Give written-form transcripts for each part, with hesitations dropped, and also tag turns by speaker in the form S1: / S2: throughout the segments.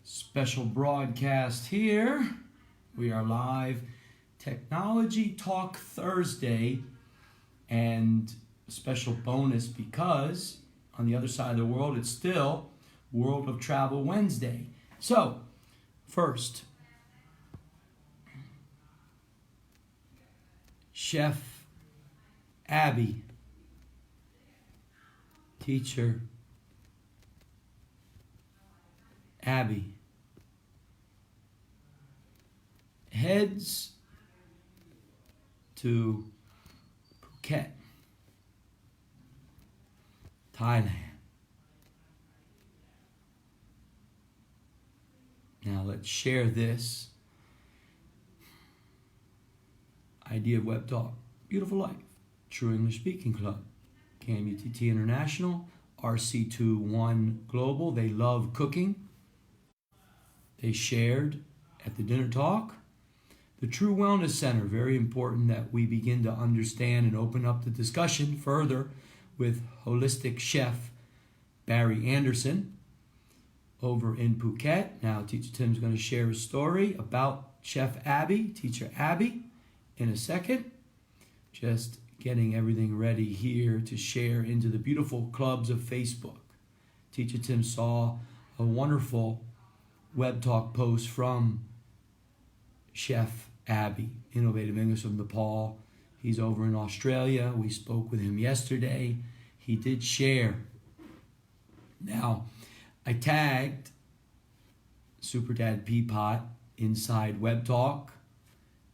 S1: Special broadcast here. We are live. Technology Talk Thursday, and a special bonus because on the other side of the world it's still World of Travel Wednesday. So, first, Chef Abby, teacher Abby, heads to Phuket, Thailand. Now let's share this idea of Web Talk. Beautiful Life, True English Speaking Club, KMUTT International, RC21 Global. They love cooking. They shared at the dinner talk. The True Wellness Center, very important that we begin to understand and open up the discussion further with holistic chef Barry Anderson over in Phuket. Now, Teacher Tim's going to share a story about Chef Abby, Teacher Abby, in a second. Just getting everything ready here to share into the beautiful clubs of Facebook. Teacher Tim saw a wonderful Web Talk post from Chef Abby, Innovative English of Nepal. He's over in Australia. We spoke with him yesterday. He did share. Now, I tagged Super Dad Peapot inside Web Talk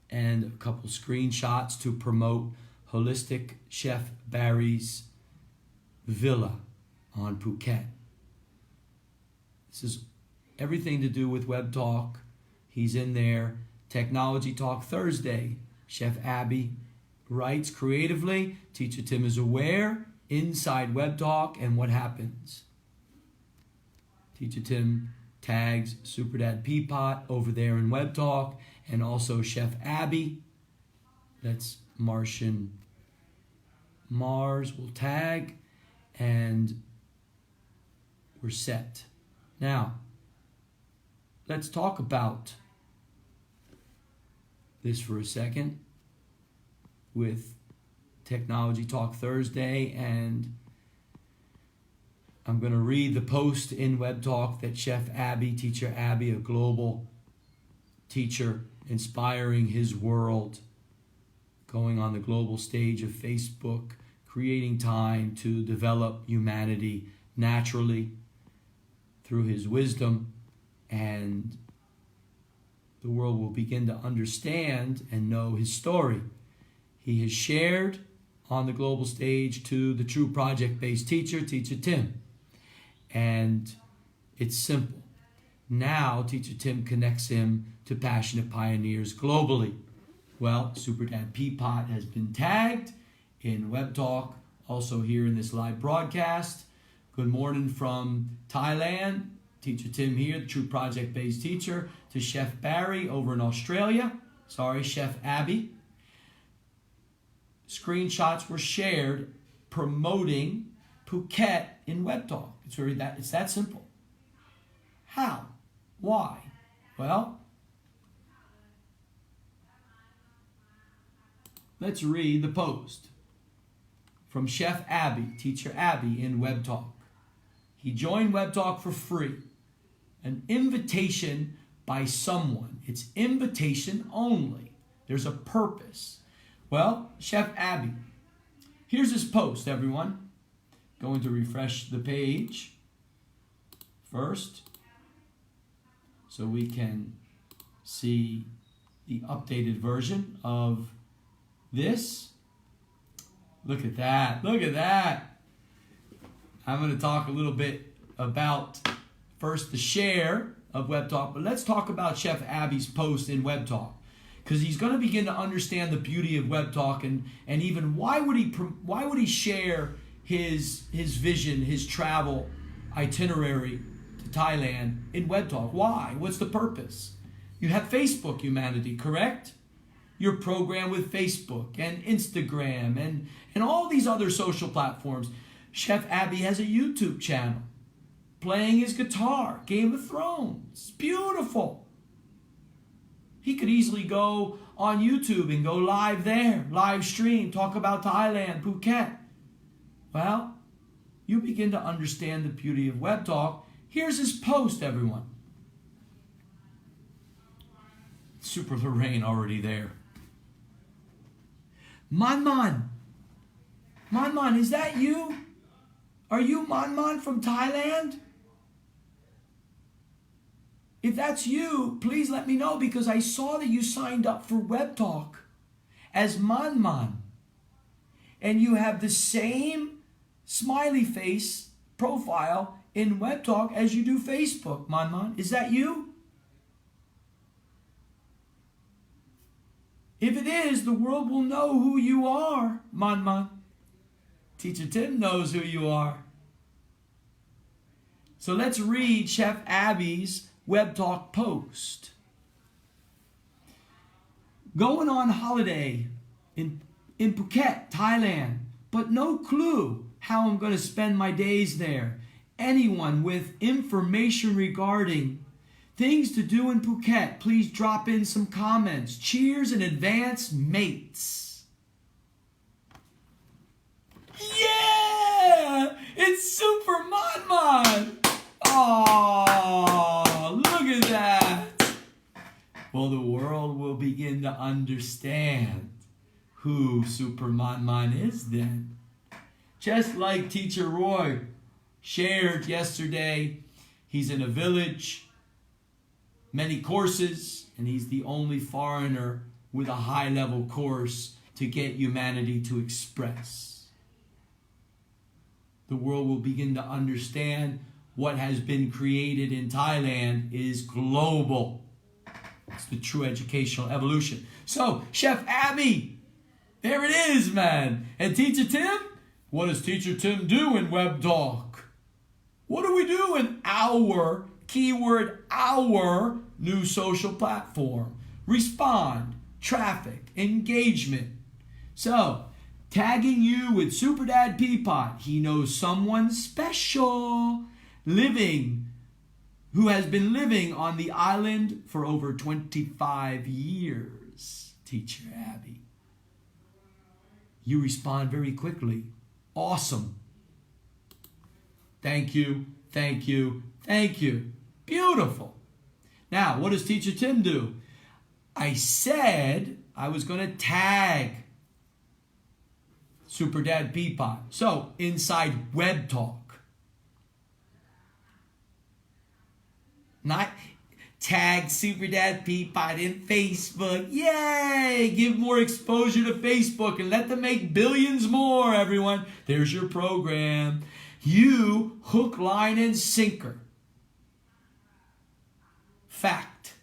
S1: and a couple screenshots to promote Holistic Chef Barry's villa on Phuket. This is everything to do with Web Talk. He's in there. Technology Talk Thursday. Chef Abby writes creatively. Teacher Tim is aware inside Web Talk and what happens. Teacher Tim tags Super Dad Peapot over there in Web Talk and also Chef Abby. That's Martian Mars will tag and we're set. Now, let's talk about this for a second with Technology Talk Thursday, and I'm going to read the post in Web Talk that Chef Abby, Teacher Abby, a global teacher inspiring his world, going on the global stage of Facebook, creating time to develop humanity naturally through his wisdom, and the world will begin to understand and know his story. He has shared on the global stage to the true project-based teacher, Teacher Tim. And it's simple. Now, Teacher Tim connects him to passionate pioneers globally. Well, Super Dad Peapot has been tagged in Web Talk, also here in this live broadcast. Good morning from Thailand. Teacher Tim here, the true project-based teacher, to Chef Barry over in Australia. Sorry, Chef Abby. Screenshots were shared promoting Phuket in Web Talk. It's that simple. How? Why? Well, let's read the post from Chef Abby, Teacher Abby in Web Talk. He joined Web Talk for free. An invitation by someone. It's invitation only. There's a purpose. Well, Chef Abby, here's his post, everyone. Going to refresh the page first so we can see the updated version of this. Look at that. Look at that. I'm going to talk a little bit about first the share of Web Talk, but let's talk about Chef Abby's post in Web Talk, because he's going to begin to understand the beauty of Web Talk and even why would he share his vision, his travel itinerary to Thailand in Web Talk. Why? What's the purpose? You have Facebook humanity, correct? You're programmed with Facebook and Instagram and all these other social platforms. Chef Abby has a YouTube channel. playing his guitar, Game of Thrones. Beautiful. He could easily go on YouTube and go live there, live stream, talk about Thailand, Phuket. Well, you begin to understand the beauty of Web Talk. Here's his post, everyone. Super Lorraine already there. Man, is that you? Are you Man from Thailand? If that's you, please let me know, because I saw that you signed up for Web Talk as Man. And you have the same smiley face profile in Web Talk as you do Facebook, Man. Is that you? If it is, the world will know who you are, Man. Teacher Tim knows who you are. So let's read Chef Abby's Web Talk post. Going on holiday in Phuket, Thailand, but no clue how I'm going to spend my days there. Anyone with information regarding things to do in Phuket, please drop in some comments. Cheers in advance, mates. Yeah! It's Super Man! Oh, look at that. Well, the world will begin to understand who Super Man is then. Just like Teacher Roy shared yesterday, he's in a village, many courses, and he's the only foreigner with a high-level course to get humanity to express. The world will begin to understand what has been created in Thailand is global. It's the true educational evolution. So, Chef Abby, there it is, man. And Teacher Tim? What does Teacher Tim do in Web Talk? What do we do in our, keyword our, new social platform? Respond, traffic, engagement. So, tagging you with Super Dad Peapod. He knows someone special who has been living on the island for over 25 years. Teacher Abby. You respond very quickly. Awesome. Thank you, thank you, thank you. Beautiful. Now, what does Teacher Tim do? I said I was going to tag Super Dad Peapod. So, inside Web Talk. Not tag Super Dad Peapod in Facebook. Yay! Give more exposure to Facebook and let them make billions more, everyone. There's your program. You hook, line, and sinker. Fact.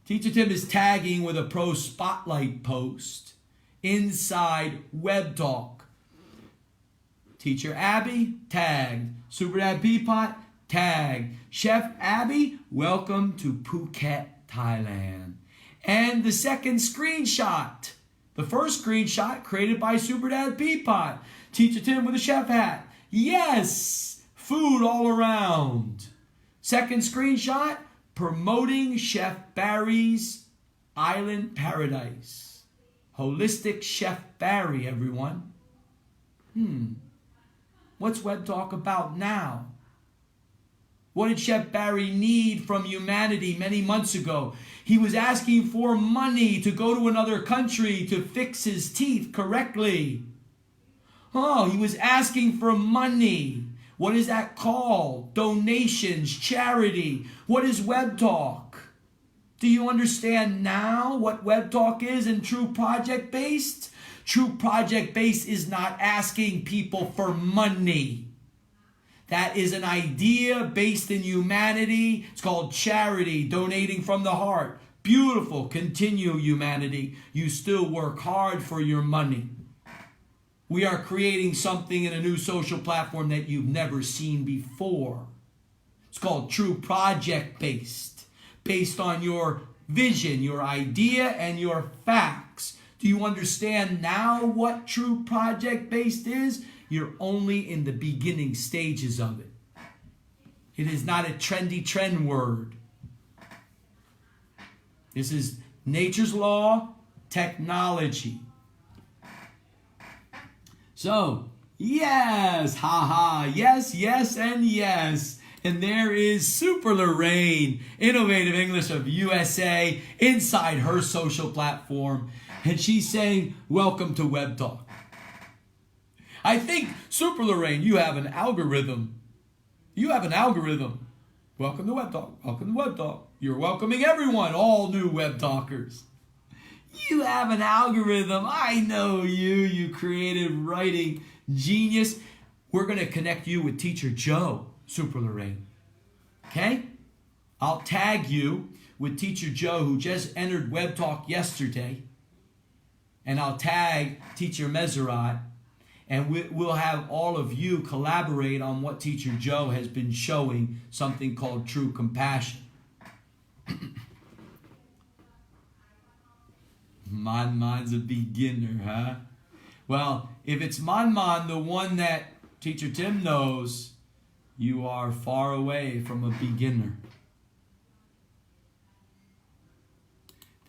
S1: Teacher Tim is tagging with a pro spotlight post inside Web Talk. Teacher Abby, tagged. Super Dad Peapod, tagged. Chef Abby, welcome to Phuket, Thailand. And the second screenshot. The first screenshot created by Super Dad Peapod. Teacher Tim with a chef hat. Yes! Food all around. Second screenshot, promoting Chef Barry's Island Paradise. Holistic Chef Barry, everyone. What's Web Talk about now? What did Chef Barry need from humanity many months ago? He was asking for money to go to another country to fix his teeth correctly. Oh, he was asking for money. What is that called? Donations, charity. What is Web Talk? Do you understand now what Web Talk is in true project-based? True project-based is not asking people for money. That is an idea based in humanity. It's called charity, donating from the heart. Beautiful. Continue, humanity. You still work hard for your money. We are creating something in a new social platform that you've never seen before. It's called true project-based, based on your vision, your idea, and your facts. Do you understand now what true project-based is? You're only in the beginning stages of it. It is not a trendy trend word. This is nature's law, technology. So, yes, haha, yes, yes, and yes. And there is Super Lorraine, Innovative English of USA, inside her social platform. And she's saying, welcome to Web Talk. I think, Super Lorraine, you have an algorithm. You have an algorithm. Welcome to Web Talk. Welcome to Web Talk. You're welcoming everyone, all new Web Talkers. You have an algorithm. I know you, you creative writing genius. We're going to connect you with Teacher Joe, Super Lorraine. Okay? I'll tag you with Teacher Joe, who just entered Web Talk yesterday. And I'll tag Teacher Meserat. And we'll have all of you collaborate on what Teacher Joe has been showing, something called True Compassion. Man's a beginner, huh? Well, if it's Man, the one that Teacher Tim knows, you are far away from a beginner.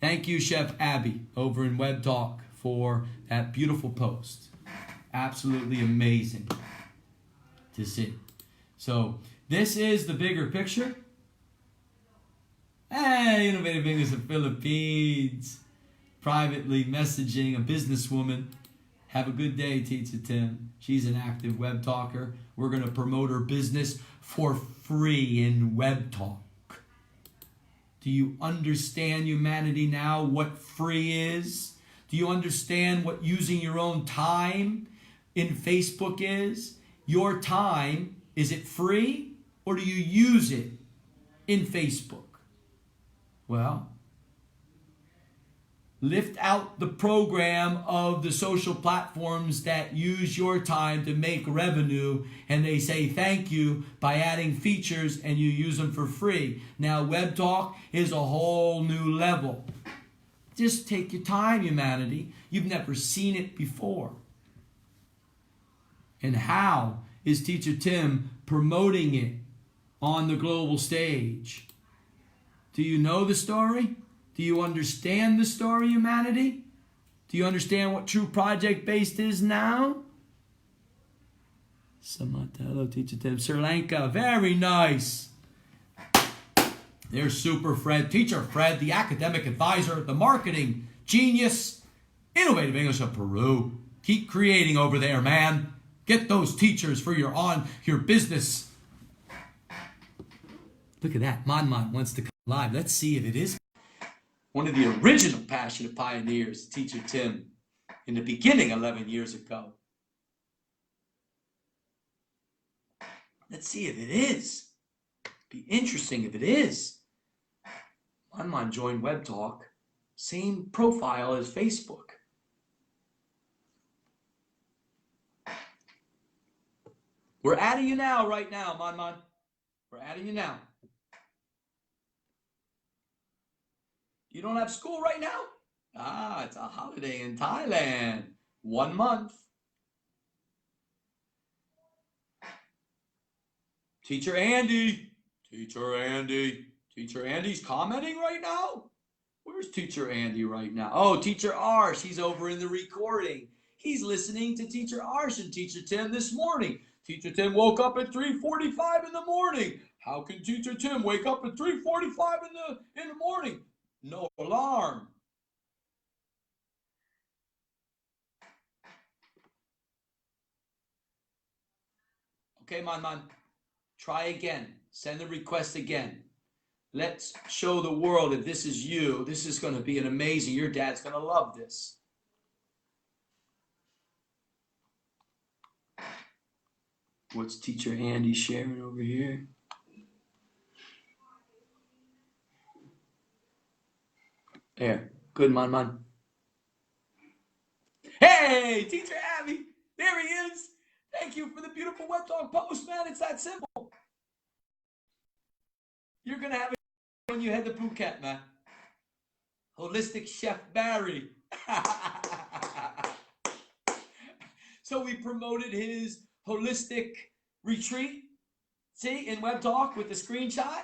S1: Thank you, Chef Abby, over in Web Talk, for that beautiful post. Absolutely amazing to see. So, this is the bigger picture. Hey, Innovative English of Philippines. Privately messaging a businesswoman. Have a good day, Teacher Tim. She's an active web talker. We're going to promote her business for free in Web Talk. Do you understand, humanity, now what free is? Do you understand what using your own time in Facebook is? Your time, is it free or do you use it in Facebook? Well, lift out the program of the social platforms that use your time to make revenue, and they say thank you by adding features and you use them for free. Now Web Talk is a whole new level. Just take your time, humanity. You've never seen it before. And how is Teacher Tim promoting it on the global stage? Do you know the story? Do you understand the story, humanity? Do you understand what True Project Based is now? Samantha, hello, Teacher Tim. Sri Lanka, very nice. There's Super Fred, Teacher Fred, the academic advisor, the marketing genius, Innovative English of Peru. Keep creating over there, man. Get those teachers for your business. Look at that. Man wants to come live. Let's see if it is. One of the original passionate pioneers, Teacher Tim, in the beginning 11 years ago. Let's see if it is. Be interesting if it is. Man joined Web Talk, same profile as Facebook. We're adding you now, right now, Man. We're adding you now. You don't have school right now? Ah, it's a holiday in Thailand. 1 month. Teacher Andy. Teacher Andy. Teacher Andy's commenting right now? Where's Teacher Andy right now? Oh, Teacher Arsh. He's over in the recording. He's listening to Teacher Arsh and Teacher Tim this morning. Teacher Tim woke up at 3:45 in the morning. How can Teacher Tim wake up at 3:45 in the morning? No alarm. Okay, Man. Try again. Send the request again. Let's show the world that this is you. This is going to be an amazing. Your dad's going to love this. What's Teacher Andy sharing over here? There. Good, Man. Hey, Teacher Abby. There he is. Thank you for the beautiful Web Talk post, man. It's that simple. You're going to have it when you head to Phuket, man. Holistic Chef Barry. So we promoted his holistic retreat See, in Web Talk with the screenshot.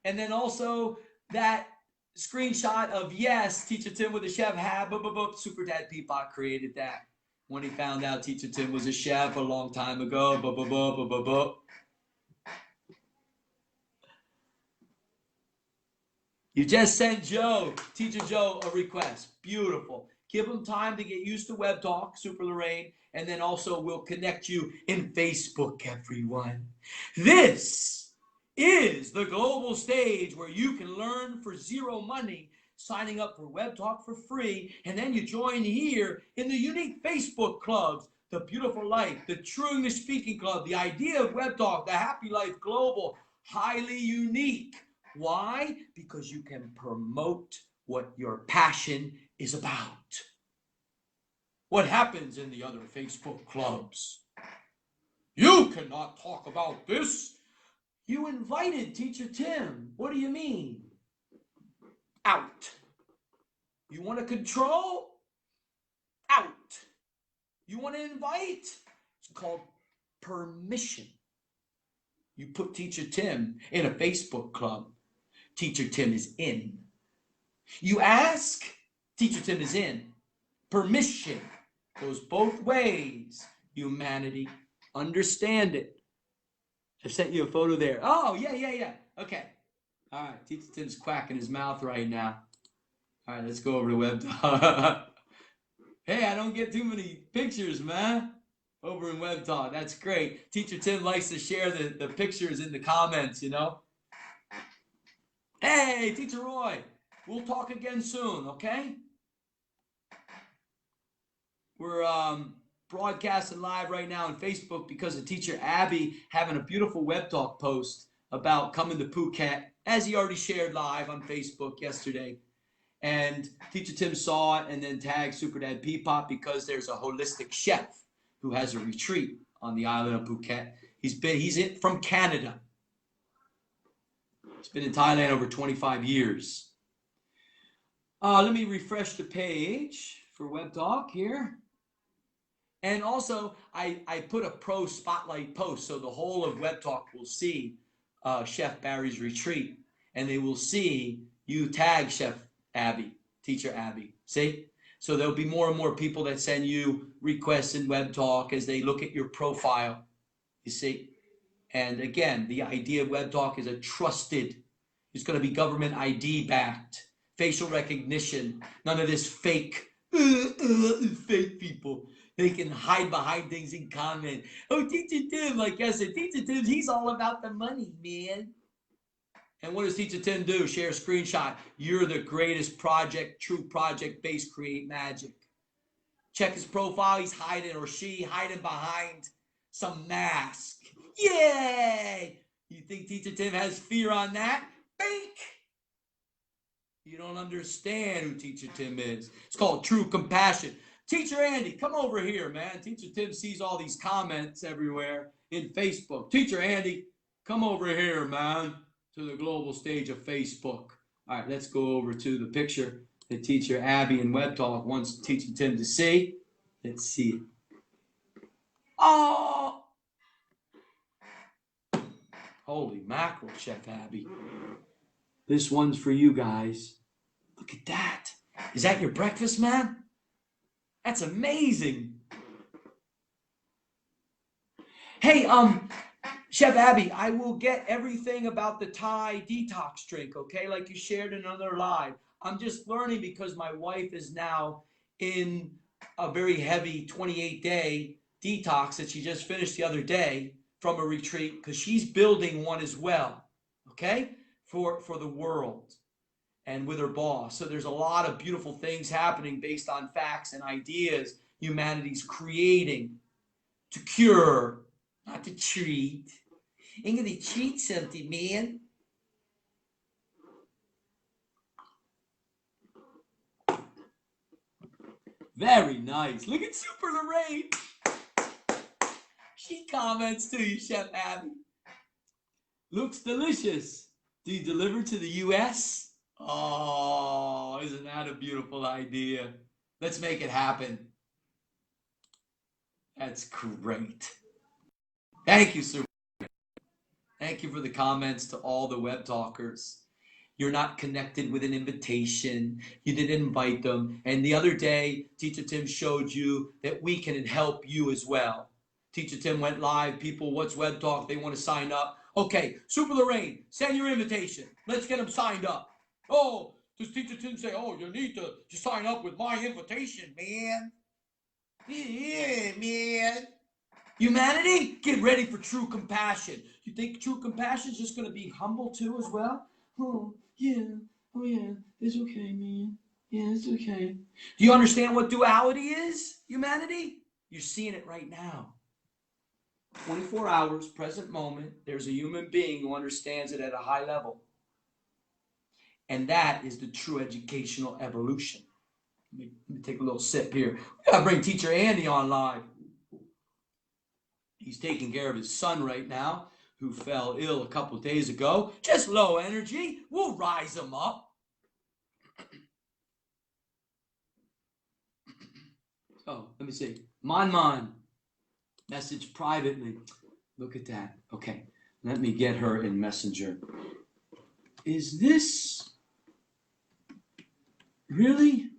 S1: And then also that screenshot of, yes, Teacher Tim with a chef hat. Super Dad Peapod created that when he found out Teacher Tim was a chef a long time ago. You just sent Joe, Teacher Joe, a request. Beautiful. Give him time to get used to Web Talk, Super Lorraine, and then also we'll connect you in Facebook, everyone. This is the global stage where you can learn for zero money, signing up for Web Talk for free, and then you join here in the unique Facebook clubs, the Beautiful Life, the True English Speaking Club, the Idea of Web Talk, the Happy Life Global, highly unique. Why? Because you can promote what your passion is about. What happens in the other Facebook clubs? You cannot talk about this. You invited Teacher Tim. What do you mean? Out. You want to control? Out. You want to invite? It's called permission. You put Teacher Tim in a Facebook club. Teacher Tim is in. You ask, Teacher Tim is in. Permission goes both ways, humanity. Understand it. I've sent you a photo there. Oh, yeah. Okay. All right, Teacher Tim's quacking his mouth right now. All right, let's go over to Web Talk. Hey, I don't get too many pictures, man, over in Web Talk. That's great. Teacher Tim likes to share the pictures in the comments, you know. Hey, Teacher Roy, we'll talk again soon, okay? We're broadcasting live right now on Facebook because of Teacher Abby having a beautiful Web Talk post about coming to Phuket, as he already shared live on Facebook yesterday. And Teacher Tim saw it and then tagged Super Dad Peapod because there's a holistic chef who has a retreat on the island of Phuket. He's from Canada. He's been in Thailand over 25 years. Let me refresh the page for Web Talk here. And also, I put a pro spotlight post so the whole of Web Talk will see Chef Barry's retreat. And they will see you tag Chef Abby, Teacher Abby. See? So there'll be more and more people that send you requests in Web Talk as they look at your profile. You see? And again, the idea of Web Talk is a trusted. It's going to be government ID backed. Facial recognition. None of this fake people. They can hide behind things and comment. Oh, Teacher Tim, like I said, Teacher Tim, he's all about the money, man. And what does Teacher Tim do? Share a screenshot. You're the greatest project, true project-based create magic. Check his profile. He's hiding, or she hiding behind some mask. Yay! You think Teacher Tim has fear on that? Fake! You don't understand who Teacher Tim is. It's called true compassion. Teacher Andy, come over here, man. Teacher Tim sees all these comments everywhere in Facebook. Teacher Andy, come over here, man, to the global stage of Facebook. All right, let's go over to the picture that Teacher Abby in Web Talk wants Teacher Tim to see. Let's see it. Oh! Holy mackerel, Chef Abby. This one's for you guys. Look at that. Is that your breakfast, man? That's amazing. Hey, Chef Abby, I will get everything about the Thai detox drink, okay? Like you shared in another live. I'm just learning because my wife is now in a very heavy 28-day detox that she just finished the other day from a retreat because she's building one as well, okay? For the world and with her boss. So there's a lot of beautiful things happening based on facts and ideas humanity's creating to cure, not to treat. Ain't gonna treat something, man. Very nice. Look at Super Lorraine. She comments to you, Chef Abby. Looks delicious. Do you deliver to the U.S.? Oh, isn't that a beautiful idea? Let's make it happen. That's great. Thank you, Super. Thank you for the comments to all the web talkers. You're not connected with an invitation. You didn't invite them. And the other day, Teacher Tim showed you that we can help you as well. Teacher Tim went live. People, what's Web Talk? They want to sign up. Okay, Super Lorraine, send your invitation. Let's get them signed up. Oh, does Teacher Tim say, oh, you need to sign up with my invitation, man? Yeah, man. Humanity, get ready for true compassion. You think true compassion is just going to be humble too as well? Oh, yeah. Oh, yeah. It's okay, man. Yeah, it's okay. Do you understand what duality is, humanity? You're seeing it right now. 24 hours, present moment, there's a human being who understands it at a high level. And that is the true educational evolution. Let me take a little sip here. We gotta bring Teacher Andy on live. He's taking care of his son right now, who fell ill a couple of days ago. Just low energy. We'll rise him up. Oh, let me see. Man. Message privately. Look at that. Okay, let me get her in Messenger. Is this really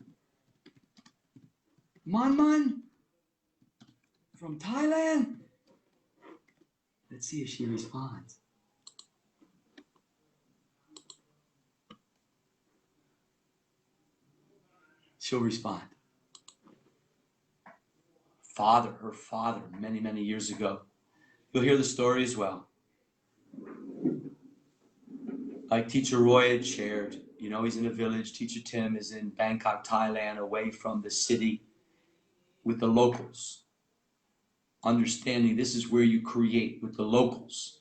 S1: Man from Thailand? Let's see if she responds. She'll respond. Her father, many, many years ago. You'll hear the story as well. Like Teacher Roy had shared, you know, he's in a village. Teacher Tim is in Bangkok, Thailand, away from the city with the locals. Understanding this is where you create with the locals.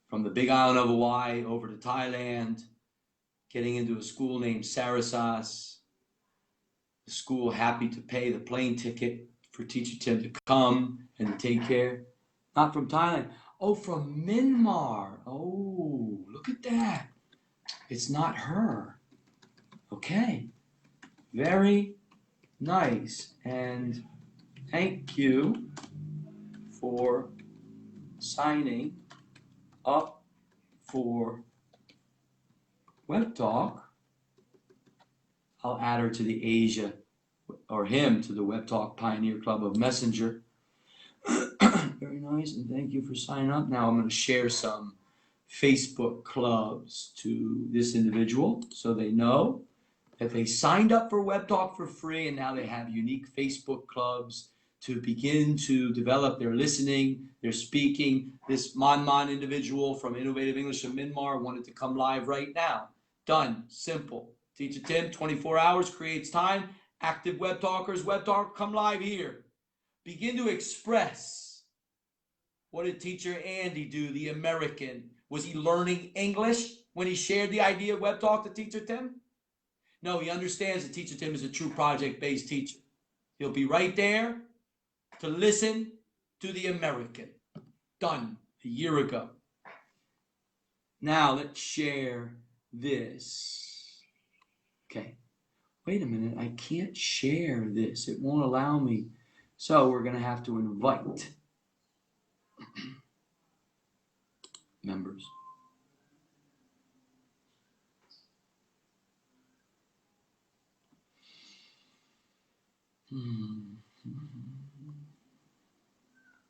S1: From the big island of Hawaii over to Thailand, getting into a school named Sarasas. The school happy to pay the plane ticket for Teacher Tim to come and to take care. Not from Thailand. Oh, from Myanmar. Oh, look at that. It's not her. Okay. Very nice. And thank you for signing up for Web Talk. I'll add her to the Asia, or him to the Web Talk Pioneer Club of Messenger. Very nice, and thank you for signing up. Now I'm going to share some Facebook clubs to this individual so they know that they signed up for Web Talk for free, and now they have unique Facebook clubs to begin to develop their listening, their speaking. This Man individual from Innovative English of Myanmar wanted to come live right now. Done. Simple. Teacher Tim, 24 hours, creates time. Active Web Talkers, Web Talk, come live here. Begin to express. What did Teacher Andy do, the American? Was he learning English when he shared the idea of Web Talk to Teacher Tim? No, he understands that Teacher Tim is a true project-based teacher. He'll be right there to listen to the American. Done a year ago. Now let's share this. Okay, wait a minute, I can't share this. It won't allow me. So we're going to have to invite members.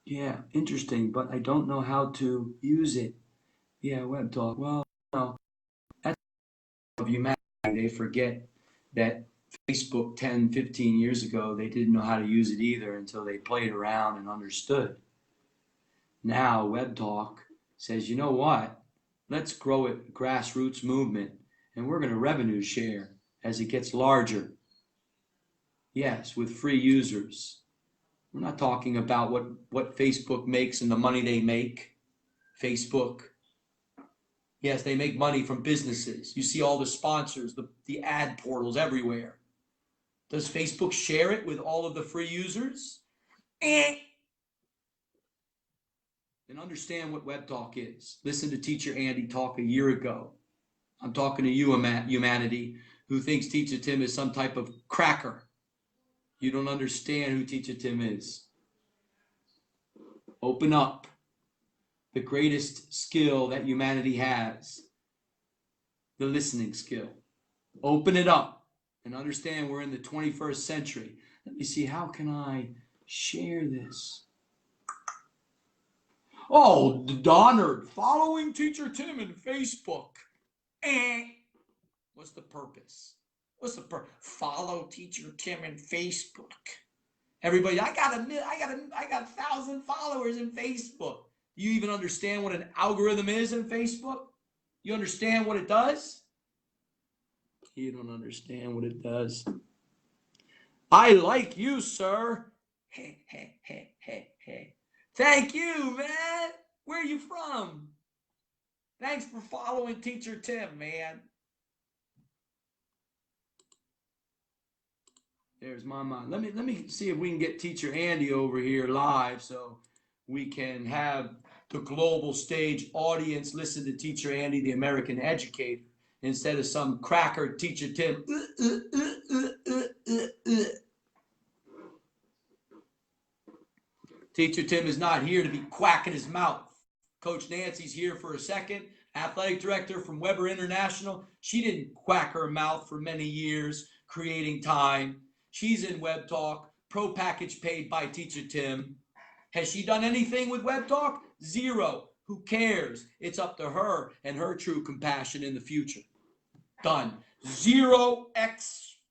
S1: Yeah, interesting, but I don't know how to use it. Yeah, Web Talk. Well, no, that's of humanity. They forget that Facebook 10, 15 years ago, they didn't know how to use it either until they played around and understood. Now, Web Talk says, you know what? Let's grow it grassroots movement, and we're going to revenue share as it gets larger. Yes, with free users. We're not talking about what Facebook makes and the money they make. Facebook. Yes, they make money from businesses. You see all the sponsors, the ad portals everywhere. Does Facebook share it with all of the free users? Then understand what Web Talk is. Listen to Teacher Andy talk a year ago. I'm talking to you, humanity, who thinks Teacher Tim is some type of cracker. You don't understand who Teacher Tim is. Open up. the greatest skill that humanity has, the listening skill. Open it up and understand we're in the 21st century. Let me see, how can I share this? Oh, Donald, following Teacher Tim in Facebook. What's the purpose? Follow Teacher Tim in Facebook. Everybody, I got 1,000 followers in Facebook. Do you even understand what an algorithm is in Facebook? You understand what it does? You don't understand what it does. I like you, sir. Hey. Thank you, man. Where are you from? Thanks for following Teacher Tim, man. There's my mind. Let me see if we can get Teacher Andy over here live so we can have the global stage audience listen to Teacher Andy, the American educator, instead of some cracker Teacher Tim. Teacher Tim is not here to be quacking his mouth. Coach Nancy's here for a second, athletic director from Weber International. She didn't quack her mouth for many years, creating time. She's in Web Talk, pro package paid by Teacher Tim. Has she done anything with Web Talk? Zero. Who cares? It's up to her and her true compassion in the future. Done. Zero expectations.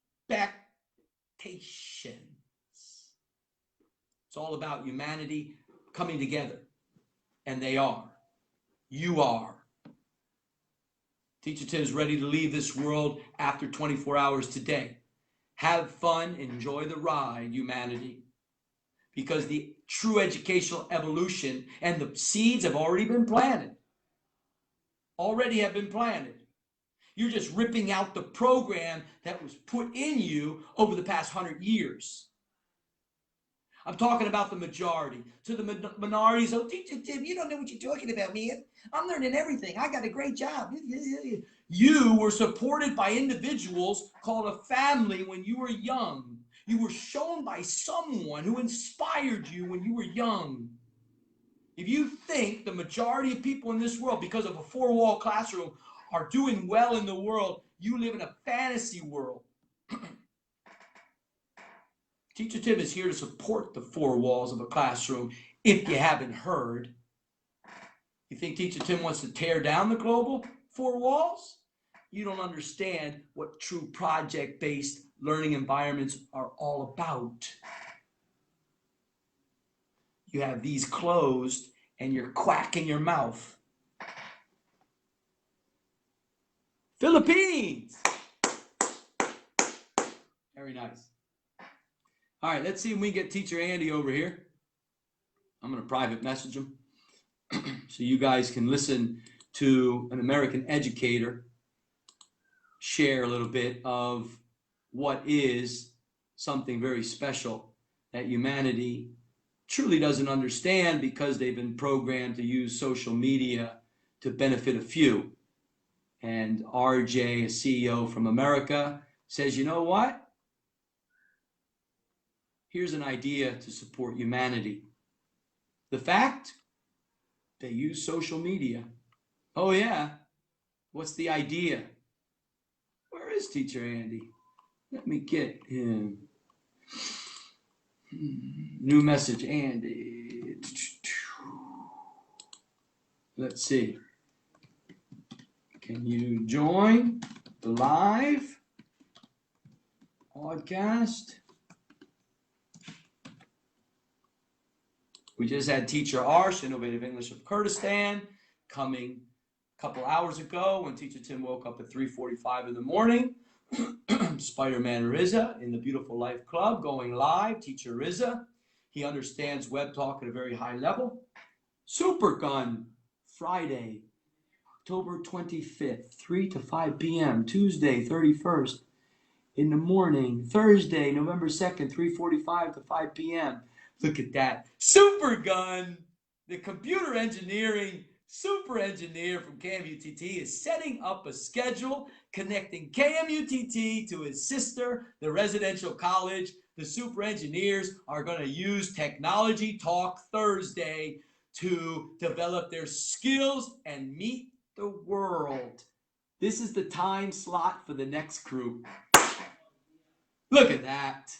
S1: It's all about humanity coming together. And they are. You are. Teacher Tim is ready to leave this world after 24 hours today. Have fun, enjoy the ride, humanity. Because the true educational evolution and the seeds have already been planted. Already have been planted. You're just ripping out the program that was put in you over the past 100 years. I'm talking about the majority. To the minorities, oh, Teacher Tim, you don't know what you're talking about, man. I'm learning everything. I got a great job. You were supported by individuals called a family when you were young. You were shown by someone who inspired you when you were young. If you think the majority of people in this world, because of a four-wall classroom, are doing well in the world, you live in a fantasy world. Teacher Tim is here to support the four walls of a classroom, if you haven't heard. You think Teacher Tim wants to tear down the global four walls? You don't understand what true project-based learning environments are all about. You have these closed and you're quacking your mouth. Philippines! Very nice. All right, let's see if we can get Teacher Andy over here. I'm going to private message him so you guys can listen to an American educator share a little bit of what is something very special that humanity truly doesn't understand because they've been programmed to use social media to benefit a few. And RJ, a CEO from America, says, you know what? Here's an idea to support humanity. The fact, they use social media. Oh yeah, what's the idea? Where is Teacher Andy? Let me get him. New message, Andy. Let's see. Can you join the live podcast? We just had Teacher Arsh, Innovative English of Kurdistan, coming a couple hours ago when Teacher Tim woke up at 3:45 in the morning. Spider-Man Rizza in the Beautiful Life Club going live. Teacher Rizza, he understands Web Talk at a very high level. Super Gun, Friday, October 25th, 3 to 5 p.m. Tuesday, 31st in the morning. Thursday, November 2nd, 3:45 to 5 p.m. Look at that. Super Gun, the computer engineering super engineer from KMUTT, is setting up a schedule connecting KMUTT to his sister, the residential college. The super engineers are going to use Technology Talk Thursday to develop their skills and meet the world. This is the time slot for the next group. Look at that.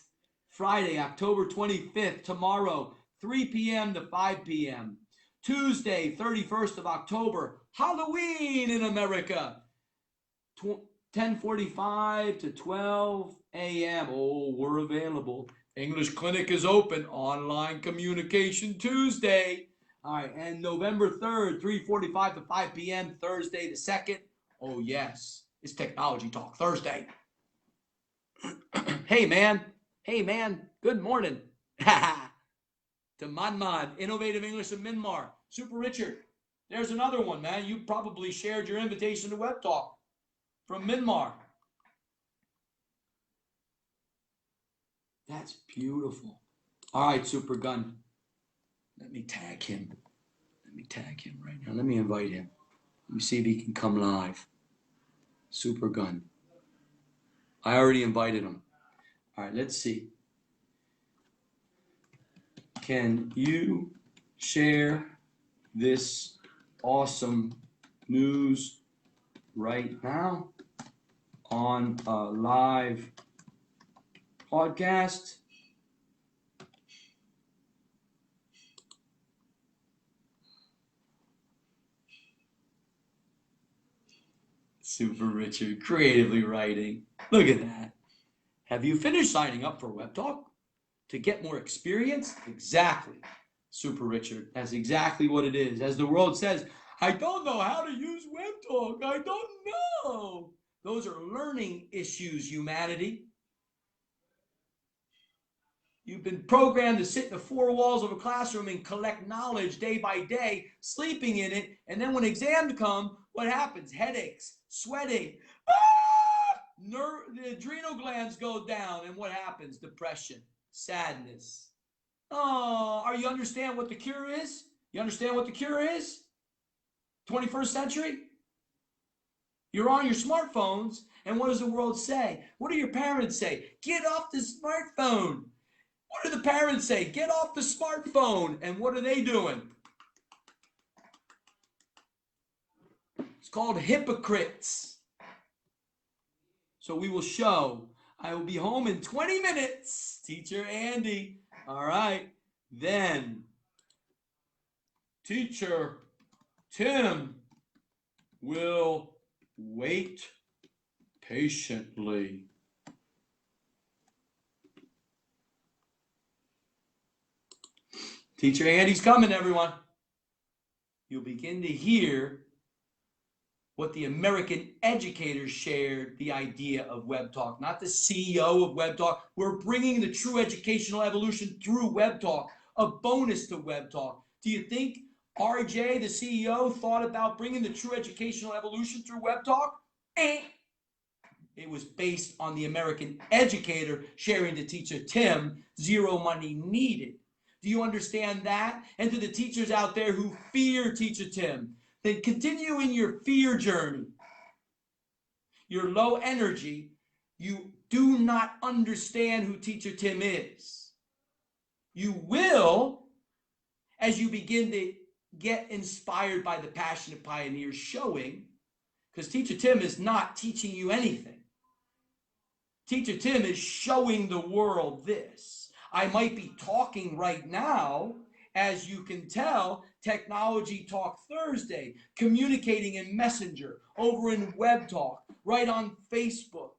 S1: Friday, October 25th, tomorrow, 3 p.m. to 5 p.m. Tuesday, 31st of October, Halloween in America, 10:45 to 12 a.m. Oh, we're available. English Clinic is open. Online Communication Tuesday. All right, and November 3rd, 3:45 to 5 p.m., Thursday the 2nd. Oh, yes, it's Technology Talk Thursday. Hey, man. Hey, man. Good morning. To Manman, Innovative English of Myanmar. Super Richard. There's another one, man. You probably shared your invitation to Web Talk from Myanmar. That's beautiful. All right, Super Gun. Let me tag him. Let me tag him right now. Let me invite him. Let me see if he can come live. Super Gun. I already invited him. All right, let's see. Can you share this awesome news right now on a live podcast? Super Richard, creatively writing. Look at that. Have you finished signing up for Web Talk to get more experience? Exactly. Super Richard, that's exactly what it is. As the world says, I don't know how to use Web Talk. I don't know. Those are learning issues, humanity. You've been programmed to sit in the four walls of a classroom and collect knowledge day by day, sleeping in it, and then when exams come, what happens? Headaches, sweating, the adrenal glands go down, and what happens? Depression, sadness. Oh, are you understand what the cure is? You understand what the cure is? 21st century? You're on your smartphones, and what does the world say? What do your parents say? Get off the smartphone. What do the parents say? Get off the smartphone. And what are they doing? It's called hypocrites. So we will show. I will be home in 20 minutes. Teacher Andy. All right. Then Teacher Tim will wait patiently. Teacher Andy's coming, everyone. You'll begin to hear what the American educators shared the idea of Web Talk, not the CEO of Web Talk. We're bringing the true educational evolution through Web Talk, a bonus to Web Talk. Do you think RJ, the CEO, thought about bringing the true educational evolution through Web Talk? It was based on the American educator sharing to Teacher Tim, zero money needed. Do you understand that? And to the teachers out there who fear Teacher Tim, then continue in your fear journey. You're low energy. You do not understand who Teacher Tim is. You will, as you begin to get inspired by the passionate pioneers showing, because Teacher Tim is not teaching you anything. Teacher Tim is showing the world this. I might be talking right now, as you can tell, Technology Talk Thursday, communicating in Messenger, over in Web Talk, right on Facebook.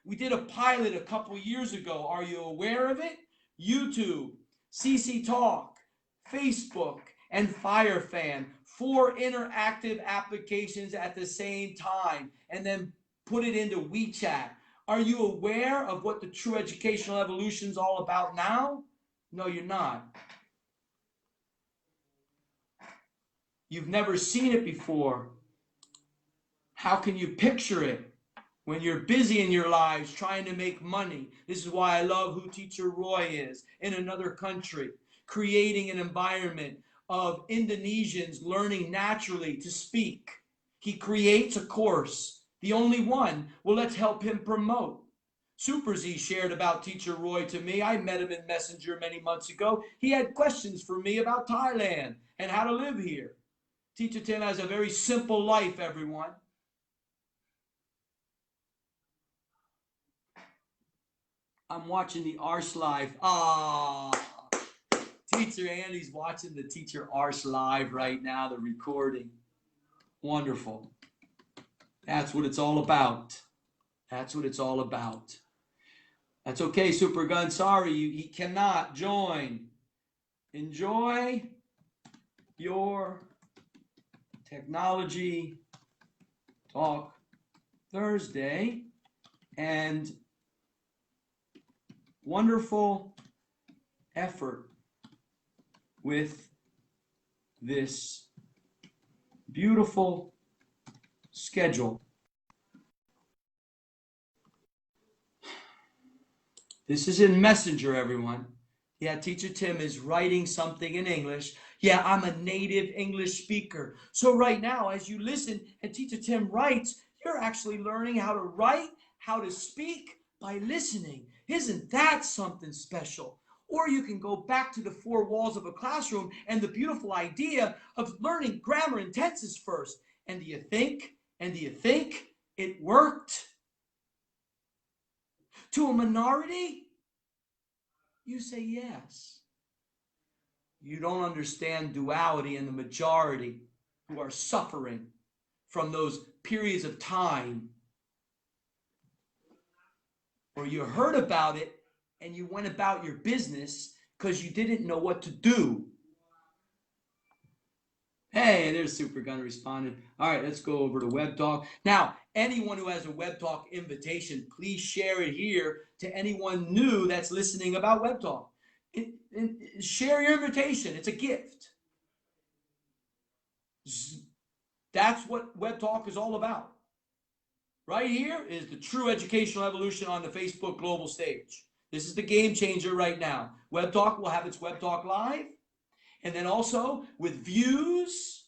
S1: We did a pilot a couple years ago. Are you aware of it? YouTube, CC Talk, Facebook, and FireFan. 4 interactive applications at the same time, and then put it into WeChat. Are you aware of what the true educational evolution is all about now? No, you're not. You've never seen it before. How can you picture it when you're busy in your lives trying to make money? This is why I love who Teacher Roy is in another country, creating an environment of Indonesians learning naturally to speak. He creates a course, the only one. Well, let's help him promote. Super Z shared about Teacher Roy to me. I met him in Messenger many months ago. He had questions for me about Thailand and how to live here. Teacher Tim has a very simple life, everyone. I'm watching the Arsh Live. Ah, Teacher Andy's watching the Teacher Arsh Live right now, the recording. Wonderful. That's what it's all about. That's what it's all about. That's okay, Super Gun. Sorry, he cannot join. Enjoy your Technology Talk Thursday and wonderful effort with this beautiful schedule. This is in Messenger, everyone. Yeah, Teacher Tim is writing something in English. Yeah, I'm a native English speaker. So right now, as you listen and Teacher Tim writes, you're actually learning how to write, how to speak by listening. Isn't that something special? Or you can go back to the four walls of a classroom and the beautiful idea of learning grammar and tenses first. And do you think it worked? To a minority, you say yes. You don't understand duality and the majority who are suffering from those periods of time. Or you heard about it and you went about your business because you didn't know what to do. Hey, there's Super Gun responded. All right, let's go over to WebTalk. Now, anyone who has a WebTalk invitation, please share it here to anyone new that's listening about WebTalk. Share your invitation. It's a gift. That's what WebTalk is all about. Right here is the true educational evolution on the Facebook global stage. This is the game changer right now. WebTalk will have its WebTalk Live. And then also with views,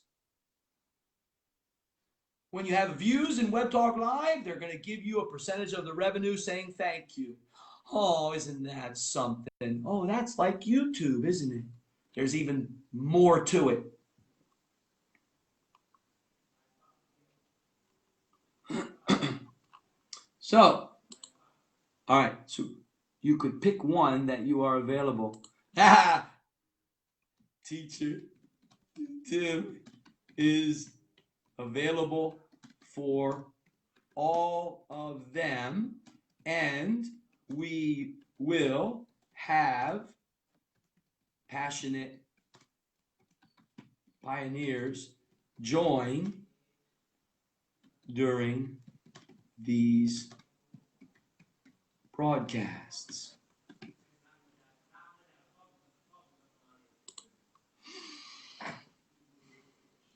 S1: when you have views in WebTalk Live, they're going to give you a percentage of the revenue saying thank you. Oh, isn't that something? Oh, that's like YouTube, isn't it? There's even more to it. So, all right, so you could pick one that you are available. Teacher Tim is available for all of them, and we will have passionate pioneers join during these broadcasts.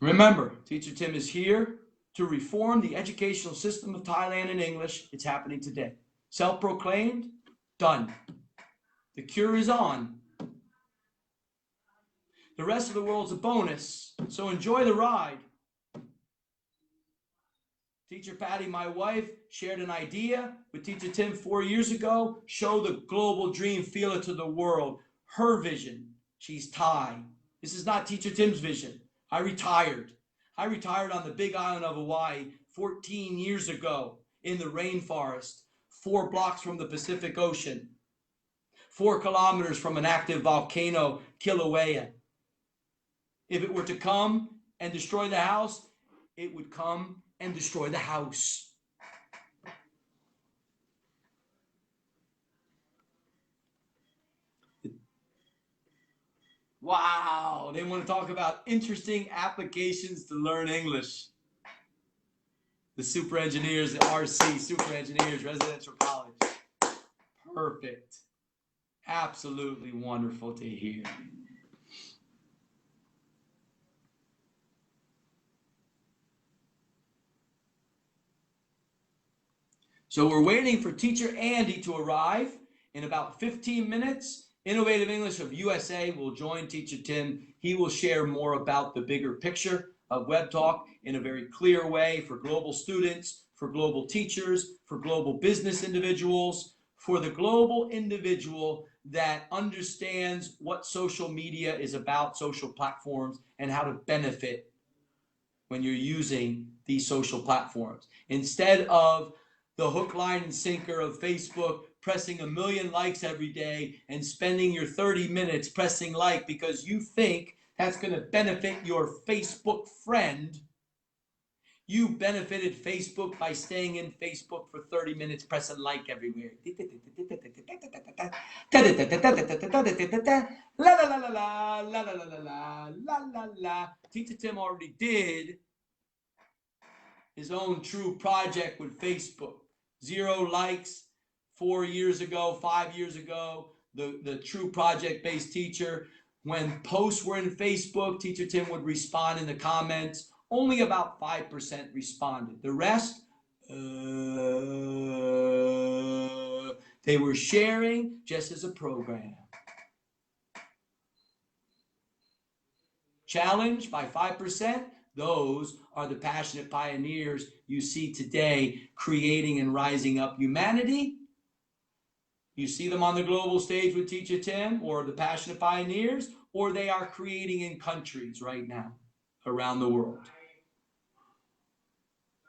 S1: Remember, Teacher Tim is here to reform the educational system of Thailand in English. It's happening today. Self-proclaimed, done. The cure is on. The rest of the world's a bonus, so enjoy the ride. Teacher Patty, my wife, shared an idea with Teacher Tim 4 years ago. Show the global dream, feel it to the world. Her vision. She's Thai. This is not Teacher Tim's vision. I retired. I retired on the big island of Hawaii 14 years ago in the rainforest, 4 blocks from the Pacific Ocean, 4 kilometers from an active volcano, Kilauea. If it were to come and destroy the house, it would come and destroy the house. Wow, they want to talk about interesting applications to learn English. The super engineers, the RC, super engineers, residential college. Perfect. Absolutely wonderful to hear. So we're waiting for Teacher Andy to arrive in about 15 minutes. Innovative English of USA will join Teacher Tim. He will share more about the bigger picture of WebTalk in a very clear way for global students, for global teachers, for global business individuals, for the global individual that understands what social media is about, social platforms, and how to benefit when you're using these social platforms. Instead of the hook, line, and sinker of Facebook, pressing 1 million likes every day and spending your 30 minutes pressing like because you think that's going to benefit your Facebook friend. You benefited Facebook by staying in Facebook for 30 minutes pressing like everywhere. La la la la la, la la la la, la la la. Teacher Tim already did his own true project with Facebook. 0 likes 4 years ago, 5 years ago. The true project-based teacher. When posts were in Facebook, Teacher Tim would respond in the comments. Only about 5% responded. The rest, they were sharing just as a program. Challenged by 5%, those are the passionate pioneers you see today creating and rising up humanity. You see them on the global stage with Teacher Tim or the passionate pioneers, or they are creating in countries right now around the world.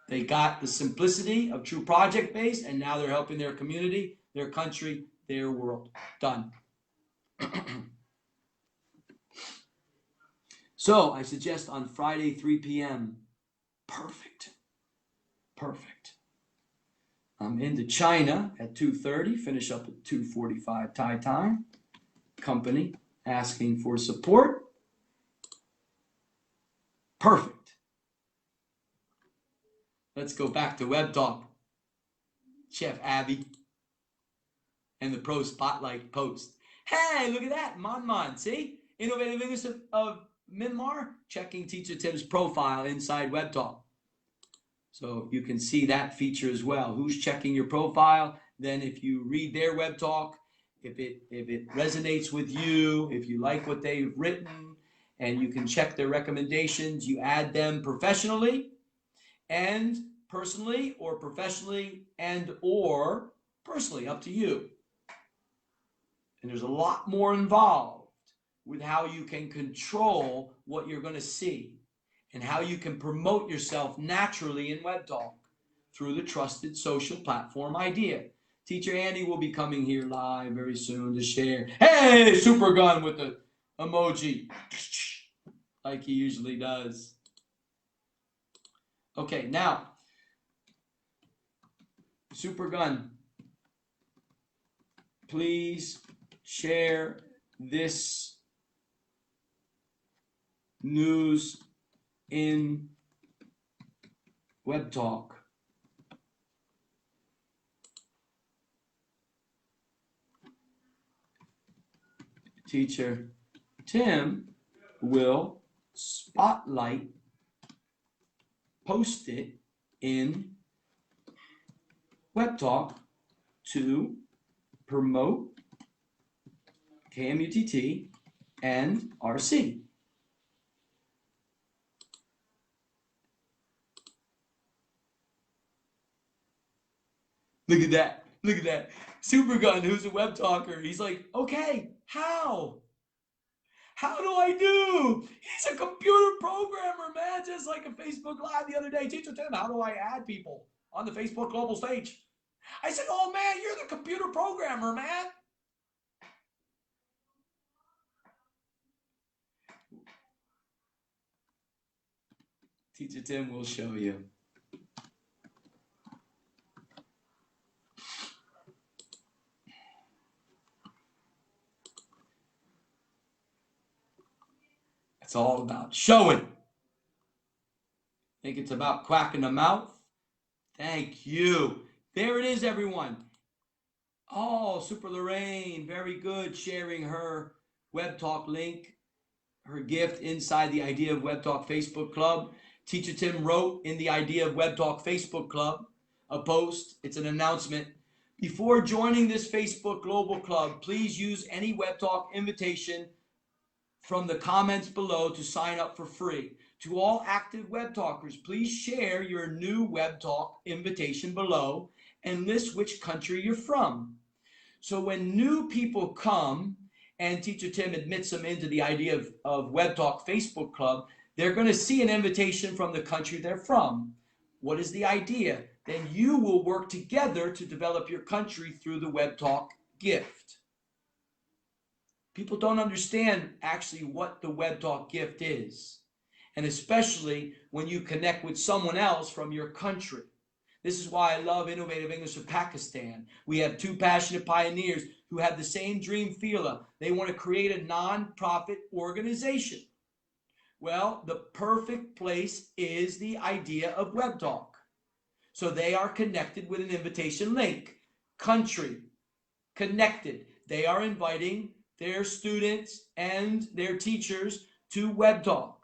S1: They got the simplicity of true project-based, and now they're helping their community, their country, their world. Done. So I suggest on Friday, 3 p.m. Perfect. Perfect. I'm into China at 2:30, finish up at 2:45 Thai time. Company asking for support. Perfect. Let's go back to Web Talk. Chef Abby and the Pro Spotlight post. Hey, look at that. Mon, see? Innovative English of Myanmar. Checking Teacher Tim's profile inside Web Talk. So you can see that feature as well. Who's checking your profile? Then if you read their Web Talk, if it resonates with you, if you like what they've written, and you can check their recommendations, you add them professionally and personally, or professionally and or personally, up to you. And there's a lot more involved with how you can control what you're going to see and how you can promote yourself naturally in Web Talk through the trusted social platform idea. Teacher Andy will be coming here live very soon to share. Hey, Super Gun with the emoji, like he usually does. Okay, now, Super Gun, please share this news in Web Talk. Teacher Tim will spotlight, post it in Web Talk to promote KMUTT and RC. Look at that. Look at that. Super Gun, who's a web talker, he's like, okay, how? How do I do? He's a computer programmer, man, just like a Facebook Live the other day. Teacher Tim, how do I add people on the Facebook global stage? I said, oh, man, you're the computer programmer, man. Teacher Tim will show you. It's all about showing. Think it's about quacking the mouth? Thank you. There it is, everyone. Oh, Super Lorraine, very good, sharing her Web Talk link, her gift inside the Idea of Web Talk Facebook Club. Teacher Tim wrote in the Idea of Web Talk Facebook Club a post. It's an announcement. Before joining this Facebook Global Club, please use any Web Talk invitation from the comments below to sign up for free. To all active Web Talkers, please share your new Web Talk invitation below and list which country you're from. So when new people come and Teacher Tim admits them into the idea of Web Talk Facebook Club, they're going to see an invitation from the country they're from. What is the idea? Then you will work together to develop your country through the Web Talk gift. People don't understand actually what the Web Talk gift is. And especially when you connect with someone else from your country. This is why I love Innovative English of Pakistan. We have two passionate pioneers who have the same dream, Fila. They want to create a non-profit organization. Well, the perfect place is the idea of Web Talk. So they are connected with an invitation link. Country, connected. They are inviting their students and their teachers to Web Talk.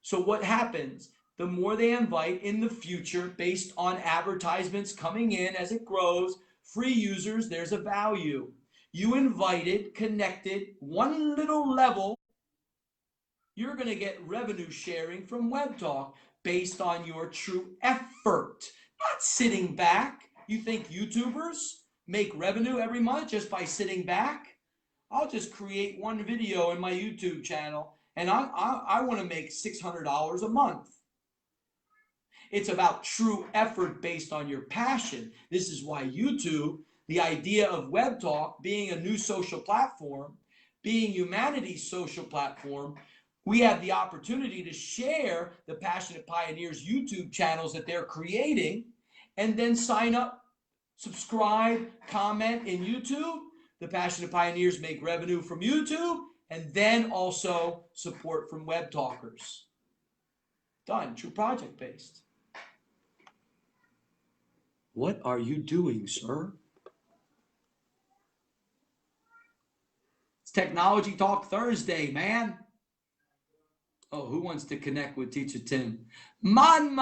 S1: So what happens? The more they invite in the future, based on advertisements coming in as it grows, free users, there's a value. You invited, connected, one little level, you're going to get revenue sharing from Web Talk based on your true effort, not sitting back. You think YouTubers make revenue every month just by sitting back? I'll just create one video in my YouTube channel and I want to make $600 a month. It's about true effort based on your passion. This is why YouTube, the idea of Web Talk being a new social platform, being humanity's social platform, we have the opportunity to share the Passionate Pioneers YouTube channels that they're creating and then sign up, subscribe, comment in YouTube. The Passionate Pioneers make revenue from YouTube and then also support from Web Talkers. Done. True project based. What are you doing, sir? It's Technology Talk Thursday, man. Oh, who wants to connect with Teacher Tim? Man,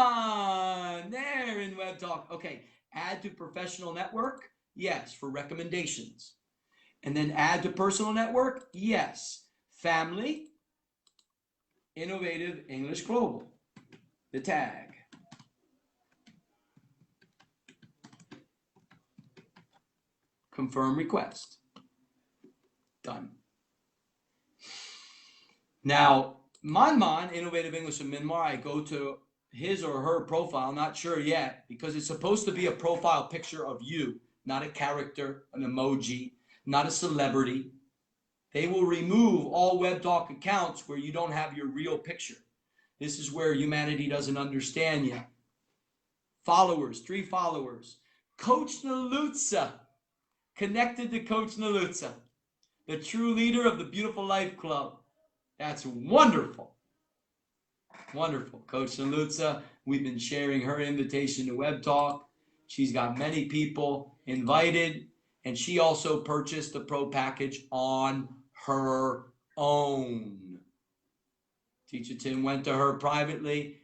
S1: there in Web Talk. Okay, add to professional network? Yes, for recommendations. And then add to personal network? Yes. Family, Innovative English Global. The tag. Confirm request. Done. Now, Manman, Innovative English of Myanmar, I go to his or her profile, not sure yet, because it's supposed to be a profile picture of you, not a character, an emoji, not a celebrity. They will remove all Web Talk accounts where you don't have your real picture. This is where humanity doesn't understand yet. Followers, 3 followers. Coach Nalutza, connected to Coach Nalutza, the true leader of the Beautiful Life Club. That's wonderful. Wonderful. Coach Nalutza, we've been sharing her invitation to Web Talk. She's got many people invited, and she also purchased the Pro package on her own. Teacher Tim went to her privately.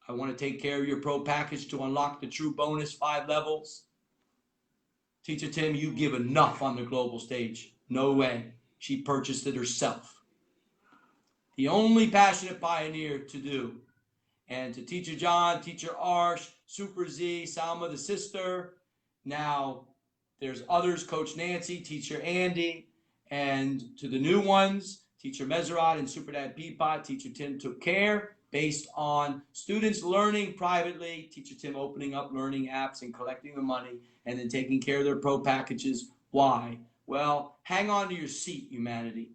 S1: I want to take care of your Pro package to unlock the true bonus 5 levels. Teacher Tim, you give enough on the global stage. No way. She purchased it herself. The only passionate pioneer to do. And to Teacher John, Teacher Arsh, Super Z, Salma the sister. Now there's others, Coach Nancy, Teacher Andy, and to the new ones, Teacher Mezerat and Super Dad Peapot, Teacher Tim took care based on students learning privately, Teacher Tim opening up learning apps and collecting the money and then taking care of their Pro packages. Why? Well, hang on to your seat, humanity.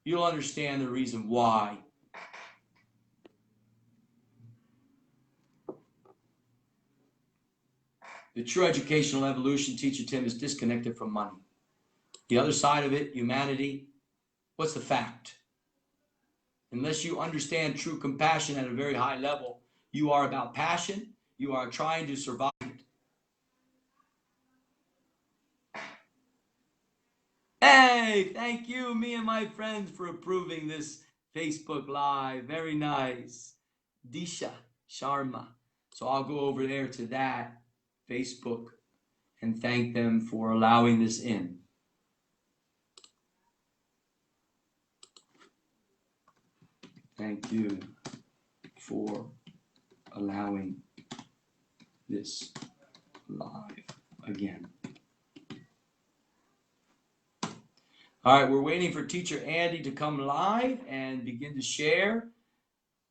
S1: You'll understand the reason why. The true educational evolution, Teacher Tim, is disconnected from money. The other side of it, humanity, what's the fact? Unless you understand true compassion at a very high level, you are about passion, you are trying to survive. Hey, thank you, me and my friends, for approving this Facebook Live. Very nice. Disha Sharma. So I'll go over there to that Facebook and thank them for allowing this in. Thank you for allowing this live again. All right, we're waiting for Teacher Andy to come live and begin to share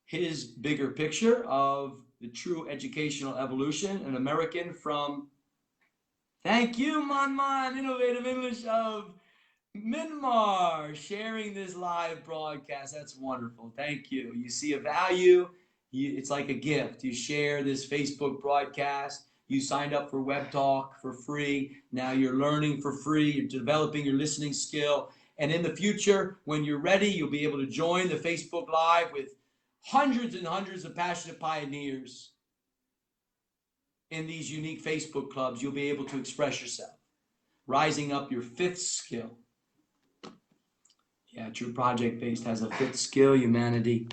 S1: his bigger picture of the true educational evolution, an American from, thank you, Manman, Innovative English of Myanmar, sharing this live broadcast. That's wonderful. Thank you. You see a value, it's like a gift. You share this Facebook broadcast. You signed up for Web Talk for free. Now you're learning for free. You're developing your listening skill. And in the future, when you're ready, you'll be able to join the Facebook Live with hundreds and hundreds of passionate pioneers in these unique Facebook clubs. You'll be able to express yourself, rising up your fifth skill. Yeah, True Project Based has a fifth skill, humanity.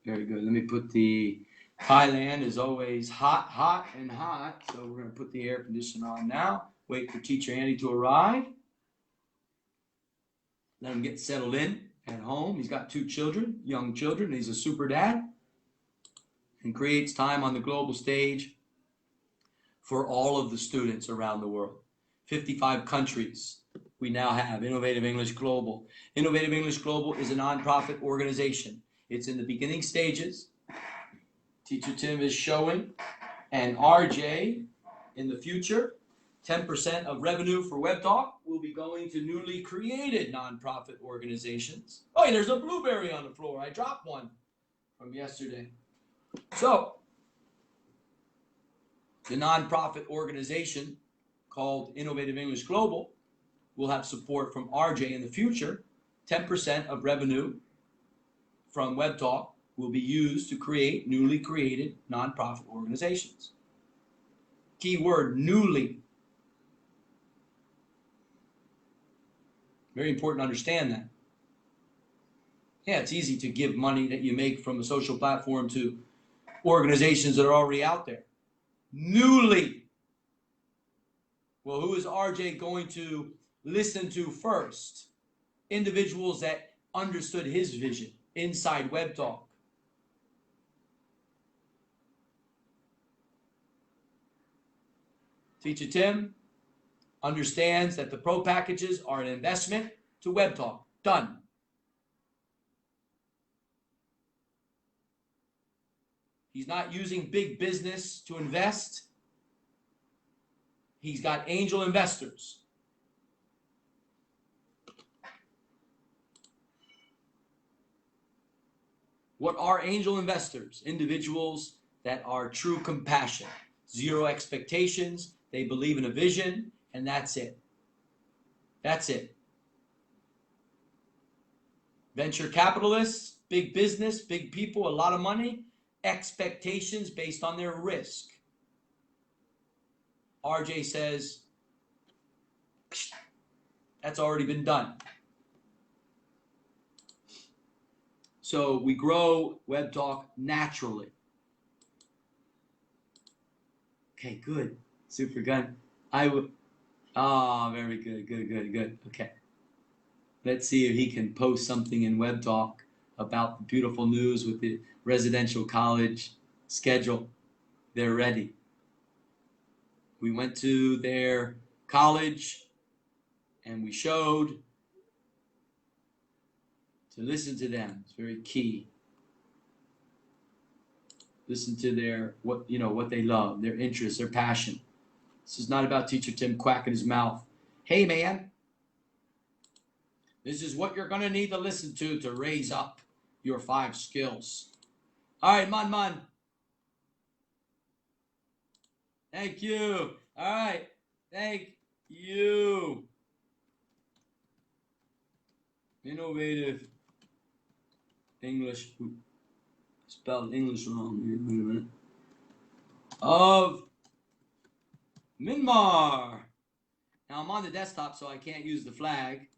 S1: Very good. Let me put the Thailand is always hot, hot, and hot. So we're going to put the air conditioner on now. Wait for Teacher Andy to arrive. Let him get settled in at home. He's got 2 children, young children. He's a super dad and creates time on the global stage for all of the students around the world. 55 countries we now have Innovative English Global. Innovative English Global is a nonprofit organization. It's in the beginning stages. Teacher Tim is showing, and RJ in the future, 10% of revenue for Web Talk will be going to newly created nonprofit organizations. Oh, there's a blueberry on the floor. I dropped one from yesterday. So, the nonprofit organization called Innovative English Global will have support from RJ in the future. 10% of revenue from Web Talk will be used to create newly created nonprofit organizations. Keyword newly. Very important to understand that. Yeah, it's easy to give money that you make from a social platform to organizations that are already out there. Newly. Well, who is RJ going to listen to first? Individuals that understood his vision inside Web Talk. Teacher Tim understands that the pro packages are an investment to Web Talk. Done. He's not using big business to invest. He's got angel investors. What are angel investors? Individuals that are true compassion, zero expectations, they believe in a vision, and that's it. That's it. Venture capitalists, big business, big people, a lot of money, expectations based on their risk. RJ says, that's already been done. So we grow Web Talk naturally. Okay, good. Super good. Very good, good. Okay. Let's see if he can post something in Web Talk about the beautiful news with the residential college schedule. They're ready. We went to their college and we showed to listen to them. It's very key. Listen to their what they love, their interests, their passion. This is not about Teacher Tim quacking his mouth. Hey man, this is what you're gonna need to listen to raise up your 5 skills. All right, Man. Thank you. All right, thank you. Innovative English. Spelled English wrong here. Wait a minute. Of Myanmar. Now I'm on the desktop, so I can't use the flag.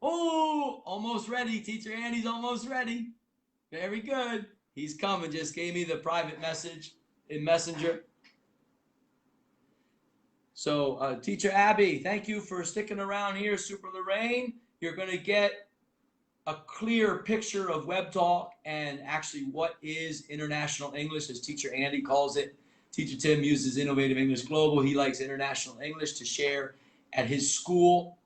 S1: Oh, almost ready. Teacher Andy's almost ready. Very good. He's coming. Just gave me the private message in Messenger. So, Teacher Abby, thank you for sticking around here. Super Lorraine, you're going to get a clear picture of Web Talk and actually what is international English, as Teacher Andy calls it. Teacher Tim uses Innovative English Global. He likes international English to share at his school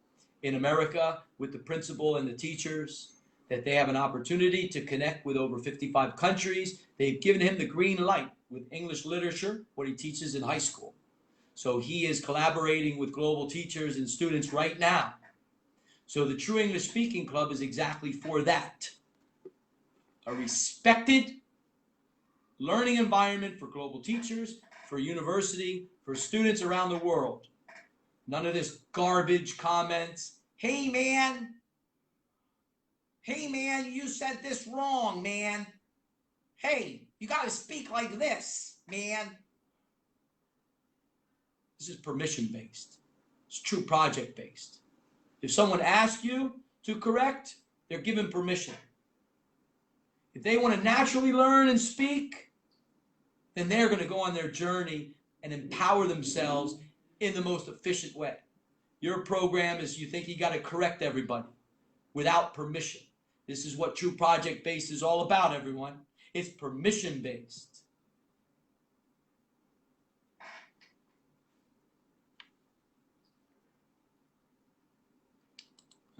S1: in America with the principal and the teachers, that they have an opportunity to connect with over 55 countries. They've given him the green light with English literature, what he teaches in high school. So he is collaborating with global teachers and students right now. So the True English Speaking Club is exactly for that. A respected learning environment for global teachers, for university, for students around the world. None of this garbage comments. Hey man, you said this wrong, man. Hey, you got to speak like this, man. This is permission-based. It's true project-based. If someone asks you to correct, they're given permission. If they want to naturally learn and speak, then they're going to go on their journey and empower themselves in the most efficient way. Your program is, you think you got to correct everybody without permission. This is what true project-based is all about, everyone. It's permission-based.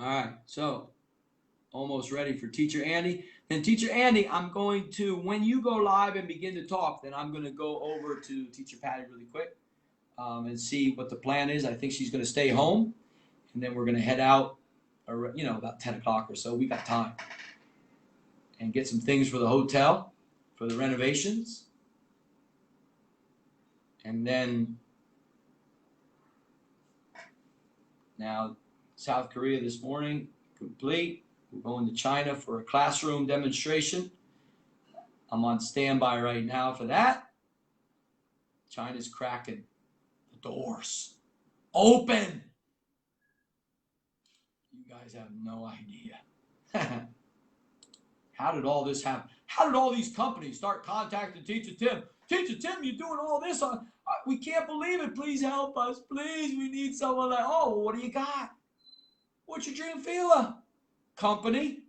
S1: All right, so almost ready for Teacher Andy. Then Teacher Andy, I'm going to, when you go live and begin to talk, then I'm going to go over to Teacher Patty really quick and see what the plan is. I think she's going to stay home, and then we're going to head out, about 10 o'clock or so. We got time. And get some things for the hotel, for the renovations. And then, now, South Korea this morning, complete. We're going to China for a classroom demonstration. I'm on standby right now for that. China's cracking the doors. Open! You guys have no idea. How did all this happen? How did all these companies start contacting Teacher Tim? Teacher Tim, you're doing all this on, we can't believe it. Please help us. Please, we need someone like, oh, well, what do you got? What's your dream feeler? Company?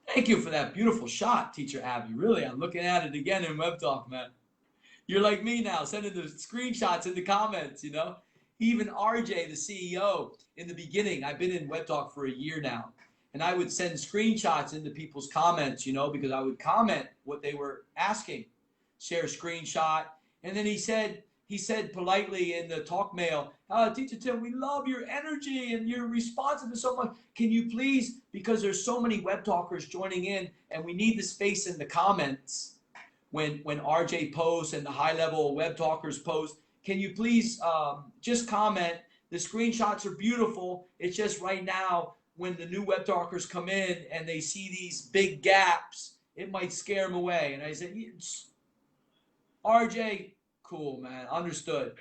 S1: Thank you for that beautiful shot, Teacher Abby. Really, I'm looking at it again in Web Talk, man. You're like me now, sending the screenshots in the comments, Even RJ, the CEO, in the beginning, I've been in Web Talk for a year now, and I would send screenshots into people's comments, because I would comment what they were asking, share a screenshot, and then he said politely in the talk mail, Teacher Tim, we love your energy and your responsiveness so much. Can you please, because there's so many Web Talkers joining in, and we need the space in the comments when RJ posts and the high-level Web Talkers post, can you please just comment? The screenshots are beautiful. It's just right now, when the new Web Talkers come in and they see these big gaps, it might scare them away. And I said, RJ, cool, man, understood.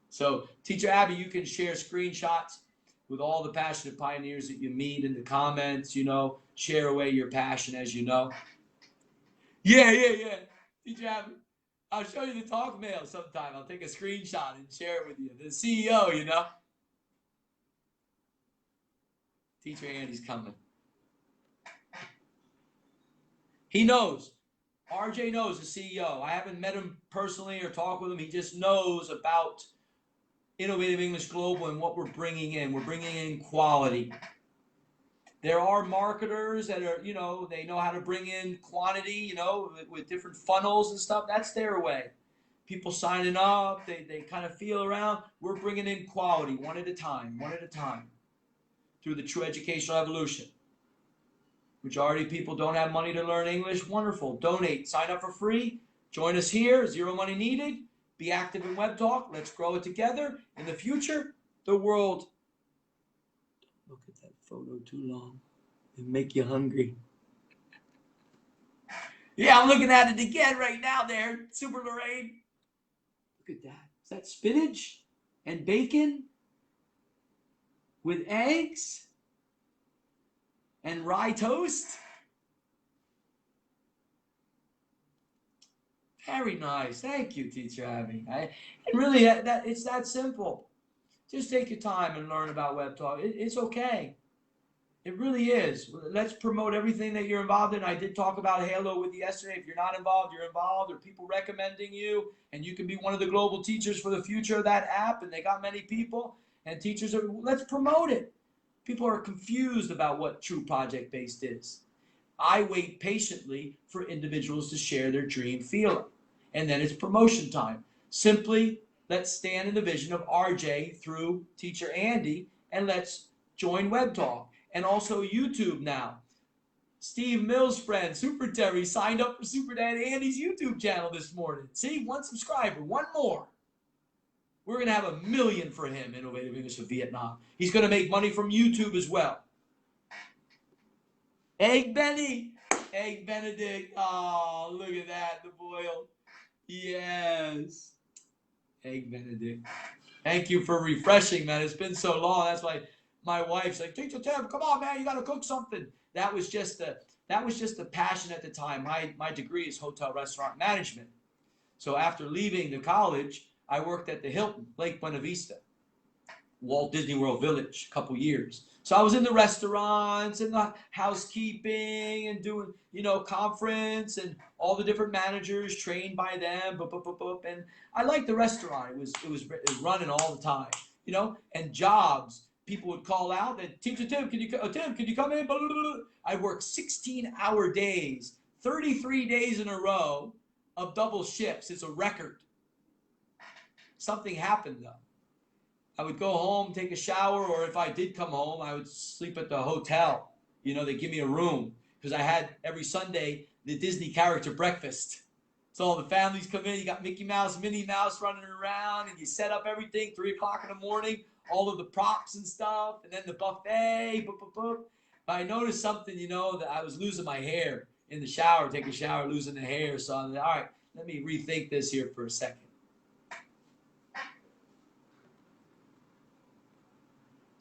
S1: So, Teacher Abby, you can share screenshots with all the passionate pioneers that you meet in the comments, share away your passion, as you know. Yeah. Teacher Abby, I'll show you the talk mail sometime. I'll take a screenshot and share it with you. The CEO, Teacher Andy's coming. He knows. RJ knows, the CEO. I haven't met him personally or talked with him. He just knows about Innovative English Global and what we're bringing in. We're bringing in quality. There are marketers that are, they know how to bring in quantity, with different funnels and stuff. That's their way. People signing up, they kind of feel around. We're bringing in quality one at a time, through the True Educational Evolution. Majority of people don't have money to learn English. Wonderful. Donate. Sign up for free. Join us here. Zero money needed. Be active in Web Talk. Let's grow it together. In the future, the world. Don't look at that photo too long. It'll make you hungry. Yeah, I'm looking at it again right now there. Super Lorraine. Look at that. Is that spinach and bacon with eggs and rye toast? Very nice. Thank you, Teacher Abby. And really, it's that simple. Just take your time and learn about Web Talk. It's okay. It really is. Let's promote everything that you're involved in. I did talk about Halo with you yesterday. If you're not involved, you're involved, or people recommending you, and you can be one of the global teachers for the future of that app, and they got many people, and teachers are, let's promote it. People are confused about what True Project Based is. I wait patiently for individuals to share their dream feeling, and then it's promotion time. Simply, let's stand in the vision of RJ through Teacher Andy, and let's join Web Talk. And also YouTube now. Steve Mills' friend, Super Terry, signed up for Super Dad Andy's YouTube channel this morning. See, 1 subscriber, 1 more. We're going to have 1 million for him, Innovative English of Vietnam. He's going to make money from YouTube as well. Egg Benny, Egg Benedict. Oh, look at that, the boil. Yes. Egg Benedict. Thank you for refreshing, man. It's been so long. That's why my wife's like, Teacher Tim, come on, man, you got to cook something. That was just the passion at the time. My degree is hotel restaurant management. So after leaving the college, I worked at the Hilton, Lake Buena Vista, Walt Disney World Village, a couple years. So I was in the restaurants and the housekeeping and doing, conference and all the different managers trained by them. And I liked the restaurant. It was running all the time, and jobs. People would call out that, Teacher Tim, can you come in? I worked 16-hour days, 33 days in a row of double shifts. It's a record. Something happened though. I would go home, take a shower, or if I did come home, I would sleep at the hotel. They give me a room because I had every Sunday the Disney character breakfast. So all the families come in, you got Mickey Mouse, Minnie Mouse running around, and you set up everything, 3 o'clock in the morning, all of the props and stuff, and then the buffet, But I noticed something, that I was losing my hair in the shower, taking a shower, losing the hair. So I'm like, all right, let me rethink this here for a second.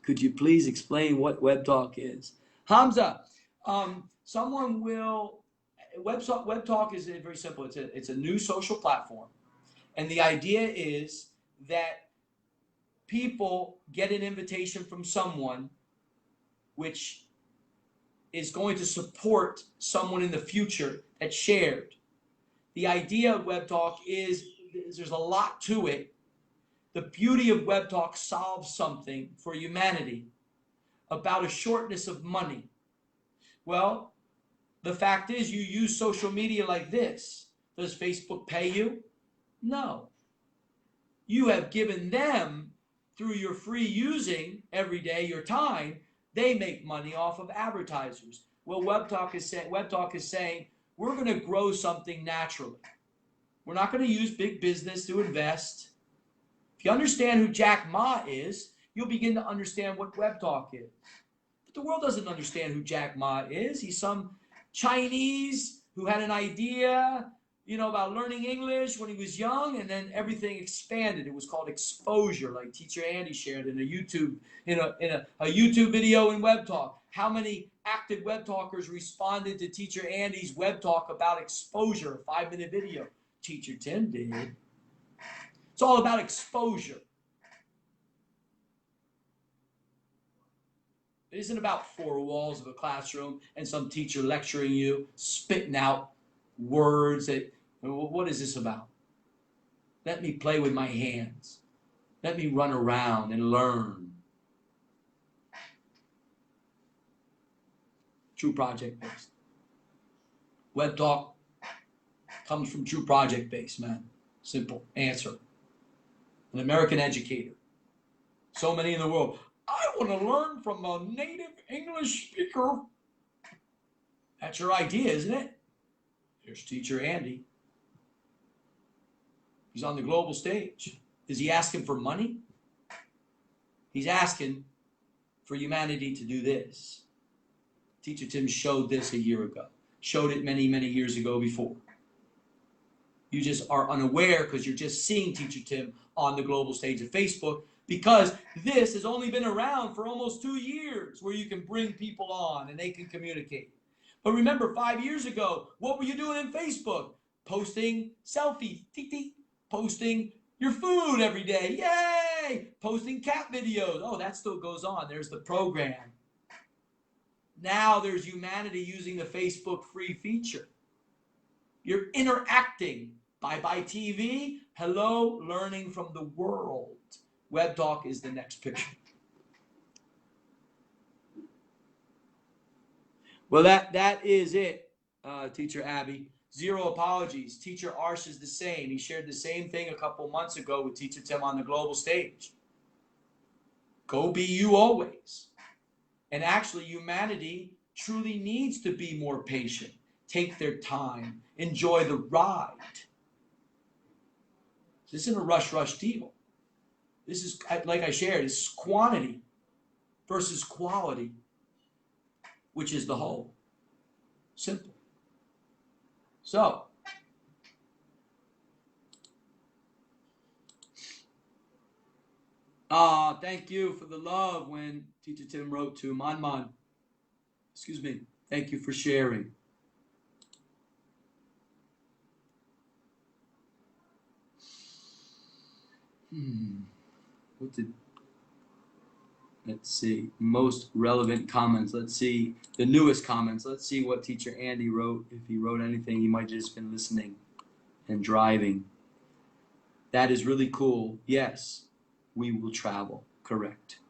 S1: Could you please explain what Web Talk is? Hamza, someone will. Web Talk is very simple. It's a new social platform, and the idea is that people get an invitation from someone, which is going to support someone in the future that's shared. The idea of Web Talk is there's a lot to it. The beauty of Web Talk solves something for humanity about a shortness of money. Well, the fact is you use social media like this. Does Facebook pay you? No. You have given them, through your free using every day, your time, they make money off of advertisers. Well, Web Talk is saying we're going to grow something naturally. We're not going to use big business to invest. If you understand who Jack Ma is, you'll begin to understand what Web Talk is. But the world doesn't understand who Jack Ma is. He's some Chinese who had an idea, about learning English when he was young, and then everything expanded. It was called exposure, like Teacher Andy shared in a YouTube video in Web Talk. How many active Web Talkers responded to Teacher Andy's Web Talk about exposure, a 5-minute video? Teacher Tim did. It's all about exposure. It isn't about 4 walls of a classroom and some teacher lecturing you, spitting out words that, what is this about? Let me play with my hands. Let me run around and learn. True Project Based. Web Talk comes from True Project Based, man. Simple answer. An American educator. So many in the world. I want to learn from a native English speaker. That's your idea, isn't it? Here's Teacher Andy. He's on the global stage. Is he asking for money? He's asking for humanity to do this. Teacher Tim showed this a year ago. Showed it many, many years ago before. You just are unaware because you're just seeing Teacher Tim on the global stage of Facebook, because this has only been around for almost 2 years, where you can bring people on and they can communicate. But remember, 5 years ago, what were you doing in Facebook? Posting selfies, posting your food every day, yay! Posting cat videos. Oh, that still goes on. There's the program. Now there's humanity using the Facebook free feature. You're interacting. Bye-bye TV. Hello, learning from the world. WebTalk is the next picture. Well, that is it, Teacher Abby. Zero apologies. Teacher Arsh is the same. He shared the same thing a couple months ago with Teacher Tim on the global stage. Go be you always. And actually, humanity truly needs to be more patient. Take their time. Enjoy the ride. This isn't a rush deal. This is, like I shared, it's quantity versus quality, which is the whole. Simple. So, thank you for the love when Teacher Tim wrote to Manman. Excuse me. Thank you for sharing. Let's see, most relevant comments. Let's see the newest comments. Let's see what Teacher Andy wrote. If he wrote anything, he might have just been listening and driving. That is really cool. Yes, we will travel. Correct.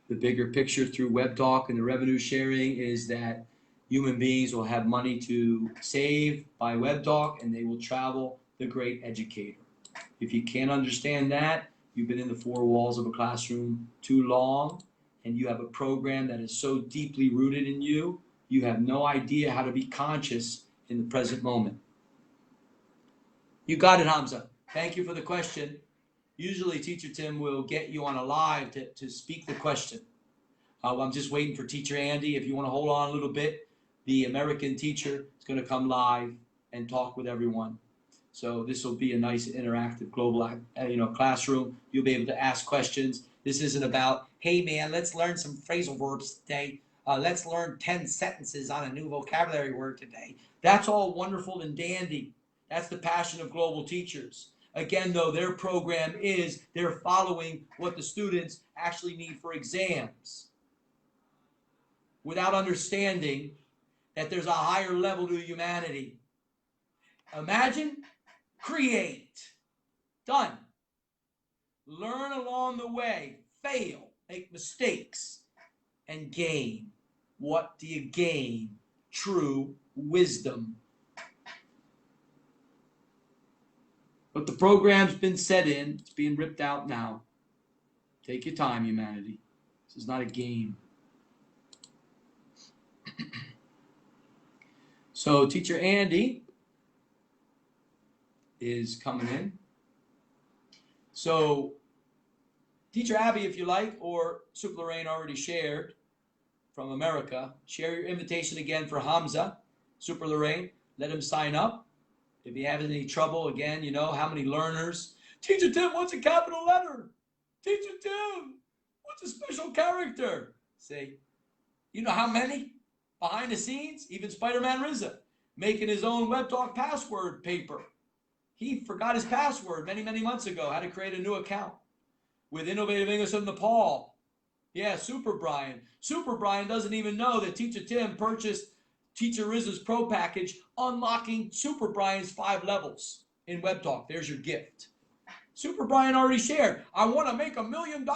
S1: The bigger picture through WebTalk and the revenue sharing is that human beings will have money to save by WebTalk, and they will travel the great educator. If you can't understand that, you've been in the four walls of a classroom too long, and you have a program that is so deeply rooted in you, you have no idea how to be conscious in the present moment. You got it, Hamza. Thank you for the question. Usually Teacher Tim will get you on a live to speak the question. I'm just waiting for Teacher Andy. If you want to hold on a little bit, the American teacher is going to come live and talk with everyone. So this will be a nice interactive global classroom. You'll be able to ask questions. This isn't about, hey man, let's learn some phrasal verbs today. Let's learn 10 sentences on a new vocabulary word today. That's all wonderful and dandy. That's the passion of global teachers. Again, though, their program is they're following what the students actually need for exams, without understanding that there's a higher level to humanity. Imagine, create, done. Learn along the way, fail, make mistakes, and gain. What do you gain? True wisdom. But the program's been set in. It's being ripped out now. Take your time, humanity. This is not a game. So Teacher Andy is coming in. So Teacher Abby, if you like, or Super Lorraine already shared from America, share your invitation again for Hamza, Super Lorraine. Let him sign up. If you have any trouble, again, you know how many learners. Teacher Tim, what's a capital letter? Teacher Tim, what's a special character? Say, you know how many? Behind the scenes, even Spider-Man Rizza, making his own WebTalk password paper. He forgot his password many months ago, had to create a new account. With Innovative English of Nepal. Yeah, Super Brian. Super Brian doesn't even know that Teacher Tim purchased Teacher Rizza's Pro package, unlocking Super Brian's 5 levels in WebTalk. There's your gift. Super Brian already shared, I want to make $1 million.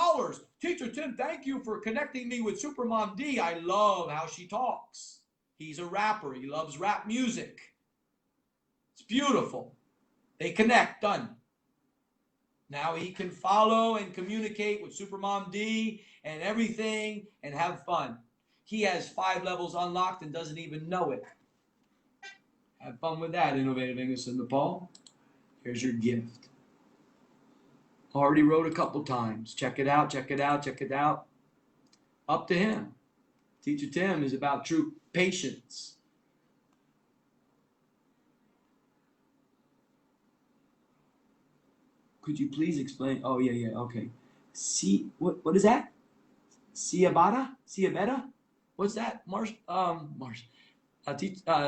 S1: Teacher Tim, thank you for connecting me with Super Mom D. I love how she talks. He's a rapper. He loves rap music. It's beautiful. They connect. Done. Now he can follow and communicate with Super Mom D and everything and have fun. He has 5 levels unlocked and doesn't even know it. Have fun with that, Innovative English in Nepal. Here's your gift. Already wrote a couple times. Check it out, check it out, check it out. Up to him. Teacher Tim is about true patience. Could you please explain? Oh, yeah, okay. What is that? Ciabatta? What's that?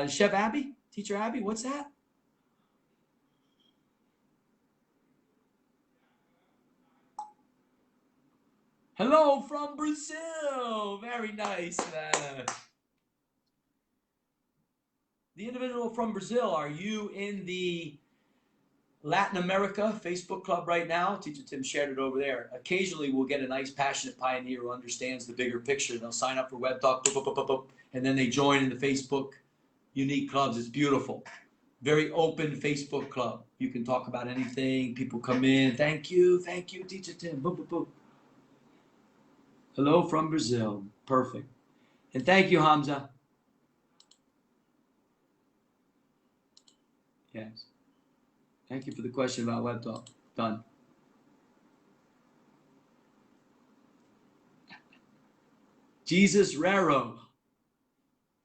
S1: Chef Abby? Teacher Abby, what's that? Hello from Brazil. Very nice. The individual from Brazil, are you in the Latin America Facebook club right now? Teacher Tim shared it over there. Occasionally we'll get a nice passionate pioneer who understands the bigger picture. They'll sign up for Web Talk, boop, boop, boop, boop, and then they join in the Facebook unique clubs. It's beautiful. Very open Facebook club. You can talk about anything. People come in. Thank you, Teacher Tim. Boop, boop, boop. Hello from Brazil. Perfect. And thank you, Hamza. Yes. Thank you for the question about Web Talk. Done. Jesus Raro.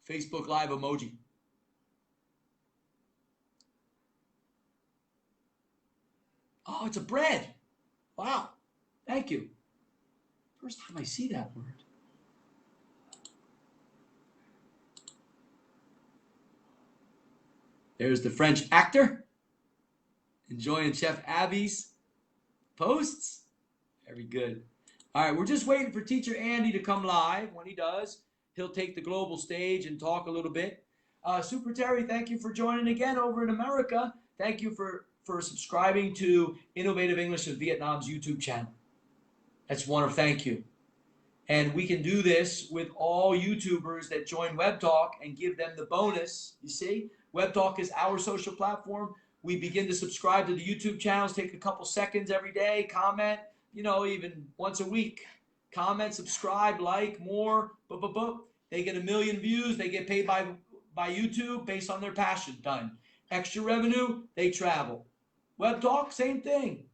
S1: Facebook Live emoji. Oh, it's a bread. Wow. Thank you. First time I see that word. There's the French actor enjoying Chef Abby's posts. Very good. All right, we're just waiting for Teacher Andy to come live. When he does, he'll take the global stage and talk a little bit. Super Terry, thank you for joining again over in America. Thank you for subscribing to Innovative English of Vietnam's YouTube channel. That's wonderful. Thank you. And we can do this with all YouTubers that join Web Talk and give them the bonus. You see, Web Talk is our social platform. We begin to subscribe to the YouTube channels, take a couple seconds every day, comment, even once a week. Comment, subscribe, like, more, boop, boop, boop. They get 1 million views. They get paid by YouTube based on their passion. Done. Extra revenue, they travel. Web Talk, same thing.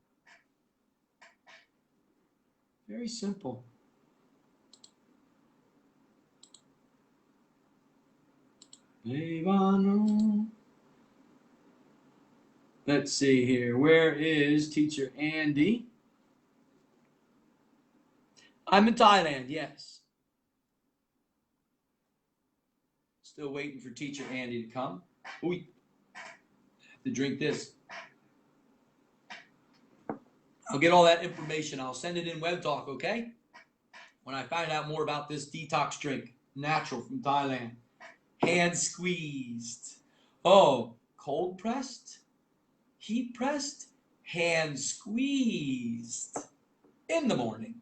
S1: Very simple. Let's see here. Where is Teacher Andy? I'm in Thailand, yes. Still waiting for Teacher Andy to come. Ooh, I have to drink this. I'll get all that information. I'll send it in Web Talk, okay? When I find out more about this detox drink, natural from Thailand. Hand squeezed. Oh, cold pressed, heat pressed, hand squeezed in the morning.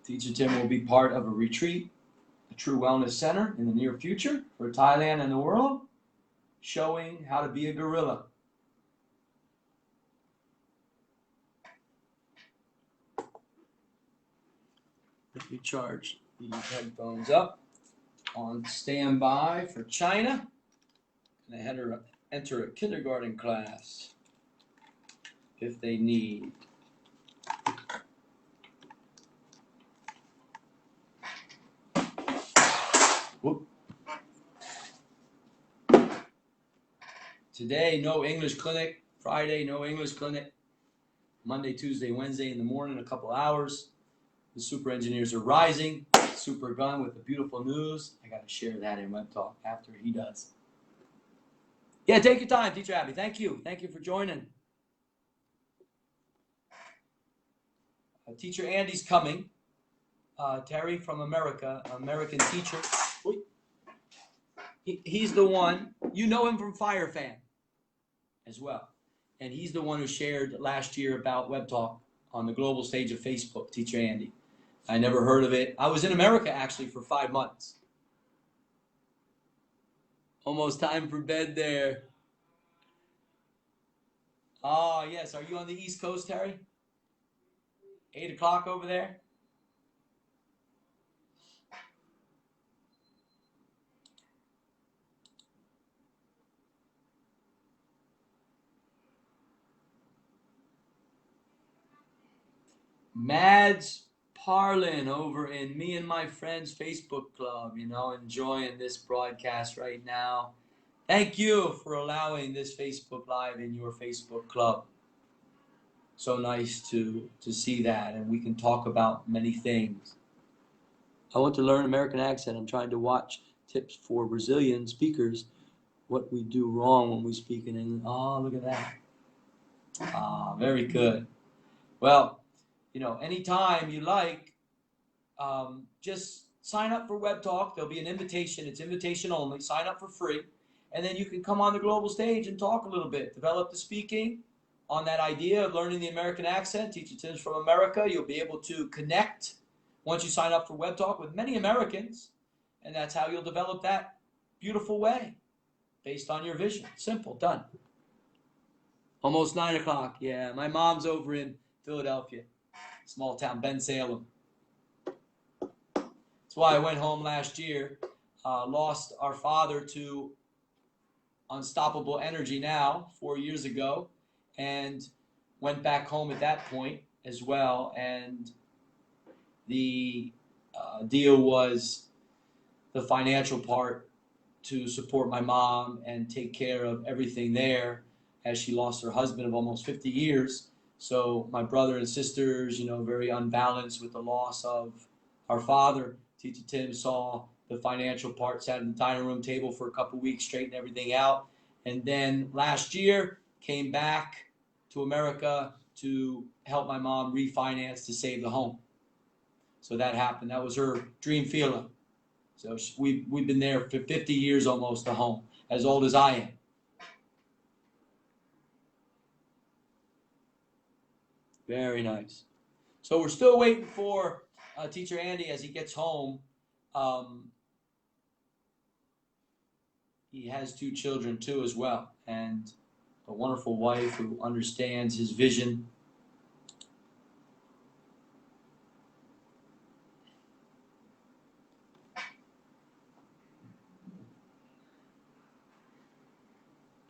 S1: Teacher Tim will be part of a retreat, a true wellness center in the near future for Thailand and the world, showing how to be a gorilla. Let me charge these headphones up. On standby for China. And I had her enter a kindergarten class if they need. Whoop. Today, no English clinic. Friday, no English clinic. Monday, Tuesday, Wednesday in the morning, a couple hours. The super engineers are rising. Super Gun with the beautiful news. I got to share that in Web Talk after he does. Yeah, take your time, Teacher Abby. Thank you. Thank you for joining. Teacher Andy's coming. Terry from America, American teacher. He's the one. You know him from Fire Fan as well. And he's the one who shared last year about Web Talk on the global stage of Facebook, Teacher Andy. I never heard of it. I was in America actually for 5 months. Almost time for bed there. Oh, yes. Are you on the East Coast, Terry? 8 o'clock over there? Mads Harlan over in Me and My Friends Facebook Club, enjoying this broadcast right now. Thank you for allowing this Facebook Live in your Facebook Club. So nice to see that, and we can talk about many things. I want to learn American accent. I'm trying to watch tips for Brazilian speakers, what we do wrong when we speak in English. Oh, look at that. Very good. Well, anytime you like, just sign up for Web Talk. There'll be an invitation. It's invitation only. Sign up for free. And then you can come on the global stage and talk a little bit. Develop the speaking on that idea of learning the American accent. Teacher Tim's from America. You'll be able to connect once you sign up for Web Talk with many Americans. And that's how you'll develop that beautiful way based on your vision. Simple. Done. Almost 9 o'clock. Yeah, my mom's over in Philadelphia. Small town, Bensalem. That's why I went home last year. Lost our father to unstoppable energy now 4 years ago, and went back home at that point as well. And the deal was the financial part to support my mom and take care of everything there, as she lost her husband of almost 50 years. So my brother and sisters, very unbalanced with the loss of our father. Teacher Tim saw the financial part, sat at the dining room table for a couple weeks, straightened everything out. And then last year, came back to America to help my mom refinance to save the home. So that happened. That was her dream feeling. So we've been there for 50 years almost, the home, as old as I am. Very nice. So we're still waiting for Teacher Andy as he gets home. He has 2 children too as well, and a wonderful wife who understands his vision.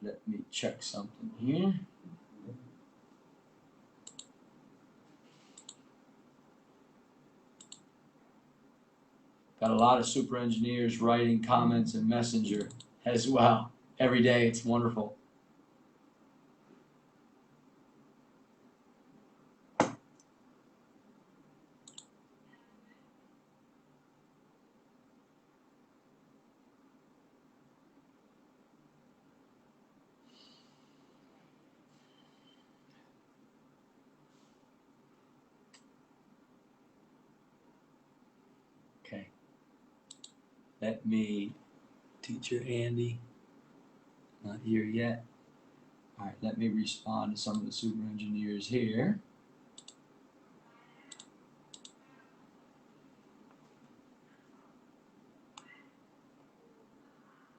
S1: Let me check something here. Got a lot of super engineers writing comments in Messenger as well. Every day, it's wonderful. Okay. Let me, Teacher Andy, not here yet. All right, let me respond to some of the super engineers here.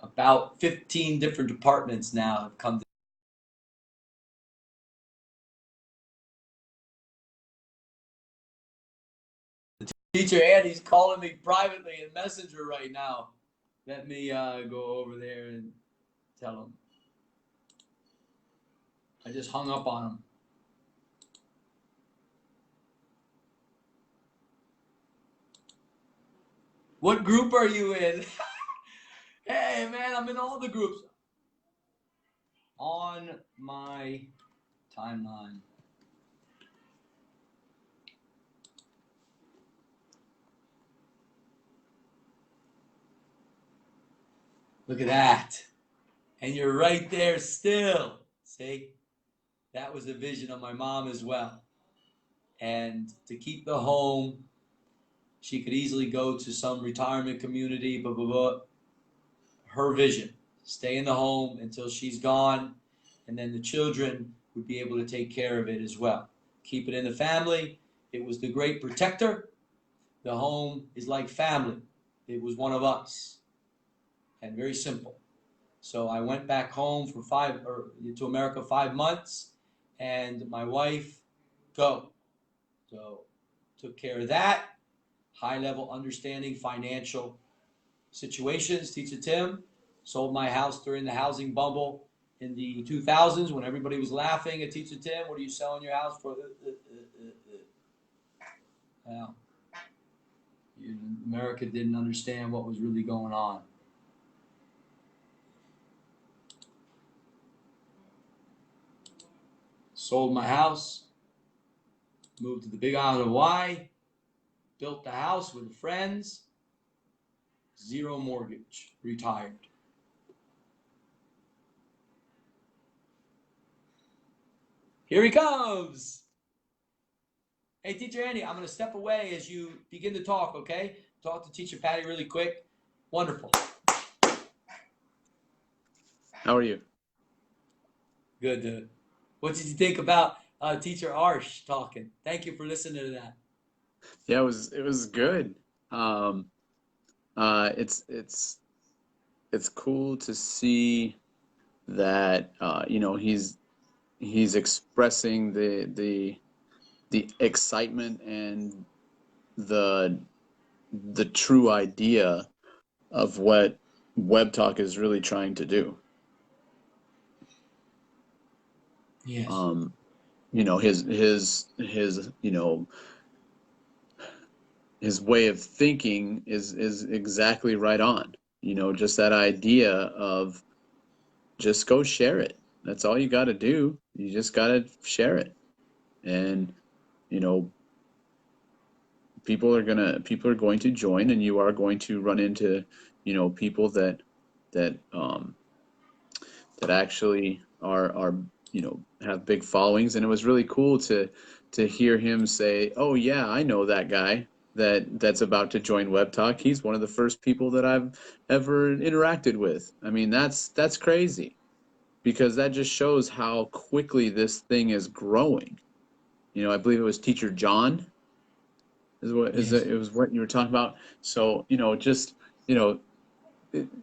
S1: About 15 different departments now have come to Teacher Andy's calling me privately in Messenger right now. Let me go over there and tell him. I just hung up on him. What group are you in? Hey, man, I'm in all the groups. On my timeline. Look at that. And you're right there still. See? That was the vision of my mom as well. And to keep the home, she could easily go to some retirement community, blah, blah, blah. Her vision, stay in the home until she's gone, and then the children would be able to take care of it as well. Keep it in the family. It was the great protector. The home is like family. It was one of us. And very simple. So I went back home for to America 5 months, and my wife, go. So took care of that. High level understanding financial situations. Teacher Tim sold my house during the housing bubble in the 2000s when everybody was laughing at Teacher Tim. What are you selling your house for? Well, America didn't understand what was really going on. Sold my house, moved to the Big Island of Hawaii, built the house with friends, zero mortgage, retired. Here he comes. Hey, Teacher Andy, I'm going to step away as you begin to talk, okay? Talk to Teacher Patty really quick. Wonderful.
S2: How are you?
S1: Good, dude. What did you think about Teacher Arsh talking? Thank you for listening to that.
S2: Yeah, it was good. Um, it's cool to see that he's expressing the excitement and the the true idea of what Web Talk is really trying to do.
S1: Yes.
S2: Um, his his way of thinking is exactly right on. Just that idea of just go share it. That's all you got to do. You just got to share it. And you know, people are going to join, and you are going to run into, people that that actually are have big followings. And it was really cool to hear him say, "Oh yeah, I know that guy that's about to join Web Talk. He's one of the first people that I've ever interacted with." I mean, that's crazy, because that just shows how quickly this thing is growing. I believe it was Teacher John
S1: Yes.
S2: it was what you were talking about. So, just you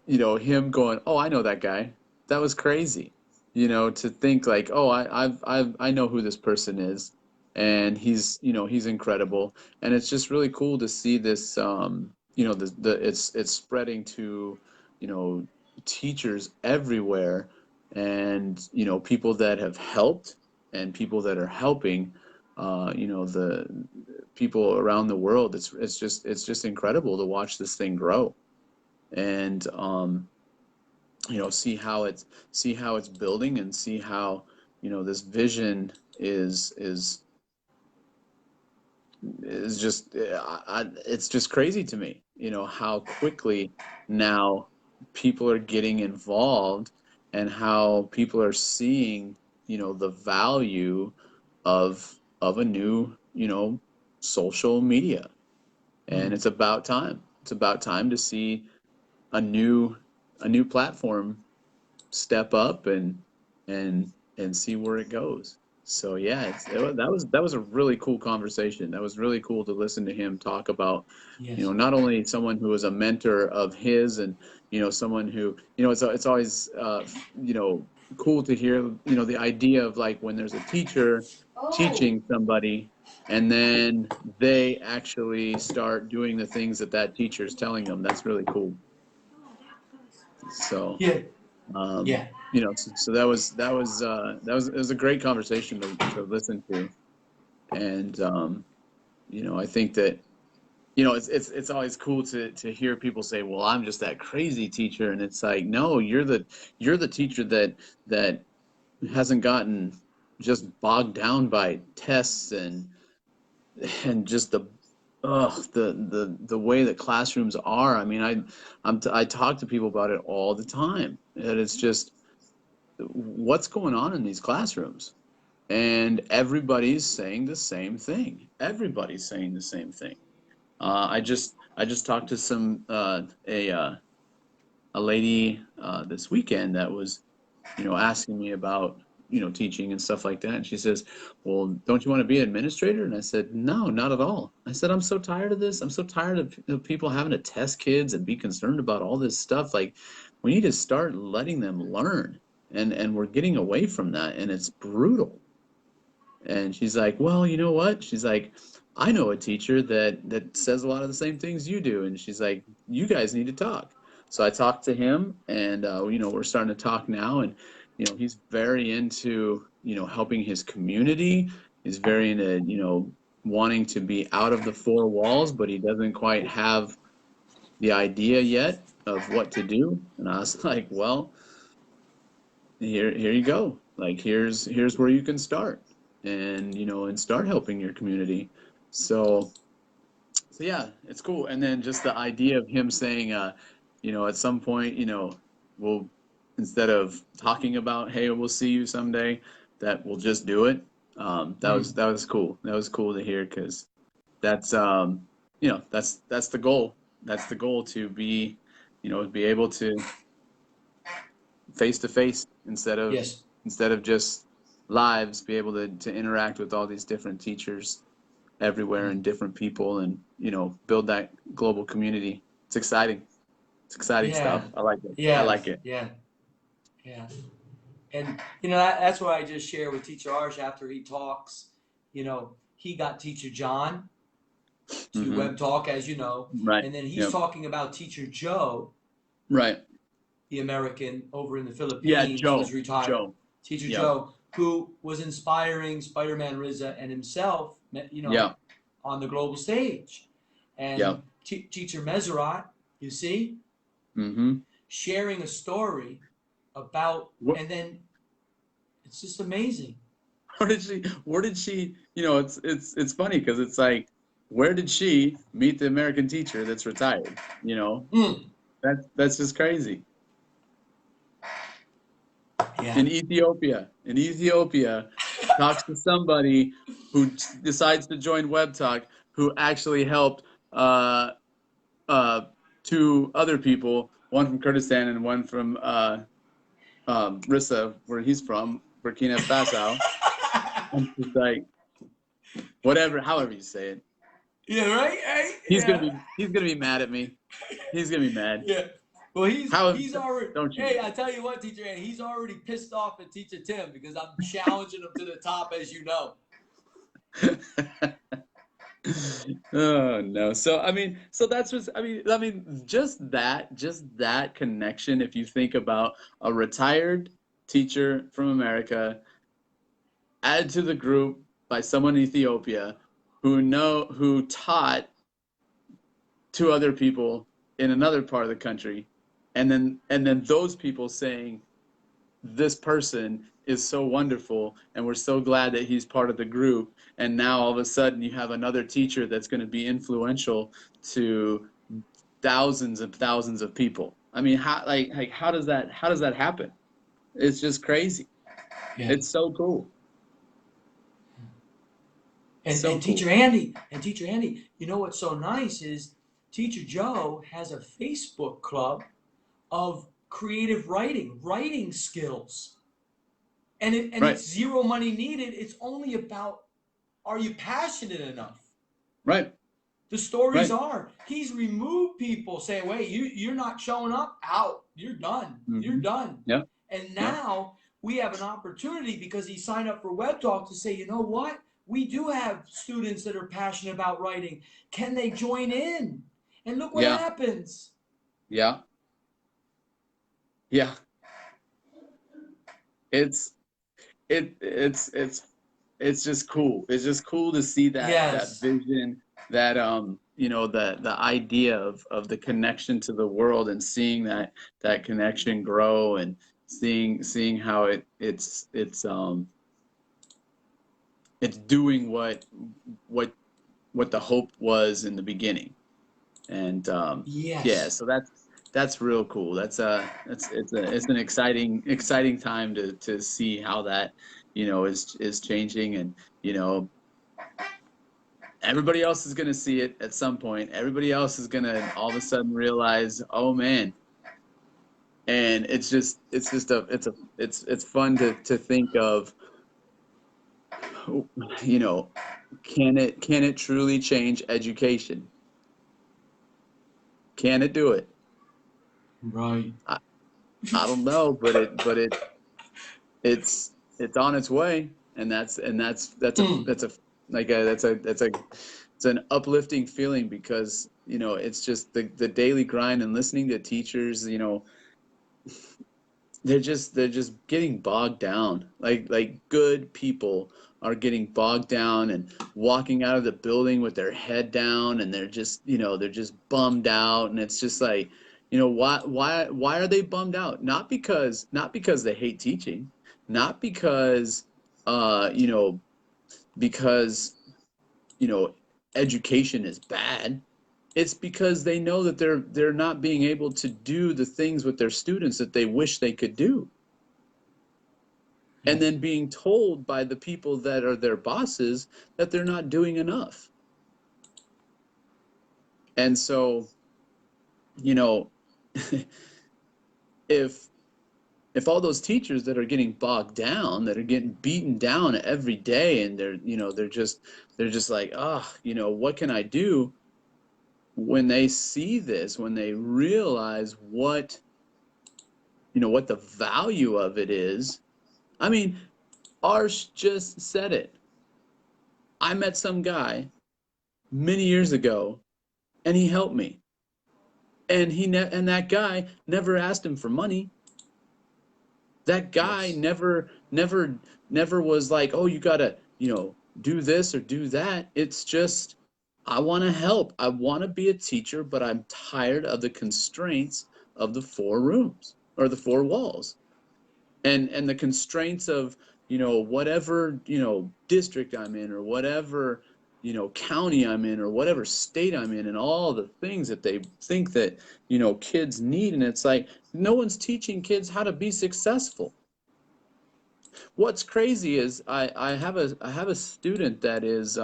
S2: know him going, "Oh, I know that guy." That was crazy. To think like, "Oh, I know who this person is, and he's incredible." And it's just really cool to see this. It's spreading to, you know, teachers everywhere, and people that have helped and people that are helping. The people around the world. It's just incredible to watch this thing grow, and see how it's building, and see how this vision is just it's just crazy to me, how quickly now people are getting involved, and how people are seeing the value of a new social media. And
S1: Hmm.
S2: it's about time to see a new platform step up, and see where it goes. So yeah, that was a really cool conversation. That was really cool to listen to him talk about,
S1: Yes.
S2: not only someone who was a mentor of his, and someone who, it's always cool to hear the idea of, like, when there's a teacher teaching somebody, and then they actually start doing the things that teacher is telling them. That's really cool. So
S1: Yeah.
S2: um,
S1: Yeah.
S2: so that was it was a great conversation to listen to. And I think that it's always cool to hear people say, "Well, I'm just that crazy teacher," and it's like, no, you're the teacher that hasn't gotten just bogged down by tests, and just the way that classrooms are. I mean, I talk to people about it all the time, and it's just, what's going on in these classrooms, and everybody's saying the same thing. Everybody's saying the same thing. I just talked to a lady this weekend that was asking me about teaching and stuff like that, and she says, "Well, don't you want to be an administrator?" And I said, "No, not at all." I said, "I'm so tired of this. I'm so tired of people having to test kids and be concerned about all this stuff. Like, we need to start letting them learn, and we're getting away from that, and it's brutal." And she's like, "Well, you know what?" She's like, "I know a teacher that says a lot of the same things you do." And she's like, "You guys need to talk." So I talked to him, and we're starting to talk now, and he's very into helping his community. He's very into wanting to be out of the four walls, but he doesn't quite have the idea yet of what to do. And I was like, well, here you go. Like here's where you can start, and and start helping your community. So yeah, it's cool. And then just the idea of him saying, at some point, we'll, instead of talking about, hey, we'll see you someday, that we'll just do it. That was cool. That was cool to hear, because that's that's the goal. That's the goal, to be able to face to face,
S1: Yes.
S2: instead of just lives, be able to interact with all these different teachers everywhere and different people, and build that global community. It's exciting. It's exciting stuff.
S1: Yeah.
S2: I like it. I like
S1: Yes.
S2: it.
S1: Yeah. Yeah. And that's what I just share with Teacher Arch after he talks. He got Teacher John to
S2: Hmm.
S1: Web Talk, as you know,
S2: Right.
S1: and then he's
S2: Yep.
S1: talking about Teacher Joe,
S2: Right.
S1: the American over in the
S2: Yeah,
S1: Philippines who is
S2: Joe.
S1: retired.
S2: Joe.
S1: Teacher
S2: Yep.
S1: Joe, who was inspiring Spider-Man Riza and himself,
S2: Yeah.
S1: on the global stage. And
S2: Yep.
S1: Teacher Meserat, you see,
S2: Hmm.
S1: sharing a story about,
S2: What?
S1: and then it's just amazing.
S2: Where did she? Where did she? It's funny, because it's like, where did she meet the American teacher that's retired?
S1: Mm,
S2: That's just crazy.
S1: yeah.
S2: In Ethiopia. In Ethiopia, talks to somebody who decides to join Web Talk, who actually helped uh, two other people, one from Kurdistan and one from Rissa, where he's from, Burkina Faso. And she's like, whatever, however you say it.
S1: Yeah, right, right,
S2: He's gonna
S1: yeah,
S2: be he's gonna be mad at me. He's gonna be mad.
S1: yeah. Well,
S2: How
S1: he's already.
S2: don't you?
S1: Hey, I tell you what, Teacher Ann, he's already pissed off at Teacher Tim because I'm challenging him to the top, as you know.
S2: Oh no. So so that's just just that connection. If you think about a retired teacher from America added to the group by someone in Ethiopia who taught two other people in another part of the country, and then those people saying, this person is so wonderful, and we're so glad that he's part of the group. And now all of a sudden you have another teacher that's going to be influential to thousands and thousands of people. How does that happen? It's just crazy.
S1: Yeah.
S2: It's so cool.
S1: And
S2: So cool.
S1: Teacher Andy, what's so nice is Teacher Joe has a Facebook club of creative writing skills. And
S2: Right.
S1: it's zero money needed. It's only about, are you passionate enough?
S2: Right.
S1: The stories
S2: Right.
S1: are he's removed people saying, wait, you're not showing up, out. You're done. You're
S2: Hmm.
S1: done.
S2: Yeah.
S1: And
S2: Yeah.
S1: now we have an opportunity because he signed up for Web Talk to say, you know what? We do have students that are passionate about writing. Can they join in? And look what
S2: Yeah.
S1: happens.
S2: Yeah. Yeah. It's it's just cool. It's just cool to see that
S1: Yes.
S2: vision, that the idea of the connection to the world, and seeing that connection grow, and seeing how it's doing what the hope was in the beginning. And yeah,
S1: Yes.
S2: so that's real cool. It's an exciting time to see how that is changing. And everybody else is going to see it at some point. Everybody else is going to all of a sudden realize, oh man. And it's fun to think of, can it truly change education? Can it do it?
S1: Right.
S2: I, I don't know, it's on its way. And
S1: Mm.
S2: that's a like a it's an uplifting feeling, because it's just the daily grind, and listening to teachers. They're just getting bogged down. Like good people are getting bogged down and walking out of the building with their head down, and they're just, they're just bummed out. And it's just like, why are they bummed out? Not because they hate teaching, not because, uh, you know, because, you know, education is bad. It's because they know that they're not being able to do the things with their students that they wish they could do. And
S1: Yes.
S2: then being told by the people that are their bosses that they're not doing enough. And so, you know, if all those teachers that are getting bogged down, that are getting beaten down every day, and they're just like, oh, what can I do? When they see this, when they realize what the value of it is. I mean, Arsh just said it. I met some guy many years ago, and he helped me. And and that guy never asked him for money. That guy
S1: Yes.
S2: never was like, oh, you gotta, do this or do that. It's just, I want to help. I want to be a teacher, but I'm tired of the constraints of the four rooms or the four walls, and the constraints of, whatever, district I'm in, or whatever, county I'm in, or whatever state I'm in, and all the things that they think that, kids need. And it's like, no one's teaching kids how to be successful. What's crazy is I have a student that is, he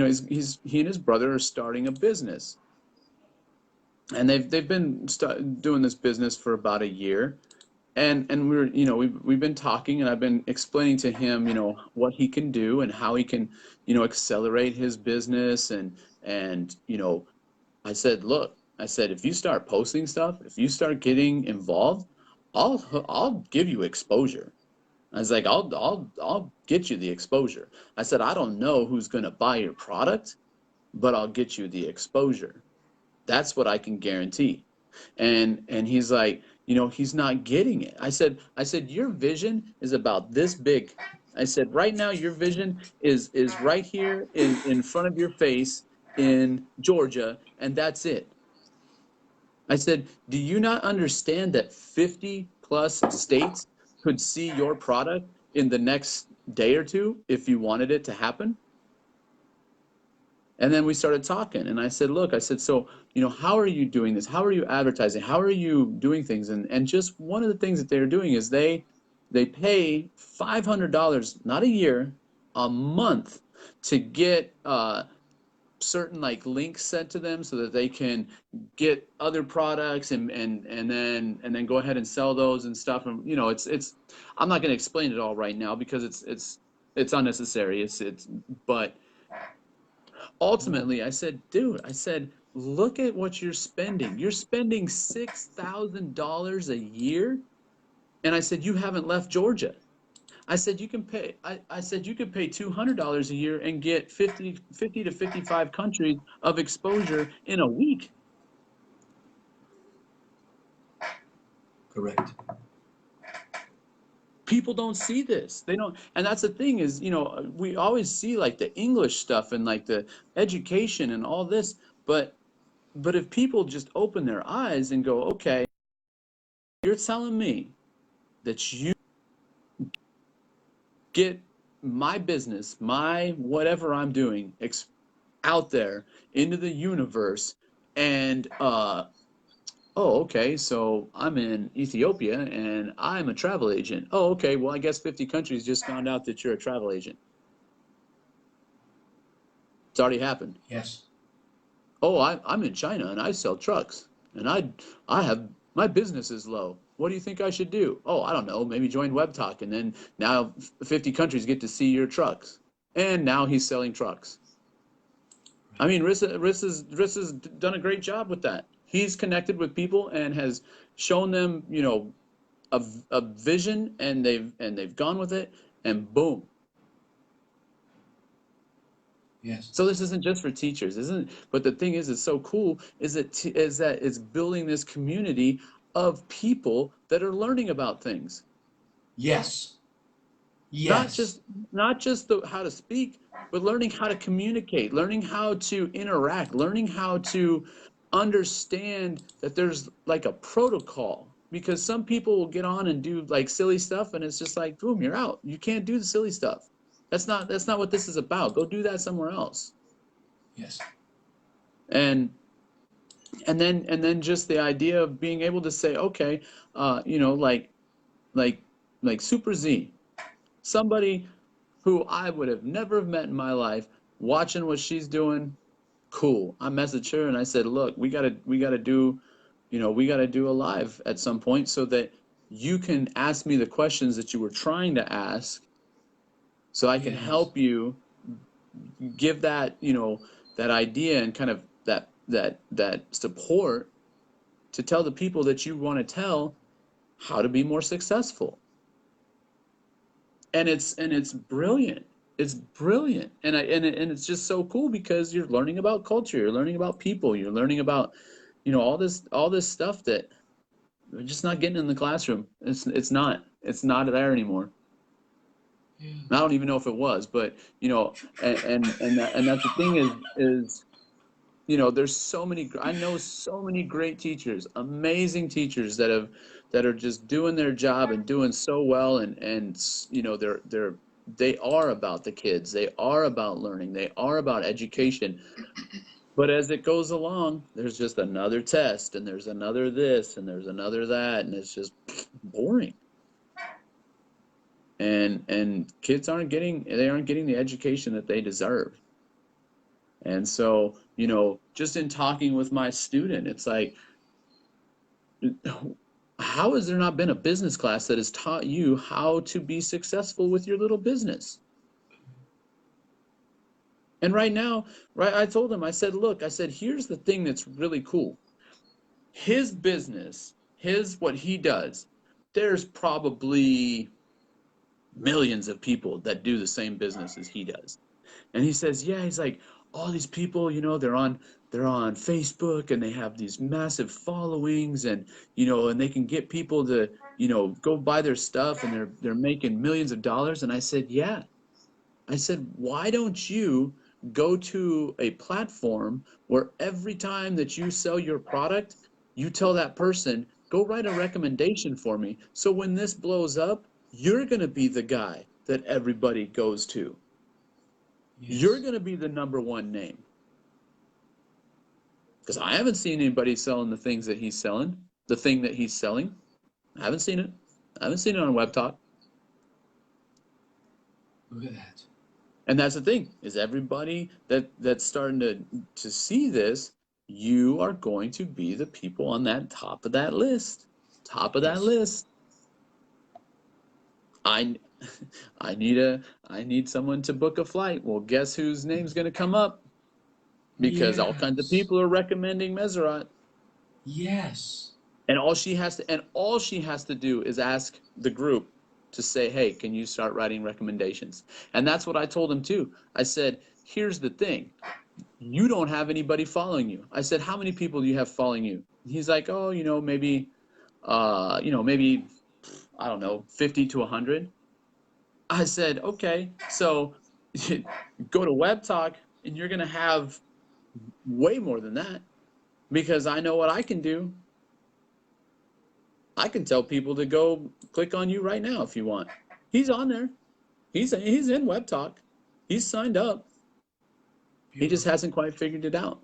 S2: and his brother are starting a business, and they've been doing this business for about a year. And we've been talking, and I've been explaining to him, what he can do and how he can, accelerate his business. And I said, if you start posting stuff, if you start getting involved, I'll give you exposure. I was like, I'll get you the exposure. I said, I don't know who's going to buy your product, but I'll get you the exposure. That's what I can guarantee. And he's like, he's not getting it. I said, your vision is about this big. I said, right now your vision is right here in front of your face in Georgia, and that's it. I said, do you not understand that 50 plus states could see your product in the next day or two if you wanted it to happen? And then we started talking, and I said, look, I said, so, how are you doing this? How are you advertising? How are you doing things? And just one of the things that they're doing is they pay $500, not a year, a month, to get certain like links sent to them so that they can get other products, and then go ahead and sell those and stuff. And it's I'm not going to explain it all right now because it's unnecessary. It's but ultimately, I said, dude, I said, look at what you're spending. You're spending $6,000 a year. And I said, you haven't left Georgia. I said, I said, you could pay $200 a year and get 50 to 55 countries of exposure in a week.
S1: Correct.
S2: People don't see this. They don't. And that's the thing is, we always see like the English stuff and like the education and all this. But if people just open their eyes and go, okay, you're telling me that you get my business, my whatever I'm doing, out there into the universe, and oh, okay, so I'm in Ethiopia and I'm a travel agent. Oh, okay, well, I guess 50 countries just found out that you're a travel agent. It's already happened.
S1: Yes.
S2: Oh, I'm in China and I sell trucks, and I have, my business is low. What do you think I should do? Oh, I don't know, maybe join WebTalk, and then now 50 countries get to see your trucks. And now he's selling trucks. I mean, Riss has done a great job with that. He's connected with people and has shown them, a vision, and they've gone with it, and boom.
S1: Yes.
S2: So this isn't just for teachers, isn't it? But the thing is, it's so cool is that it's building this community of people that are learning about things.
S1: Yes.
S2: not
S1: Yes.
S2: just not just the how to speak, but learning how to communicate, learning how to interact, learning how to understand that there's like a protocol, because some people will get on and do like silly stuff and it's just like boom, you're out. You can't do the silly stuff. That's not what this is about. Go do that somewhere else.
S1: Yes.
S2: And and then just the idea of being able to say, okay, you know, like like Super Z, somebody who I would have never have met in my life, watching what she's doing, cool. I messaged her and I said, look, we gotta do, you know, we gotta do a live at some point so that you can ask me the questions that you were trying to ask, so I can
S1: Yes.
S2: help you give that, you know, that idea and kind of that support to tell the people that you want to tell how to be more successful. And it's brilliant. It's brilliant. And it's just so cool because you're learning about culture, you're learning about people, you're learning about, you know, all this stuff that we're just not getting in the classroom. It's not there anymore. I
S1: Yes.
S2: don't even know if it was, but you know, and that's the thing is, you know, there's so many, I know so many great teachers, amazing teachers that are just doing their job and doing so well, and you know, they are about the kids, they are about learning, they are about education. But as it goes along, there's just another test and there's another this and there's another that, and it's just boring. And kids aren't getting the education that they deserve. And so, you know, just in talking with my student, it's like, how has there not been a business class that has taught you how to be successful with your little business? And right now, right, I told him, I said, look, I said, here's the thing that's really cool. His business, what he does, there's probably millions of people that do the same business as he does. And he says, yeah, he's like, all these people, you know, they're on Facebook and they have these massive followings, and you know, and they can get people to, you know, go buy their stuff, and they're making millions of dollars. And I said, yeah. I said, why don't you go to a platform where every time that you sell your product, you tell that person, go write a recommendation for me. So when this blows up, you're going to be the guy that everybody goes to. You're
S1: Yes.
S2: going to be the number one name. Because I haven't seen anybody selling the things that he's selling, the thing that he's selling. I haven't seen it. I haven't seen it on Web Talk.
S1: Look at that.
S2: And that's the thing, is everybody that's starting to see this, you are going to be the people on that top of that list. Top of that
S1: Yes.
S2: list. I I need someone to book a flight. Well, guess whose name's going to come up? Because all kinds of
S1: Yes.
S2: people are recommending Meseret.
S1: Yes.
S2: And all she has to do is ask the group to say, hey, can you start writing recommendations? And that's what I told him too. I said, here's the thing, you don't have anybody following you. I said, how many people do you have following you? He's like, oh, maybe I don't know, 50 to 100. I said, okay, so go to Web Talk and you're gonna have way more than that, because I know what I can do. I can tell people to go click on you right now if you want. He's on there. He's in Web Talk. He's signed up. He just
S1: Beautiful.
S2: hasn't quite figured it out.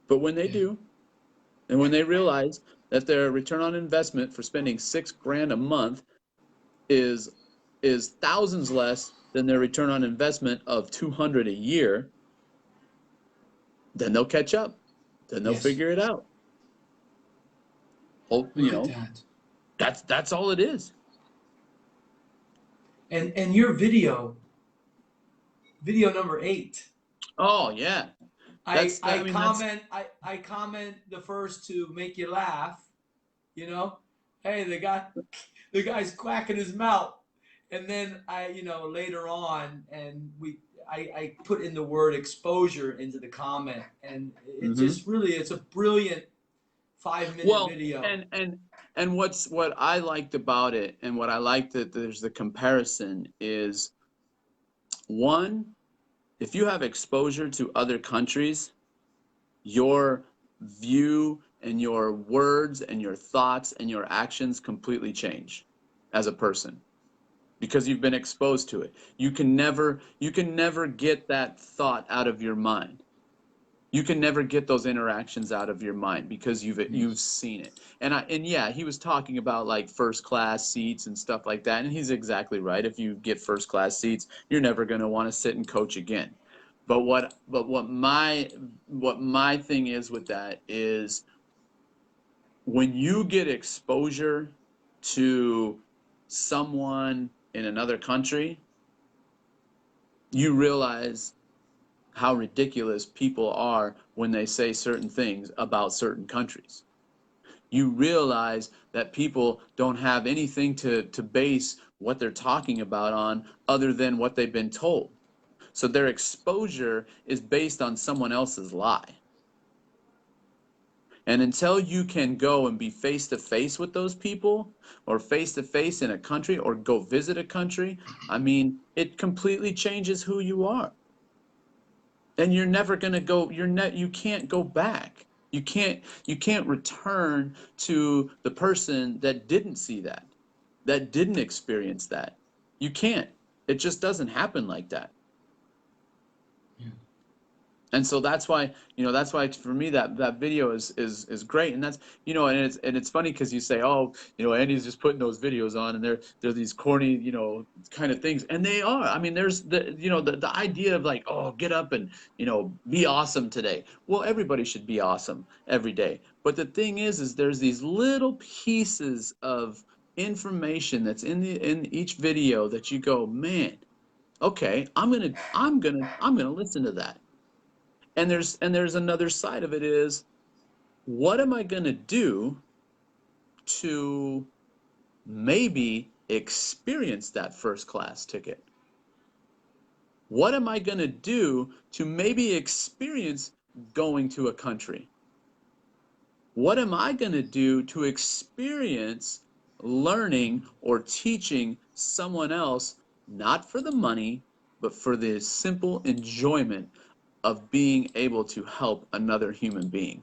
S2: But when they
S1: Yeah.
S2: do, and when they realize that their return on investment for spending 6 grand a month is thousands less than their return on investment of 200 a year, then they'll catch up. Then they'll
S1: Yes.
S2: figure it out. Hope,
S1: Look at that.
S2: that's all it is.
S1: And your video number 8.
S2: Oh yeah,
S1: I
S2: I
S1: I
S2: mean that's
S1: comment I comment the first to make you laugh, you know. Hey, the guy's quacking his mouth, and then later on, and I put in the word exposure into the comment, and it
S2: hmm
S1: just really it's a brilliant 5 minute
S2: well,
S1: video.
S2: and And what I liked about it, and what I liked that there's the comparison is, one, if you have exposure to other countries, your view and your words and your thoughts and your actions completely change as a person because you've been exposed to it. You can never get that thought out of your mind. You can never get those interactions out of your mind because you've
S1: Yes.
S2: seen it. And yeah, he was talking about like first class seats and stuff like that, and he's exactly right. If you get first class seats, you're never going to want to sit and coach again. But what my thing is with that is when you get exposure to someone in another country, you realize how ridiculous people are when they say certain things about certain countries. You realize that people don't have anything to base what they're talking about on other than what they've been told. So their exposure is based on someone else's lie. And until you can go and be face to face with those people, or face to face in a country, or go visit a country, I mean, it completely changes who you are. And you're never going to go, you can't go back. You can't return to the person that didn't see that, that didn't experience that. You can't. It just doesn't happen like that.
S1: Yeah.
S2: And so that's why for me that video is great. And that's, and it's funny because you say, oh, Andy's just putting those videos on, and they're these corny, kind of things, and they are. I mean, there's the idea of like, oh, get up and be awesome today. Well, everybody should be awesome every day, but the thing is there's these little pieces of information that's in each video that you go, man, okay, I'm gonna listen to that. And there's another side of it is, what am I going to do to maybe experience that first class ticket? What am I going to do to maybe experience going to a country? What am I going to do to experience learning or teaching someone else, not for the money, but for the simple enjoyment of being able to help another human being?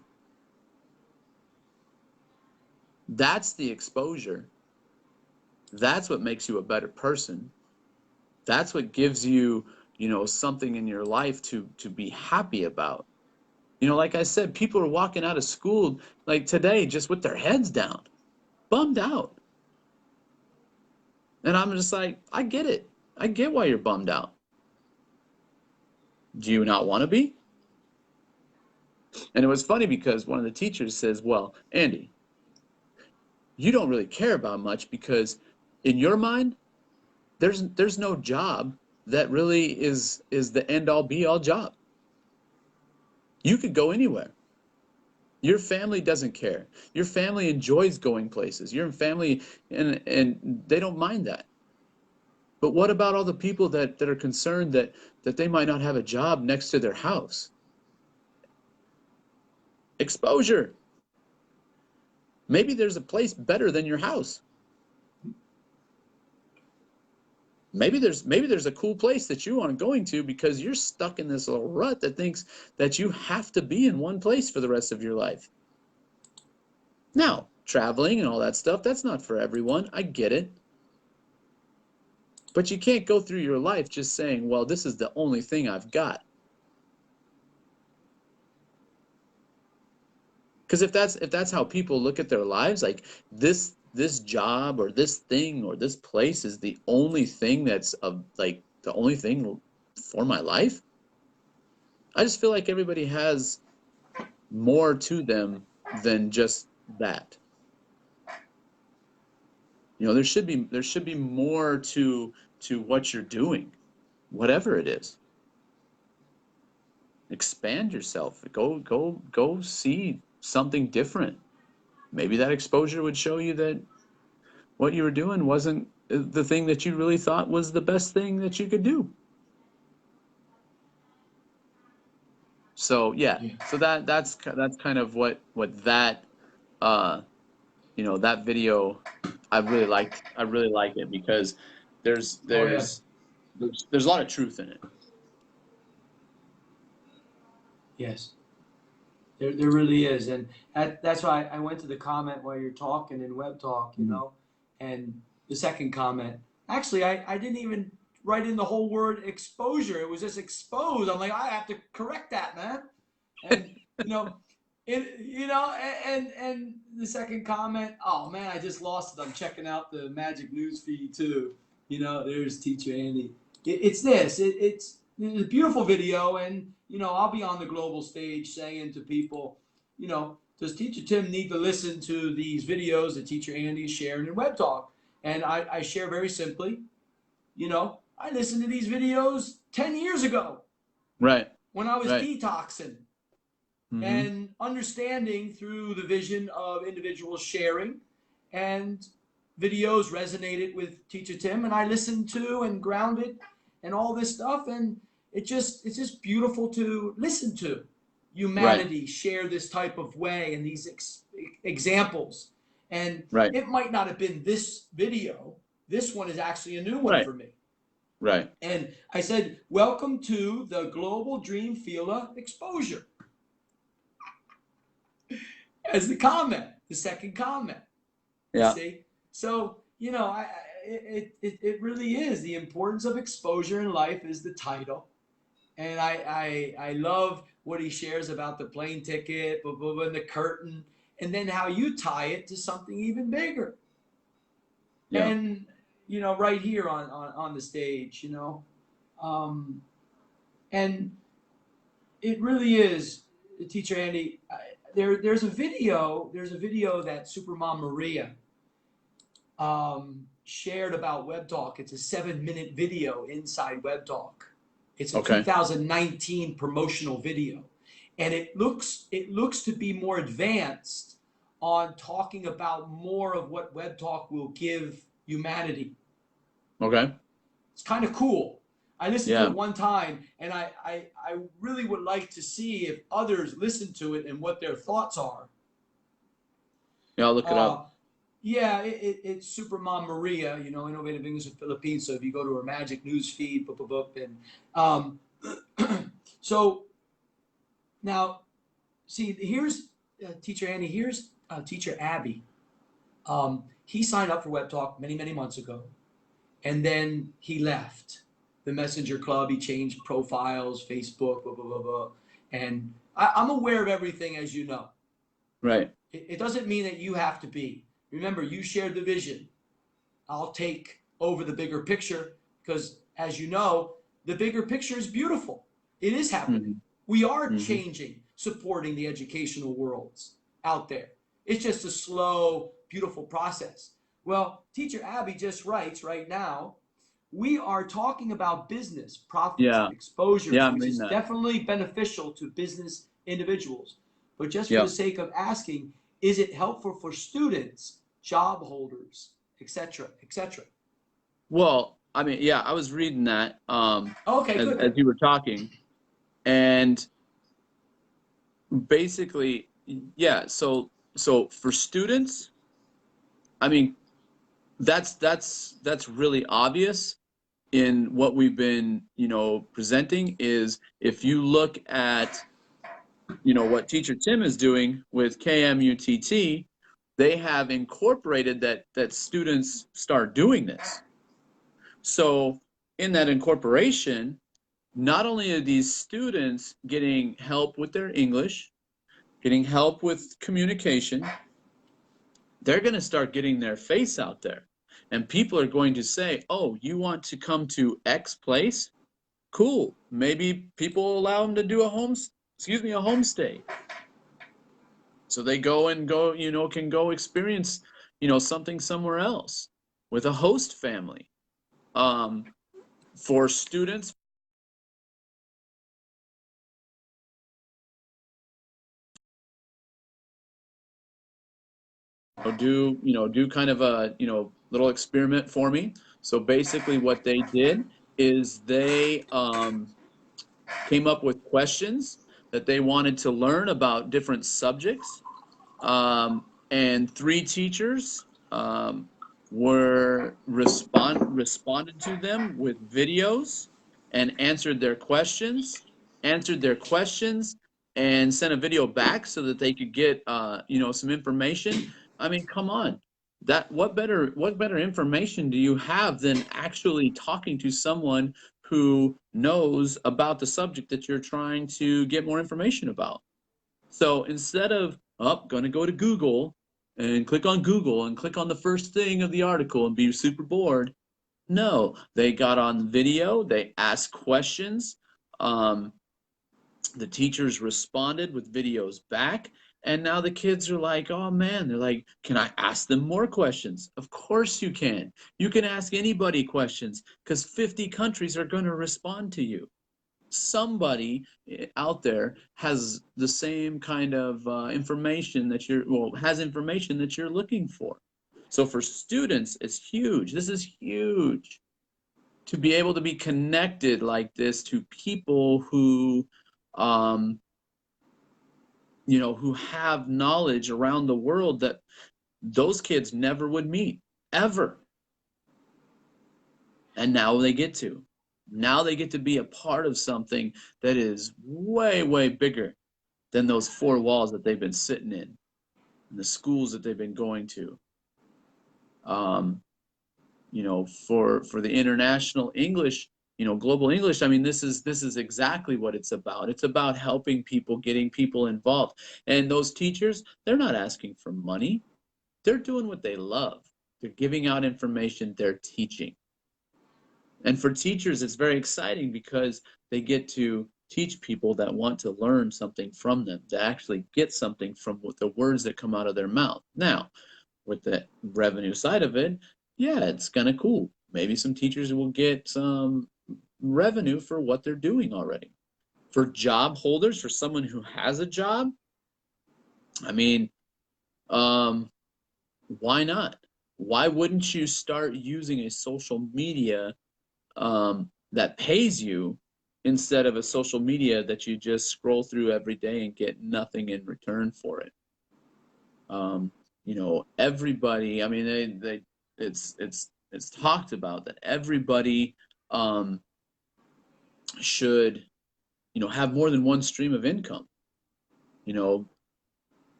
S2: That's the exposure. That's what makes you a better person. That's what gives you, something in your life to be happy about. Like I said, people are walking out of school like today just with their heads down, bummed out. And I'm just like, I get it. I get why you're bummed out. Do you not want to be? And it was funny because one of the teachers says, well, Andy, you don't really care about much because in your mind, there's no job that really is the end all be all job. You could go anywhere. Your family doesn't care. Your family enjoys going places. Your family and they don't mind that. But what about all the people that are concerned that they might not have a job next to their house? Exposure. Maybe there's a place better than your house. Maybe there's a cool place that you aren't going to because you're stuck in this little rut that thinks that you have to be in one place for the rest of your life. Now, traveling and all that stuff, that's not for everyone. I get it. But you can't go through your life just saying, well, this is the only thing I've got. Because if that's how people look at their lives, like this job or this thing or this place is the only thing that's like the only thing for my life, I just feel like everybody has more to them than just that. There should be more to what you're doing, whatever it is. Expand yourself. Go see something different. Maybe that exposure would show you that what you were doing wasn't the thing that you really thought was the best thing that you could do. So yeah,
S1: Yeah.
S2: so that's kind of what that uh you know, that video, I really like it because there's
S1: Oh yeah.
S2: there's there's a lot of truth in it.
S1: Yes. There really is, and that's why I went to the comment while you're talking in Web Talk, you
S2: Mhm.
S1: know, and the second comment. Actually, I didn't even write in the whole word exposure. It was just expose. I'm like, I have to correct that, man. And you know, and the second comment. Oh man, I just lost it. I'm checking out the Magic News feed too. You know, there's Teacher Andy. It's this. It's a beautiful video, and I'll be on the global stage saying to people, does Teacher Tim need to listen to these videos that Teacher Andy is sharing in Web Talk? And I share very simply, I listened to these videos 10 years ago
S2: Right,
S1: when I was
S2: right.
S1: detoxing
S2: Hmm.
S1: and understanding through the vision of individuals sharing, and videos resonated with Teacher Tim, and I listened to and grounded and all this stuff, and it's just beautiful to listen to
S2: Right,
S1: humanity share this type of way and these examples. And
S2: right,
S1: it might not have been this video. This one is actually a new one
S2: right,
S1: for me.
S2: right.
S1: And I said, welcome to the Global Dream Fila Exposure as the comment, the second comment. You
S2: Yeah,
S1: see, so it really is the importance of exposure in life is the title, and I love what he shares about the plane ticket, blah, blah, blah, and the curtain, and then how you tie it to something even bigger,
S2: yeah,
S1: and right here on the stage, um, and it really is, Teacher Andy. There's a video that Supermom Maria shared about Web Talk. It's a 7-minute video inside Web Talk. It's a
S2: okay,
S1: 2019 promotional video, and it looks to be more advanced on talking about more of what Web Talk will give humanity.
S2: okay.
S1: It's kind of cool. I listened to
S2: Yeah,
S1: it one time, and I really would like to see if others listen to it and what their thoughts are.
S2: yeah, I'll look it up.
S1: Uh, Yeah, it's Supermom Maria, Innovative English of Philippines. So if you go to her Magic News feed, boop, boop, boop, and so now, see, here's Teacher Annie, here's Teacher Abby. He signed up for Web Talk many, many months ago, and then he left the Messenger Club. He changed profiles, Facebook, blah, blah, blah, blah. And I'm aware of everything, as you know.
S2: Right.
S1: It doesn't mean that you have to be. Remember, you shared the vision. I'll take over the bigger picture because, as you know, the bigger picture is beautiful. It is happening.
S2: Hmm.
S1: We are
S2: Hmm.
S1: changing, supporting the educational worlds out there. It's just a slow, beautiful process. Well, Teacher Abby just writes right now, we are talking about business, profits,
S2: Yeah,
S1: and exposures,
S2: yeah, I'm
S1: which
S2: reading
S1: is
S2: that.
S1: definitely beneficial to business individuals. But just for the
S2: Yeah.
S1: sake of asking, is it helpful for students, job holders, etc., etc.?
S2: Well, I mean, yeah, I was reading that
S1: Okay,
S2: as
S1: good.
S2: you were talking, and basically, yeah. So for students, I mean, that's really obvious in what we've been, presenting is if you look at, what Teacher Tim is doing with KMUTT, they have incorporated that students start doing this. So in that incorporation, not only are these students getting help with their English, getting help with communication, they're going to start getting their face out there. And people are going to say, oh, you want to come to X place? Cool. Maybe people allow them to do a homestay. So they can go experience, something somewhere else with a host family. Um, for students, do kind of a, little experiment for me. So basically what they did is they came up with questions that they wanted to learn about different subjects. and three teachers responded to them with videos and answered their questions, and sent a video back so that they could get some information. I mean, come on. That what better information do you have than actually talking to someone who knows about the subject that you're trying to get more information about? So instead of, oh, going to go to Google and click on Google and click on the first thing of the article and be super bored, no, they got on video, they asked questions. Um, the teachers responded with videos back. And now the kids are like, oh man, they're like, can I ask them more questions? Of course you can. You can ask anybody questions because 50 countries are going to respond to you. Somebody out there has the same kind of information that has information that you're looking for. So for students, it's huge. This is huge to be able to be connected like this to people um, who have knowledge around the world that those kids never would meet ever. And now they get to. Now they get to be a part of something that is way, way bigger than those four walls that they've been sitting in and the schools that they've been going to. For the international English, global English, I mean, this is exactly what it's about. It's about helping people, getting people involved. And those teachers, they're not asking for money. They're doing what they love. They're giving out information, they're teaching. And for teachers, it's very exciting because they get to teach people that want to learn something from them, to actually get something from the words that come out of their mouth. Now, with the revenue side of it, yeah, it's kind of cool. Maybe some teachers will get some revenue for what they're doing already. For job holders, for someone who has a job, I mean, why not? Why wouldn't you start using a social media that pays you instead of a social media that you just scroll through every day and get nothing in return for it? Everybody. I mean, it's talked about that everybody should have more than one stream of income.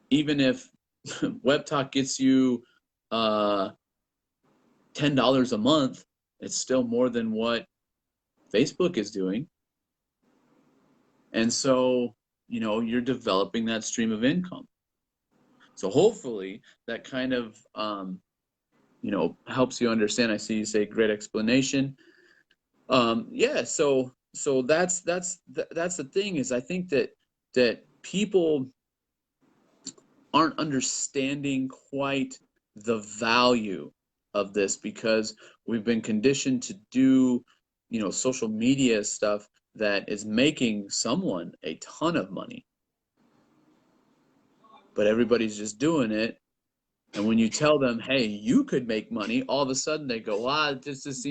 S2: Even if WebTalk gets you $10 a month, it's still more than what Facebook is doing. And so, you're developing that stream of income. So hopefully that kind of, helps you understand. I see you say great explanation. Yeah. So that's the thing is I think that people aren't understanding quite the value of this because we've been conditioned to do, social media stuff that is making someone a ton of money. But everybody's just doing it. And when you tell them, hey, you could make money, all of a sudden they go, that just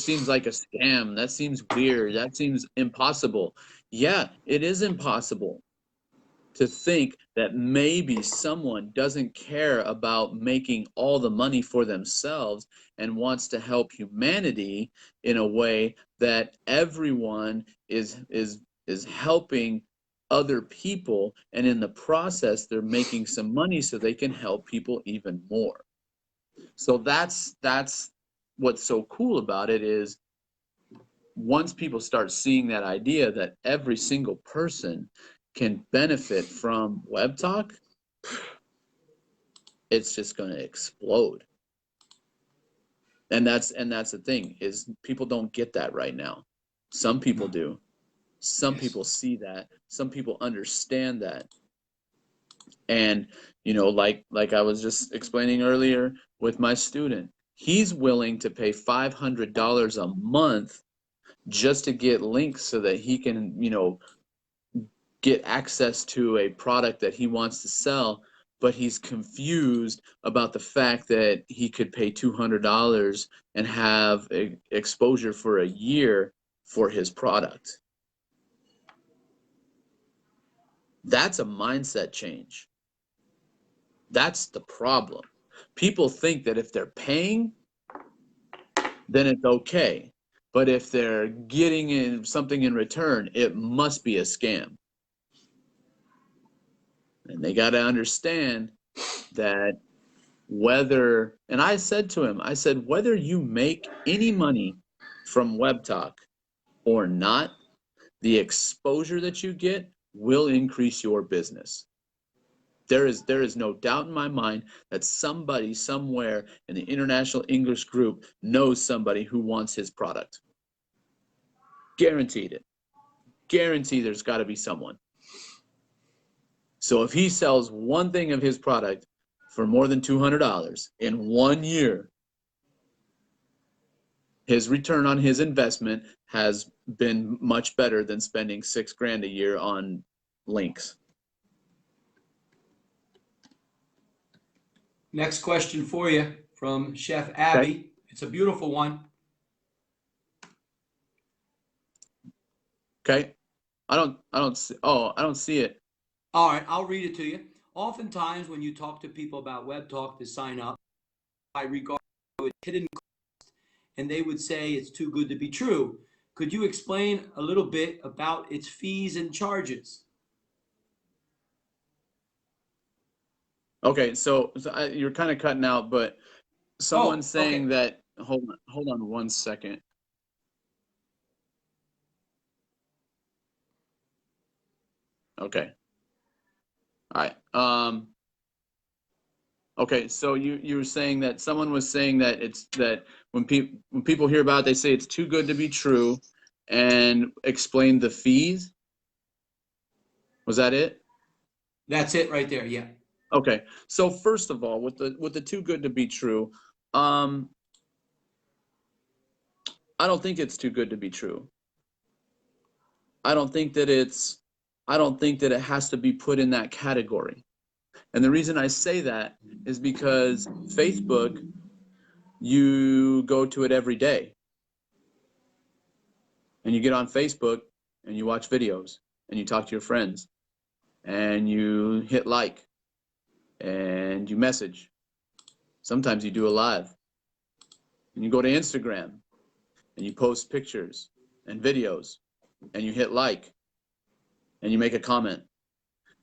S2: seems like a scam. That seems weird. That seems impossible. Yeah, it is impossible to think that maybe someone doesn't care about making all the money for themselves and wants to help humanity in a way that everyone is helping other people, and in the process they're making some money so they can help people even more. So that's what's so cool about it is once people start seeing that idea that every single person can benefit from WebTalk, it's just going to explode. And that's the thing is people don't get that right now. Some people do. Some people see that. Some people understand that. And like I was just explaining earlier with my student, he's willing to pay $500 a month just to get links so that he can get access to a product that he wants to sell, but he's confused about the fact that he could pay $200 and have exposure for a year for his product. That's a mindset change. That's the problem. People think that if they're paying, then it's okay. But if they're getting in something in return, it must be a scam. And they got to understand that and I said to him, I said, whether you make any money from Web Talk or not, the exposure that you get will increase your business. There is no doubt in my mind that somebody somewhere in the International English Group knows somebody who wants his product. Guaranteed it. Guaranteed there's got to be someone. So if he sells one thing of his product for more than $200 in 1 year, his return on his investment has been much better than spending $6,000 a year on links.
S1: Next question for you from Chef Abby.
S2: Okay.
S1: It's a beautiful one.
S2: Okay. I don't see it.
S1: All right, I'll read it to you. Oftentimes, when you talk to people about Web Talk to sign up, I regard it as hidden cost, and they would say it's too good to be true. Could you explain a little bit about its fees and charges?
S2: Okay, so you're kind of cutting out, but someone's
S1: Oh, okay.
S2: saying that. Hold on 1 second. Okay. All right. Okay, so you were saying that someone was saying that it's that when people hear about it, they say it's too good to be true, and explain the fees. Was that it?
S1: That's it right there. Yeah.
S2: Okay. So first of all, with the too good to be true, I don't think it's too good to be true. I don't think that it has to be put in that category. And the reason I say that is because Facebook, you go to it every day. And you get on Facebook and you watch videos and you talk to your friends and you hit like and you message. Sometimes you do a live. And you go to Instagram and you post pictures and videos and you hit like and you make a comment.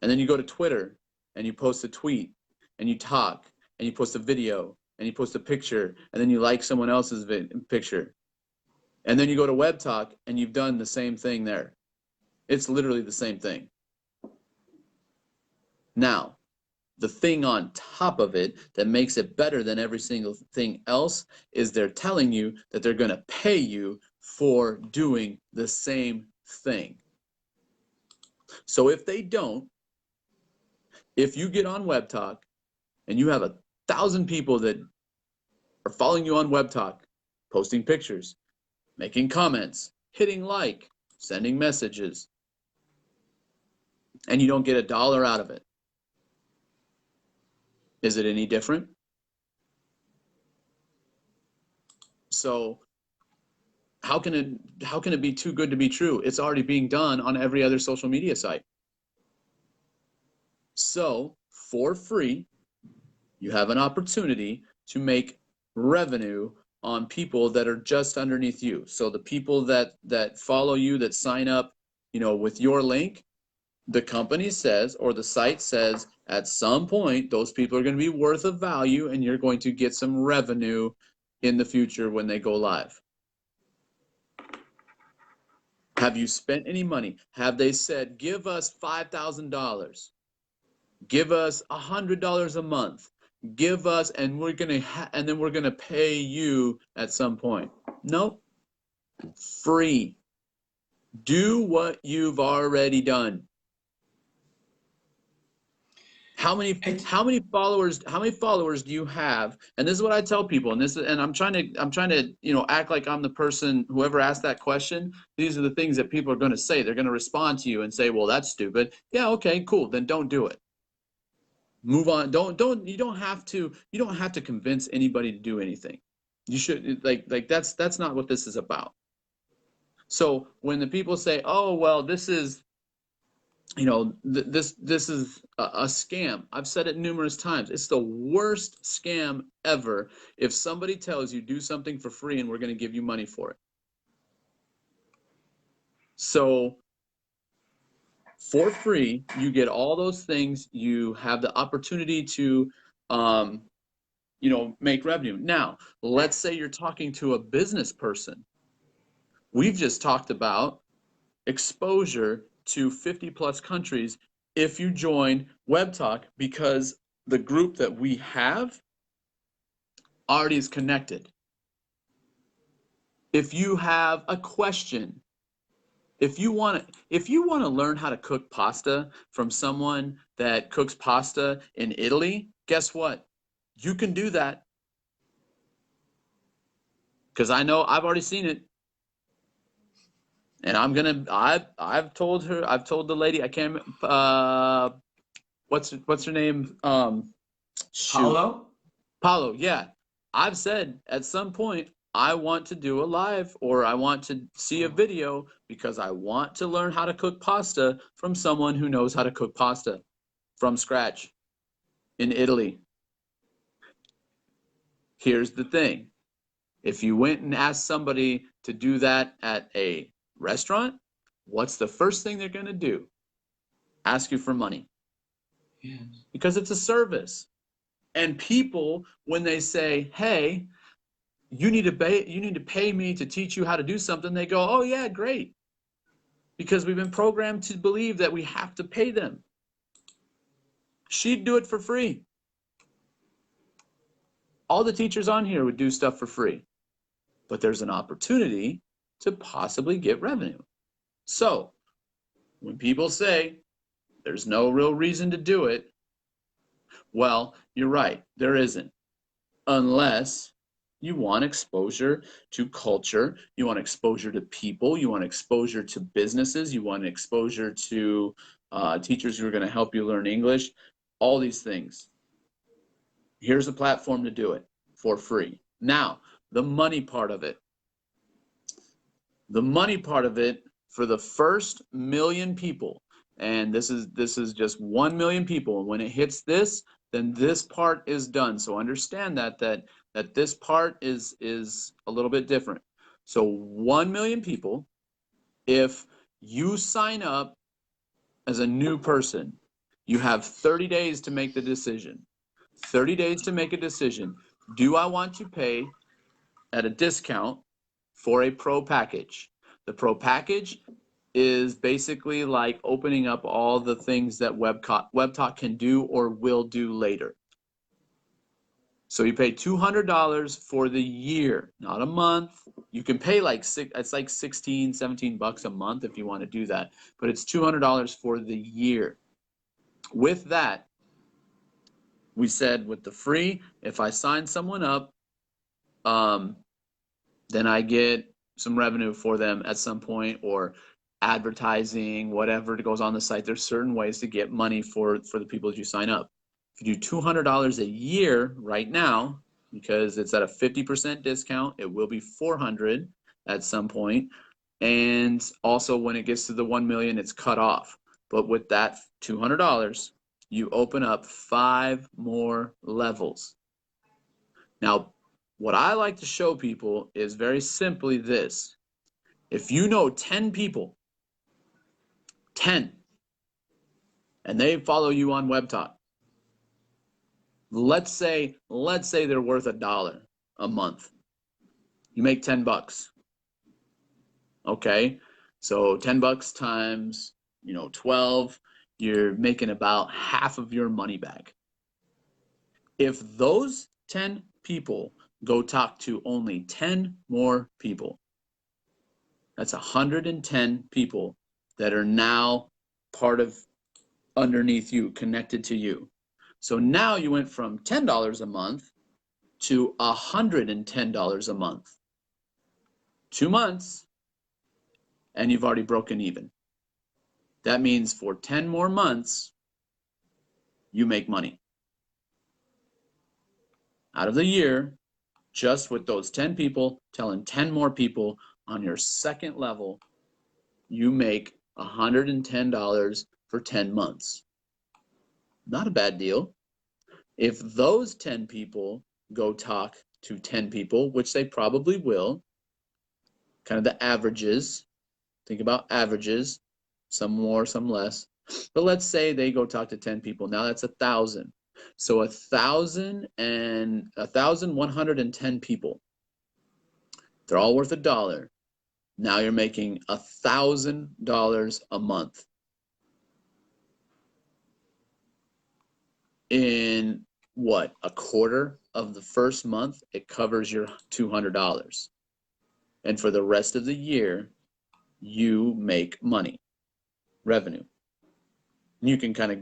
S2: And then you go to Twitter and you post a tweet and you talk and you post a video and you post a picture and then you like someone else's picture. And then you go to Web Talk and you've done the same thing there. It's literally the same thing. Now, the thing on top of it that makes it better than every single thing else is they're telling you that they're going to pay you for doing the same thing. So if they don't, if you get on Web Talk and you have 1,000 people that are following you on Web Talk, posting pictures, making comments, hitting like, sending messages, and you don't get $1 out of it, is it any different? So how can it be too good to be true? It's already being done on every other social media site. So for free, you have an opportunity to make revenue on people that are just underneath you. So the people that follow you, that sign up, with your link, the company says, or the site says, at some point, those people are going to be worth a value and you're going to get some revenue in the future when they go live. Have you spent any money? Have they said, give us $5,000? Give us $100 a month. Give us, and then we're gonna pay you at some point. Nope. Free. Do what you've already done. How many followers do you have? And this is what I tell people, and I'm trying to act like I'm the person, whoever asked that question. These are the things that people are going to say. They're going to respond to you and say, well, that's stupid. Yeah, okay, cool. Then don't do it. Move on. You don't have to convince anybody to do anything. You should that's not what this is about. So when the people say, oh well, this is this is a scam. I've said it numerous times. It's the worst scam ever if somebody tells you do something for free and we're going to give you money for it. So for free, you get all those things. You have the opportunity to, make revenue. Now, let's say you're talking to a business person. We've just talked about exposure to 50 plus countries if you join WebTalk, because the group that we have already is connected. If you have a question, if you want to learn how to cook pasta from someone that cooks pasta in Italy, guess what? You can do that, because I know I've already seen it. And I've told the lady, I can't what's her name? Shoot. Paulo, yeah. I've said at some point I want to do a live, or I want to see a video, because I want to learn how to cook pasta from someone who knows how to cook pasta from scratch in Italy. Here's the thing. If you went and asked somebody to do that at a restaurant, what's the first thing they're going to do? Ask you for money. Yes. Because it's a service. And people, when they say, hey, you need to pay me to teach you how to do something, they go, oh yeah, great. Because we've been programmed to believe that we have to pay them. She'd do it for free. All the teachers on here would do stuff for free. But there's an opportunity to possibly get revenue. So when people say there's no real reason to do it, well, you're right, there isn't. Unless you want exposure to culture, you want exposure to people, you want exposure to businesses, you want exposure to teachers who are going to help you learn English, all these things. Here's a platform to do it for free. Now, the money part of it. The money part of it, for the first 1 million people, and this is just 1 million people, and when it hits this, then this part is done. So understand that this part is a little bit different. So 1 million people, if you sign up as a new person, you have 30 days to make the decision. 30 days to make a decision. Do I want to pay at a discount for a pro package? The pro package is basically like opening up all the things that WebTalk can do or will do later. So you pay $200 for the year, not a month. You can pay it's like 16, 17 bucks a month if you want to do that, but it's $200 for the year. With that, we said with the free, if I sign someone up, then I get some revenue for them at some point, or advertising, whatever goes on the site. There's certain ways to get money for the people that you sign up. If you do $200 a year right now, because it's at a 50% discount, it will be $400 at some point. And also when it gets to the 1 million, it's cut off. But with that $200, you open up 5 more levels. Now, what I like to show people is very simply this. If you know 10 people, 10, and they follow you on WebTalk, let's say they're worth $1 a month. You make 10 bucks. Okay, so 10 bucks times 12, you're making about half of your money back. If those 10 people go talk to only 10 more people, that's 110 people that are now part of underneath you, connected to you. So now you went from $10 a month to $110 a month. 2 months, and you've already broken even. That means for 10 more months, you make money. Out of the year, just with those 10 people, telling 10 more people on your second level, you make $110 for 10 months. Not a bad deal. If those 10 people go talk to 10 people, which they probably will, kind of the averages, think about averages, some more, some less. But let's say they go talk to 10 people. Now that's 1,000. So 1,110 people. They're all worth $1. Now you're making $1,000 a month. In what, a quarter of the first month, it covers your $200. And for the rest of the year, you make money, revenue. You can kind of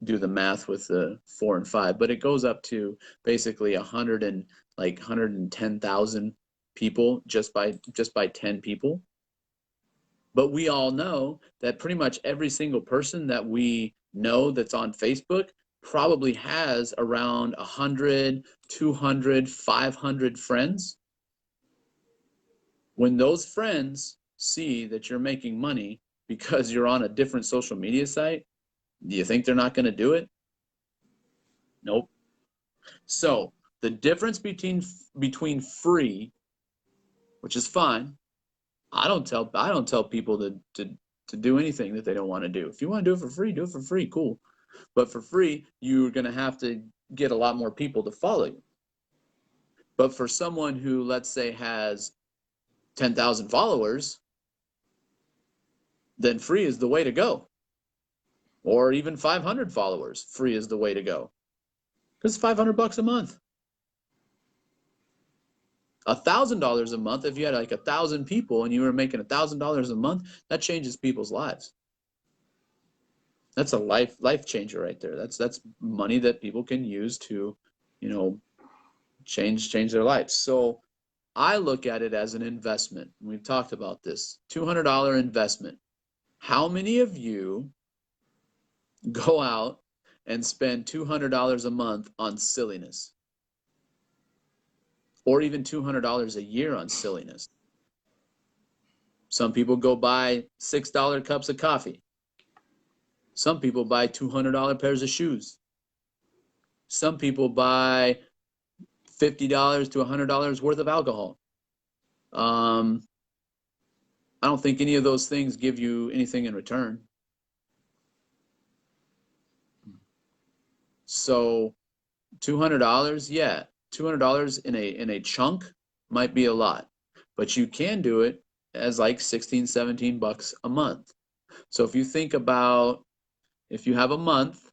S2: do the math with the 4 and 5, but it goes up to basically 110,000 people just by 10 people. But we all know that pretty much every single person that we know that's on Facebook probably has around 100, 200, 500 friends. When those friends see that you're making money because you're on a different social media site, do you think they're not going to do it? Nope. So the difference between free, which is fine. I don't tell people to do anything that they don't want to do. If you want to do it for free, do it for free. Cool. But for free, you're going to have to get a lot more people to follow you. But for someone who, let's say, has 10,000 followers, then free is the way to go. Or even 500 followers, free is the way to go. Because it's $500 a month. $1,000 a month, if you had like 1,000 people and you were making $1,000 a month, that changes people's lives. That's a life changer right there. That's money that people can use to, change their lives. So I look at it as an investment. We've talked about this. $200 investment. How many of you go out and spend $200 a month on silliness? Or even $200 a year on silliness? Some people go buy $6 cups of coffee. Some people buy $200 pairs of shoes. Some people buy $50 to $100 worth of alcohol. I don't think any of those things give you anything in return. So $200, yeah, $200 in a chunk might be a lot, but you can do it as like 16, 17 bucks a month. So if you think about, if you have a month,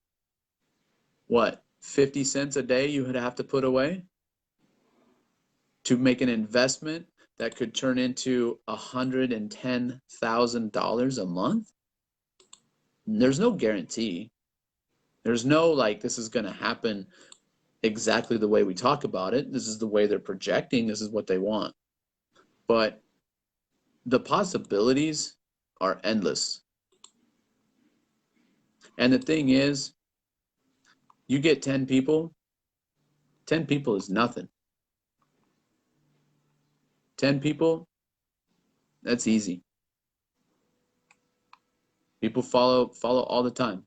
S2: what, 50 cents a day you would have to put away to make an investment that could turn into $110,000 a month? There's no guarantee. There's no like this is going to happen exactly the way we talk about it. This is the way they're projecting. This is what they want. But the possibilities are endless. And the thing is, you get 10 people. 10 people is nothing. 10 people, that's easy. People follow all the time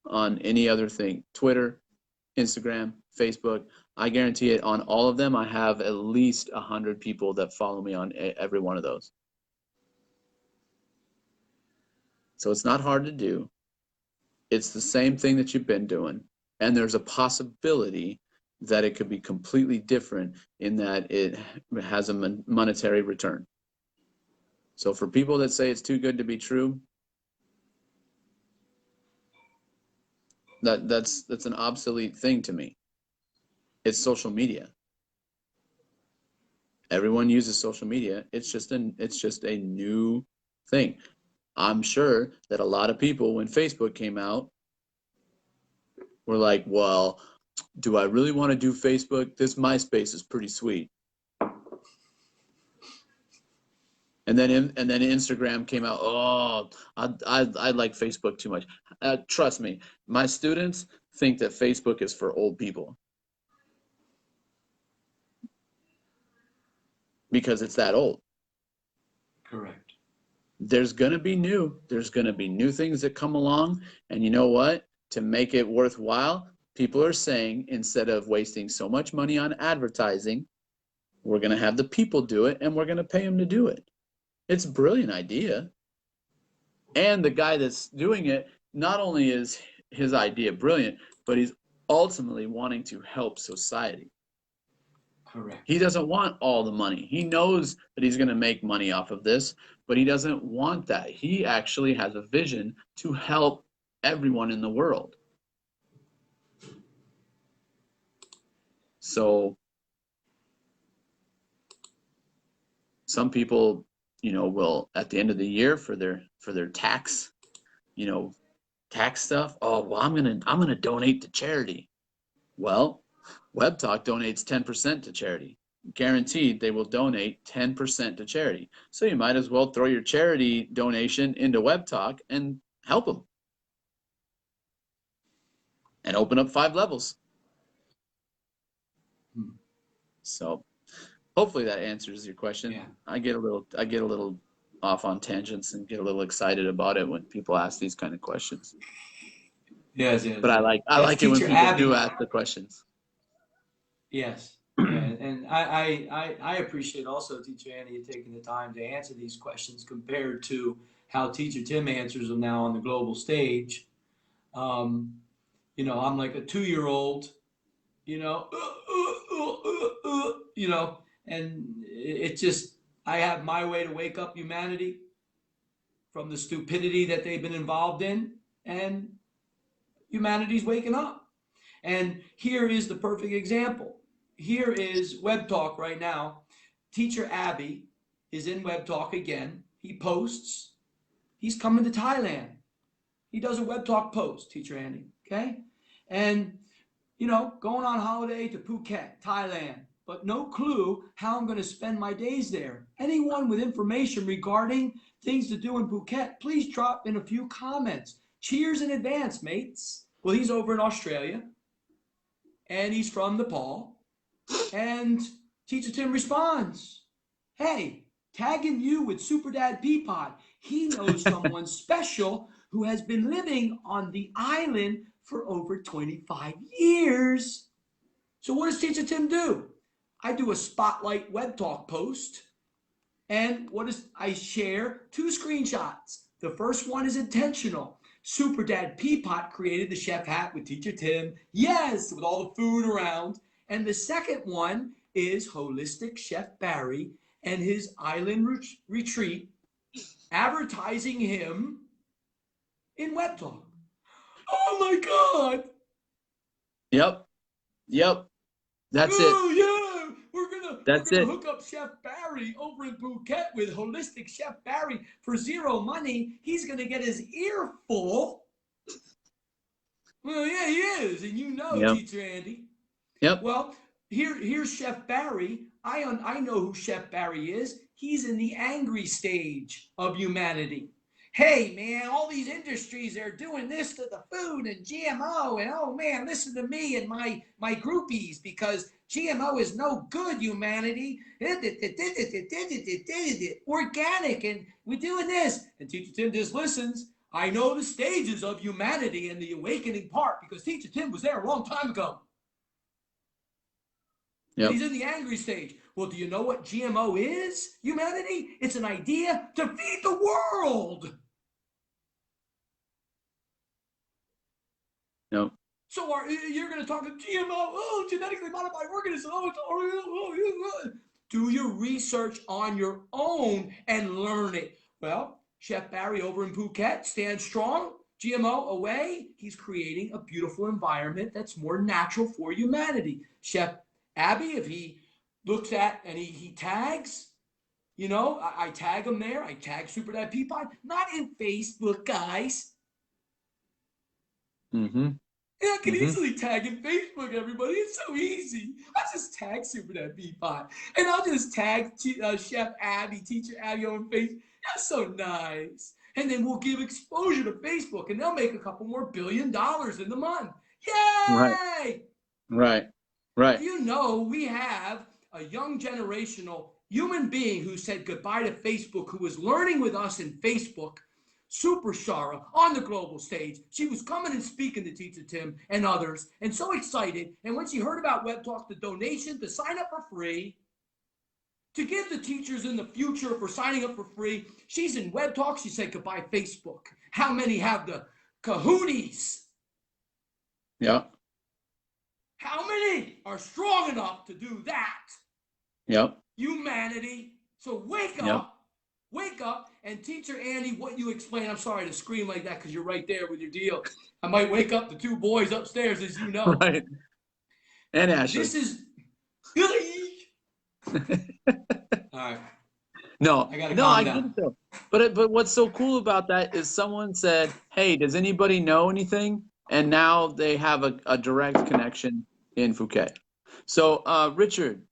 S2: on any other thing. Twitter, Instagram, Facebook. I guarantee it, on all of them, I have at least 100 people that follow me on every one of those. So it's not hard to do. It's the same thing that you've been doing. And there's a possibility that it could be completely different in that it has a monetary return. So for people that say it's too good to be true, that's an obsolete thing to me. It's social media. Everyone uses social media. It's just a new thing. I'm sure that a lot of people, when Facebook came out, were like, well, do I really want to do Facebook? This MySpace is pretty sweet. And then Instagram came out. Oh, I like Facebook too much. Trust me, my students think that Facebook is for old people because it's that old.
S1: Correct.
S2: there's going to be new things that come along. And you know what? To make it worthwhile, people are saying, instead of wasting so much money on advertising, we're going to have the people do it and we're going to pay them to do it. It's a brilliant idea. And the guy that's doing it, not only is his idea brilliant, but he's ultimately wanting to help society.
S1: Correct.
S2: He doesn't want all the money. He knows that he's going to make money off of this, but he doesn't want that. He actually has a vision to help everyone in the world. So some people, will at the end of the year for their tax, tax stuff, oh, well, I'm going to donate to charity. Well, Web Talk donates 10% to charity. Guaranteed they will donate 10% to charity. So you might as well throw your charity donation into Web Talk and help them. And open up 5 levels. So hopefully that answers your question.
S1: Yeah.
S2: I get a little off on tangents and get a little excited about it when people ask these kind of questions.
S1: Yes.
S2: But I like it when people do ask the questions.
S1: Yes. And I appreciate also Teacher Andy taking the time to answer these questions compared to how Teacher Tim answers them now on the global stage. I'm like a 2-year-old, and it just, I have my way to wake up humanity from the stupidity that they've been involved in, and humanity's waking up. And here is the perfect example. Here is Web Talk right now. Teacher Abby is in Web Talk again. He posts. He's coming to Thailand. He does a Web Talk post, Teacher Andy, okay? And, going on holiday to Phuket, Thailand, but no clue how I'm going to spend my days there. Anyone with information regarding things to do in Phuket, please drop in a few comments. Cheers in advance, mates. Well, he's over in Australia, and he's from Nepal, and Teacher Tim responds, hey, tagging you with Super Dad Peapod. He knows someone special who has been living on the island for over 25 years. So what does Teacher Tim do? I do a spotlight Web Talk post, and I share 2 screenshots. The first one is intentional. Super Dad Peapod created the chef hat with Teacher Tim. Yes, with all the food around. And the second one is Holistic Chef Barry and his island retreat, advertising him in Web Talk. Oh my God!
S2: Yep. That's it.
S1: Oh yeah, we're gonna hook up Chef Barry over in Phuket with Holistic Chef Barry for 0 money. He's gonna get his ear full. Well, yeah, he is, and
S2: Yep.
S1: Teacher Andy.
S2: Yep.
S1: Well, here's Chef Barry. I know who Chef Barry is. He's in the angry stage of humanity. Hey, man, all these industries are doing this to the food and GMO, and oh, man, listen to me and my groupies because GMO is no good, humanity. Organic, and we're doing this. And Teacher Tim just listens. I know the stages of humanity and the awakening part because Teacher Tim was there a long time ago.
S2: Yep.
S1: He's in the angry stage. Well, do you know what GMO is, humanity? It's an idea to feed the world.
S2: Nope.
S1: So you're going to talk to GMO, genetically modified organisms. Do your research on your own and learn it. Well, Chef Barry over in Phuket stands strong. GMO away. He's creating a beautiful environment that's more natural for humanity. Chef Abby, if he looks at and he tags, I tag him there. I tag Super Dad Peapod. Not in Facebook, guys.
S2: Mm-hmm.
S1: Yeah, I can easily tag in Facebook, everybody. It's so easy. I just tag Super Dad Peapod. And I'll just tag Chef Abby, Teacher Abby on Facebook. That's so nice. And then we'll give exposure to Facebook, and they'll make a couple more $1 billion in the month. Yay!
S2: Right.
S1: We have a young generational human being who said goodbye to Facebook, who was learning with us in Facebook, Super Shara, on the global stage. She was coming and speaking to Teacher Tim and others, and so excited. And when she heard about Web Talk, the donation to sign up for free, to give the teachers in the future for signing up for free, she's in Web Talk. She said goodbye, Facebook. How many have the kahoonies?
S2: Yeah.
S1: How many are strong enough to do that?
S2: Yep.
S1: Humanity. So wake
S2: Yep.
S1: up. Wake up. And Teacher Andy, what you explain, I'm sorry to scream like that because you're right there with your deal. I might wake up the two boys upstairs, as you know.
S2: Right. And Ashley.
S1: This is. All right.
S2: No,
S1: I gotta
S2: no,
S1: calm
S2: I get
S1: down.
S2: it though. But what's so cool about that is someone said, "Hey, does anybody know anything?" And now they have a direct connection in Phuket. So, Richard,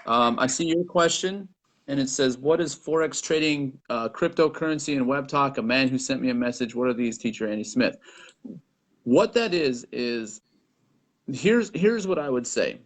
S2: I see your question, and it says, "What is forex trading, cryptocurrency, and web talk?" A man who sent me a message. What are these, Teacher Andy Smith? What that is here's what I would say.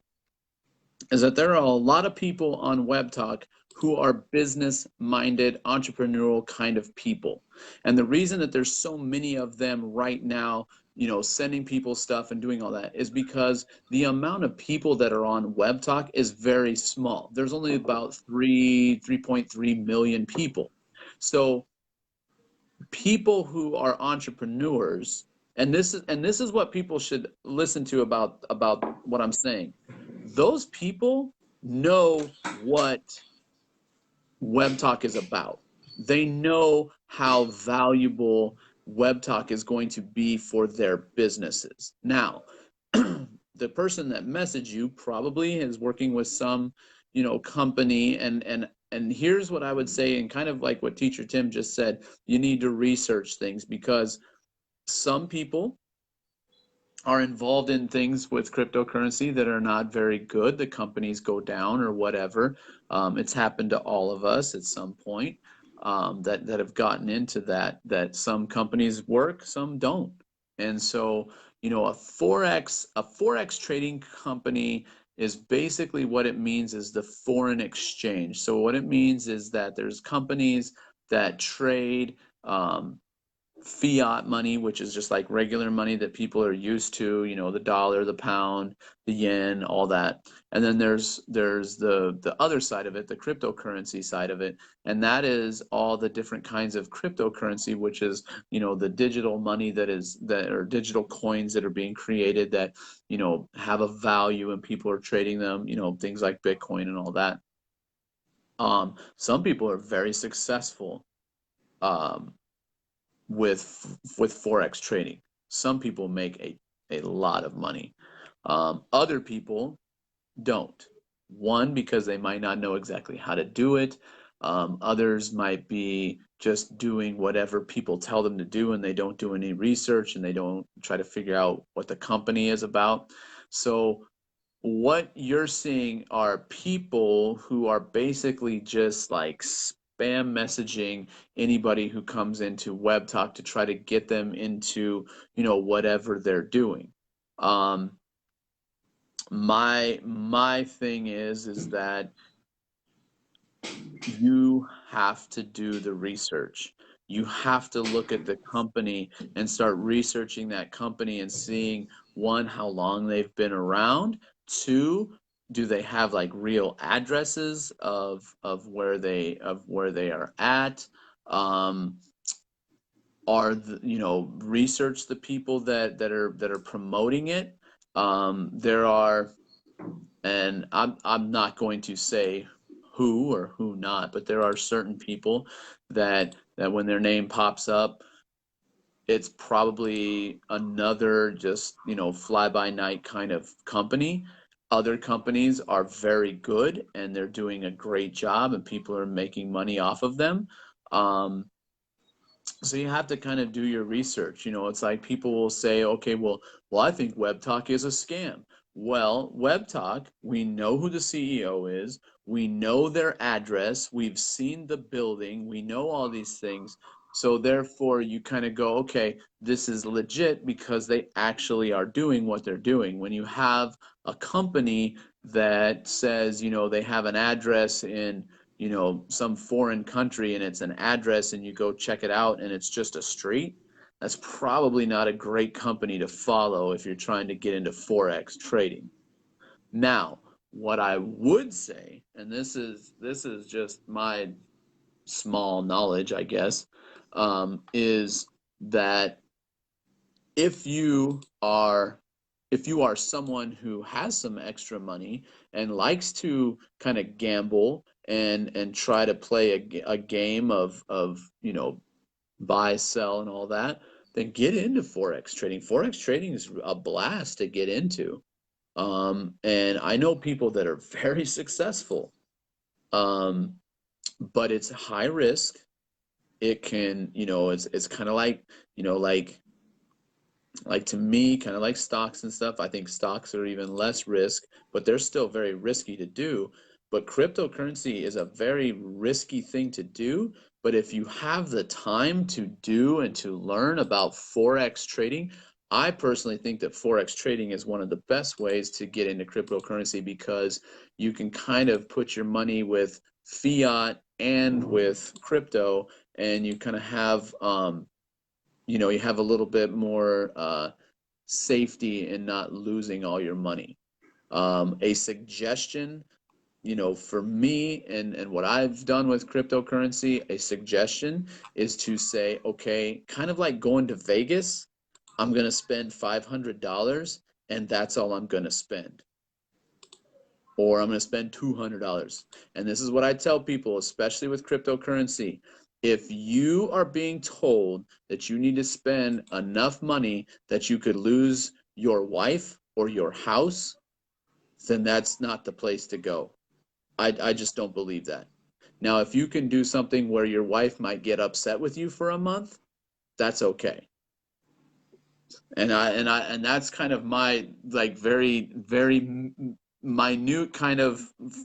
S2: Is that there are a lot of people on Web Talk who are business-minded, entrepreneurial kind of people. And the reason that there's so many of them right now, you know, sending people stuff and doing all that is because the amount of people that are on Web Talk is very small. There's only about 3.3 million people. So people who are entrepreneurs, and this is what people should listen to about what I'm saying. Those people know what Web Talk is about. They know how valuable Web Talk is going to be for their businesses. Now, the person that messaged you probably is working with some, you know, company, and here's what I would say, and kind of like what Teacher Tim just said, you need to research things because some people are involved in things with cryptocurrency that are not very good. The companies go down or whatever. It's happened to all of us at some point, that have gotten into that. That some companies work, some don't. And so, you know, a forex trading company is basically what it means is the foreign exchange. So what it means is that there's companies that trade fiat money, which is just like regular money that people are used to, you know, the dollar, the pound, the yen, all that. And then there's the other side of it, the cryptocurrency side of it, and that is all the different kinds of cryptocurrency, which is, you know, the digital money that are digital coins that are being created that, you know, have a value and people are trading them, you know, things like Bitcoin and all that. Some people are very successful um, with forex trading. Some people make a lot of money. Other people don't. One, because they might not know exactly how to do it. Others might be just doing whatever people tell them to do, and they don't do any research and they don't try to figure out what the company is about. So what you're seeing are people who are basically just like spam messaging anybody who comes into Web Talk to try to get them into, you know, whatever they're doing. Um, my thing is that you have to do the research. You have to look at the company and start researching that company and seeing, one, how long they've been around. Two, do they have like real addresses of where they are at? Um, you know, research the people that are promoting it. There are, and I'm not going to say who or who not, but there are certain people that when their name pops up, it's probably another just, you know, fly by night kind of company. Other companies are very good and they're doing a great job and people are making money off of them. Um, so you have to kind of do your research. You know, it's like people will say, okay, well, I think Web Talk is a scam. Well, Web Talk, we know who the CEO is, we know their address, we've seen the building, we know all these things. So therefore you kind of go, okay, this is legit because they actually are doing what they're doing. When you have a company that says, they have an address in, some foreign country, and it's an address and you go check it out and it's just a street, that's probably not a great company to follow if you're trying to get into Forex trading. Now, what I would say, and this is just my small knowledge, I guess, is that if you are someone who has some extra money and likes to kind of gamble and try to play a game of buy, sell, and all that, then get into Forex trading. Forex trading is a blast to get into. And I know people that are very successful, um, but it's high risk. It can, it's kind of like, like to me, kind of like stocks and stuff. I think stocks are even less risk, but they're still very risky to do. But cryptocurrency is a very risky thing to do. But if you have the time to do and to learn about Forex trading, I personally think that Forex trading is one of the best ways to get into cryptocurrency because you can kind of put your money with fiat and with crypto, and you kind of have you have a little bit more safety in not losing all your money. A suggestion, for me and what I've done with cryptocurrency, a suggestion is to say, okay, kind of like going to Vegas, I'm going to spend $500 and that's all I'm going to spend. Or I'm going to spend $200. And this is what I tell people, especially with cryptocurrency. If you are being told that you need to spend enough money that you could lose your wife or your house, then that's not the place to go. I just don't believe that. Now, if you can do something where your wife might get upset with you for a month, that's okay. And that's kind of my like very very minute kind of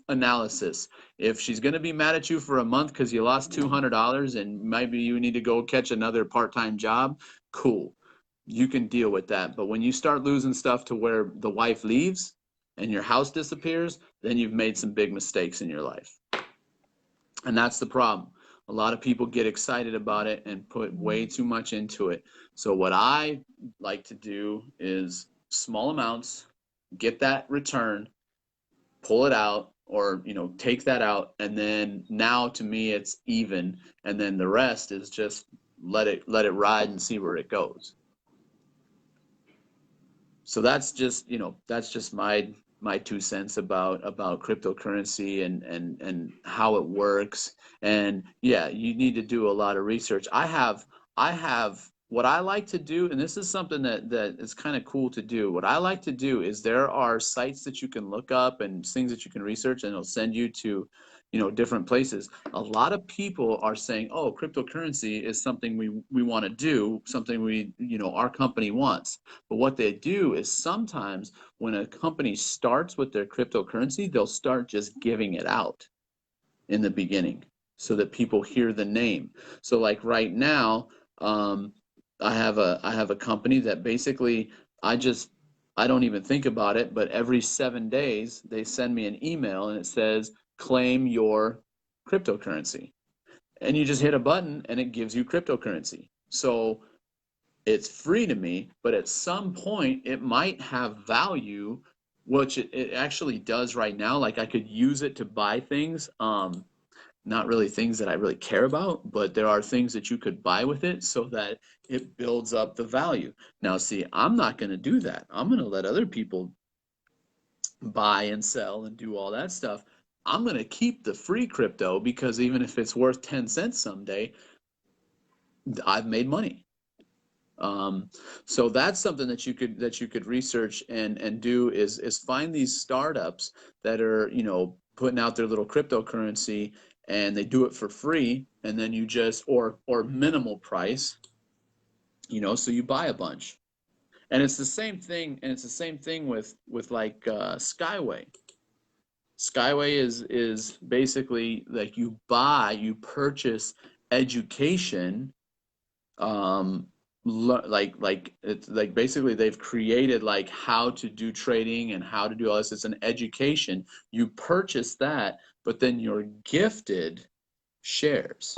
S2: analysis. If she's going to be mad at you for a month because you lost $200 and maybe you need to go catch another part-time job, cool, you can deal with that. But when you start losing stuff to where the wife leaves and your house disappears, then you've made some big mistakes in your life. And that's the problem. A lot of people get excited about it and put way too much into it. So what I like to do is small amounts, get that return, pull it out, or take that out, and then now to me it's even, and then the rest is just let it ride and see where it goes. So that's just my 2 cents about cryptocurrency and how it works. And yeah, you need to do a lot of research. I have what I like to do, and this is something that is kind of cool to do. What I like to do is there are sites that you can look up and things that you can research, and it'll send you to different places. A lot of people are saying, oh, cryptocurrency is something we want to do, something our company wants. But what they do is sometimes when a company starts with their cryptocurrency, they'll start just giving it out in the beginning so that people hear the name. So like right now, I have a company that basically I don't even think about it, but every 7 days they send me an email and it says claim your cryptocurrency. And you just hit a button and it gives you cryptocurrency. So it's free to me, but at some point it might have value, which it actually does right now. Like I could use it to buy things, not really things that I really care about, but there are things that you could buy with it so that it builds up the value. Now, see, I'm not going to do that. I'm going to let other people buy and sell and do all that stuff. I'm going to keep the free crypto because even if it's worth 10 cents someday, I've made money. So that's something that you could research and do is find these startups that are putting out their little cryptocurrency and they do it for free, and then you just or minimal price, so you buy a bunch. And it's the same thing, with like Skyway. Skyway is basically like you purchase education um, like it's like basically they've created like how to do trading and how to do all this. It's an education. You purchase that, but then you're gifted shares.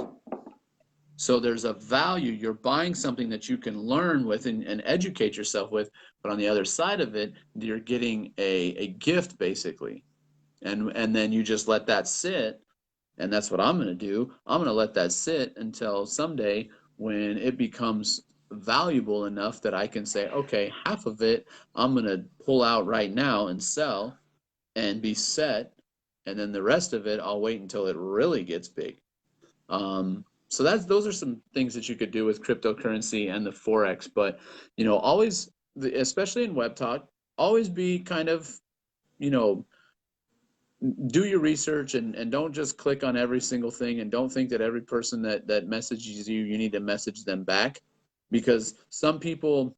S2: So there's a value. You're buying something that you can learn with and educate yourself with, but on the other side of it, you're getting a gift basically. And then you just let that sit, and that's what I'm going to do. I'm going to let that sit until someday when it becomes valuable enough that I can say, okay, half of it I'm going to pull out right now and sell and be set, and then the rest of it I'll wait until it really gets big. So those are some things that you could do with cryptocurrency and the forex. But always, especially in web talk, always be kind of you know do your research, and don't just click on every single thing, and don't think that every person that messages you, you need to message them back, because some people,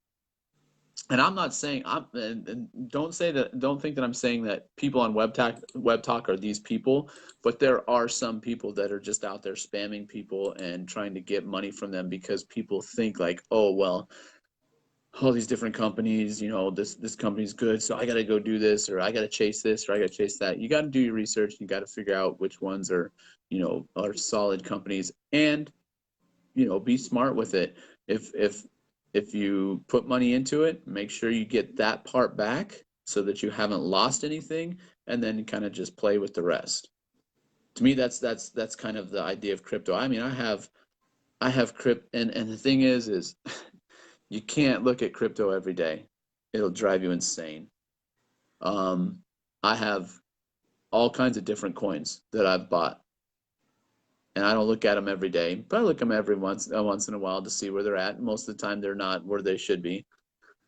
S2: and I'm not saying and don't think that I'm saying that people on web talk are these people, but there are some people that are just out there spamming people and trying to get money from them because people think like, oh well, all these different companies, this company's good, so I got to go do this, or I got to chase this, or I got to chase that. You got to do your research. You got to figure out which ones are solid companies, and be smart with it. If you put money into it, make sure you get that part back so that you haven't lost anything, and then kind of just play with the rest. To me, that's kind of the idea of crypto. I mean, I have crypto, and the thing is you can't look at crypto every day. It'll drive you insane. Um, I have all kinds of different coins that I've bought, and I don't look at them every day, but I look at them every once in a while to see where they're at. Most of the time, they're not where they should be.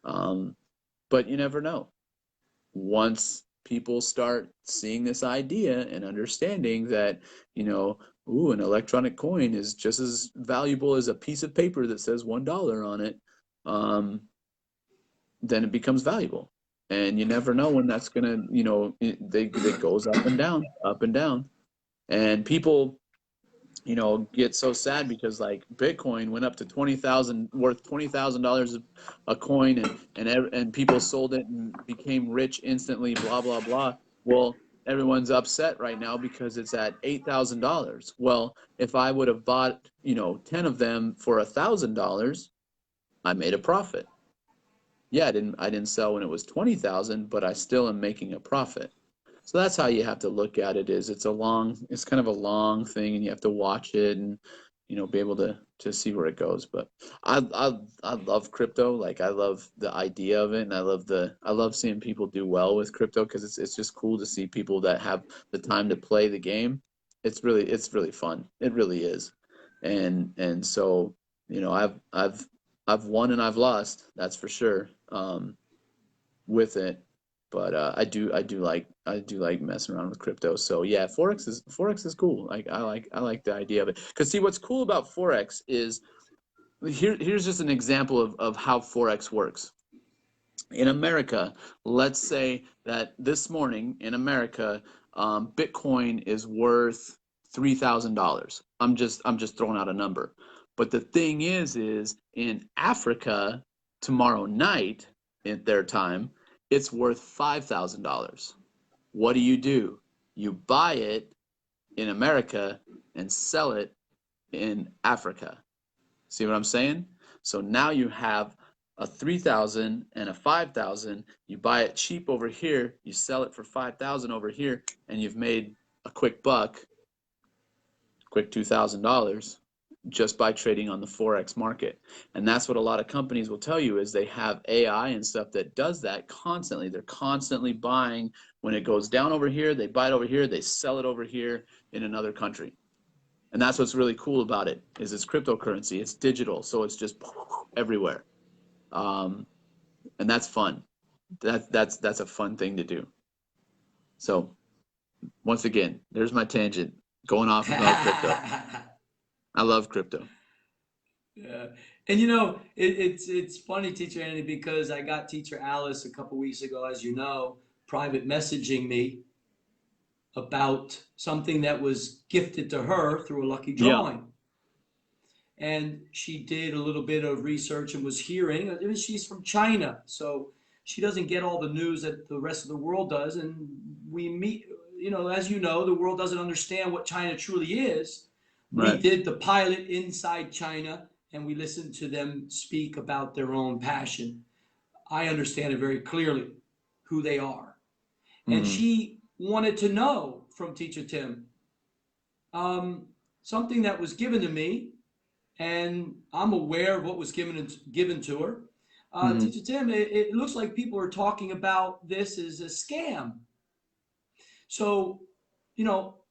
S2: Um, but you never know. Once people start seeing this idea and understanding that, an electronic coin is just as valuable as a piece of paper that says $1 on it, um, then it becomes valuable. And you never know when that's gonna, it goes up and down, up and down. And people, get so sad because like Bitcoin went up to 20,000, worth $20,000 a coin, and people sold it and became rich instantly, blah blah blah. Well, everyone's upset right now because it's at $8,000. Well, if I would have bought, 10 of them for $1,000, I made a profit. Yeah, I didn't sell when it was 20,000, but I still am making a profit. So that's how you have to look at it. It's kind of a long thing, and you have to watch it and be able to see where it goes. But I love crypto. Like I love the idea of it, and I love seeing people do well with crypto because it's just cool to see people that have the time to play the game. It's really fun. It really is. And so, I've won and I've lost, that's for sure, with it. But I do like messing around with crypto. So yeah, forex is cool. Like I like the idea of it. Because see, what's cool about forex is here's just an example of how forex works. In America, let's say that this morning in America, Bitcoin is worth $3,000. I'm just throwing out a number. But the thing is in Africa tomorrow night at their time, it's worth $5,000. What do? You buy it in America and sell it in Africa. See what I'm saying? So now you have a 3,000 and a 5,000. You buy it cheap over here, you sell it for 5,000 over here, and you've made a quick buck, quick $2,000 just by trading on the forex market. And that's what a lot of companies will tell you is they have AI and stuff that does that constantly. They're constantly buying. When it goes down over here, they buy it over here, they sell it over here in another country. And that's what's really cool about it is it's cryptocurrency. It's digital, so it's just everywhere. Um, and that's fun. That's a fun thing to do. So once again, there's my tangent going off about crypto. I love crypto.
S1: Yeah. And it's funny, Teacher Anthony, because I got Teacher Alice a couple weeks ago, as you know, private messaging me about something that was gifted to her through a lucky
S2: Yeah.
S1: drawing. and she did a little bit of research and was hearing. I mean, she's from China, so she doesn't get all the news that the rest of the world does. And we meet, as you know, the world doesn't understand what China truly is. We
S2: Right.
S1: did the pilot inside China, and we listened to them speak about their own passion. I understand it very clearly who they are. And
S2: Mm-hmm.
S1: she wanted to know from Teacher Tim um, something that was given to me, and I'm aware of what was given to her.
S2: Mm-hmm.
S1: Teacher Tim, it looks like people are talking about this as a scam. So,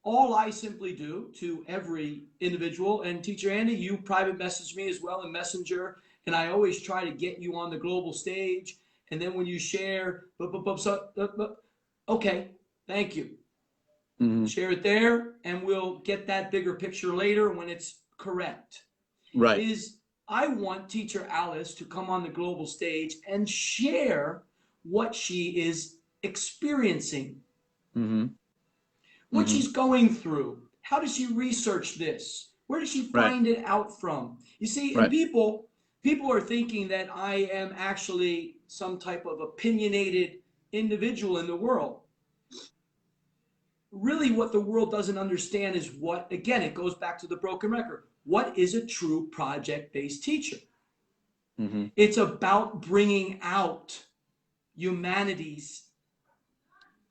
S1: all I simply do to every individual, and Teacher Andy, you private message me as well in Messenger, and I always try to get you on the global stage. And then when you share, okay, thank you.
S2: Mm-hmm.
S1: Share it there, and we'll get that bigger picture later when it's correct.
S2: Right.
S1: Is I want Teacher Alice to come on the global stage and share what she is experiencing,
S2: Mm-hmm.
S1: what
S2: Mm-hmm.
S1: she's going through. How does she research this? Where does she
S2: Right.
S1: find it out from? You see, and
S2: Right.
S1: people are thinking that I am actually some type of opinionated individual in the world. Really, what the world doesn't understand is what, again, it goes back to the broken record. What is a true project-based teacher?
S2: Mm-hmm.
S1: It's about bringing out humanity's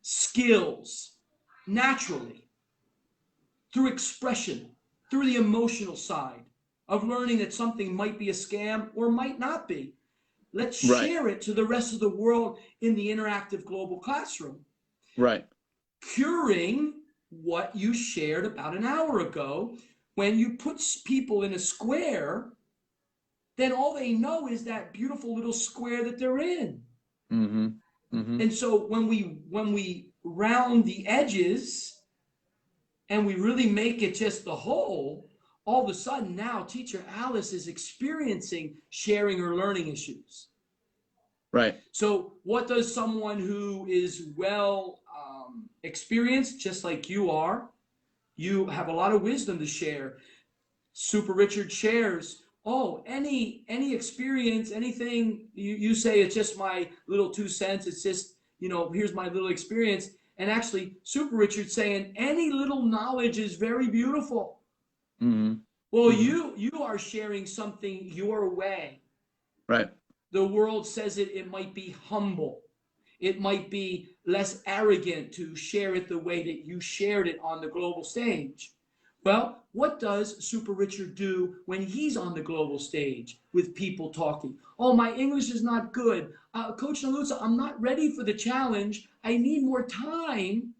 S1: skills naturally through expression, through the emotional side of learning that something might be a scam or might not be. Let's
S2: Right.
S1: share it to the rest of the world in the interactive global classroom,
S2: Right.
S1: curing what you shared about an hour ago. When you put people in a square, then all they know is that beautiful little square that they're in.
S2: Mm-hmm. Mm-hmm.
S1: And so when we round the edges and we really make it just the whole, all of a sudden now Teacher Alice is experiencing sharing her learning issues.
S2: Right.
S1: So what does someone who is well experienced, just like you are, you have a lot of wisdom to share. Super Richard shares, oh, any experience, anything you say, it's just my little 2 cents. It's just, here's my little experience. And actually, Super Richard saying any little knowledge is very beautiful.
S2: Mm-hmm.
S1: Well,
S2: Mm-hmm.
S1: you are sharing something your way.
S2: Right.
S1: The world says it might be humble. It might be less arrogant to share it the way that you shared it on the global stage. Well, what does Super Richard do when he's on the global stage with people talking? Oh, my English is not good. Coach Nalutza, I'm not ready for the challenge. I need more time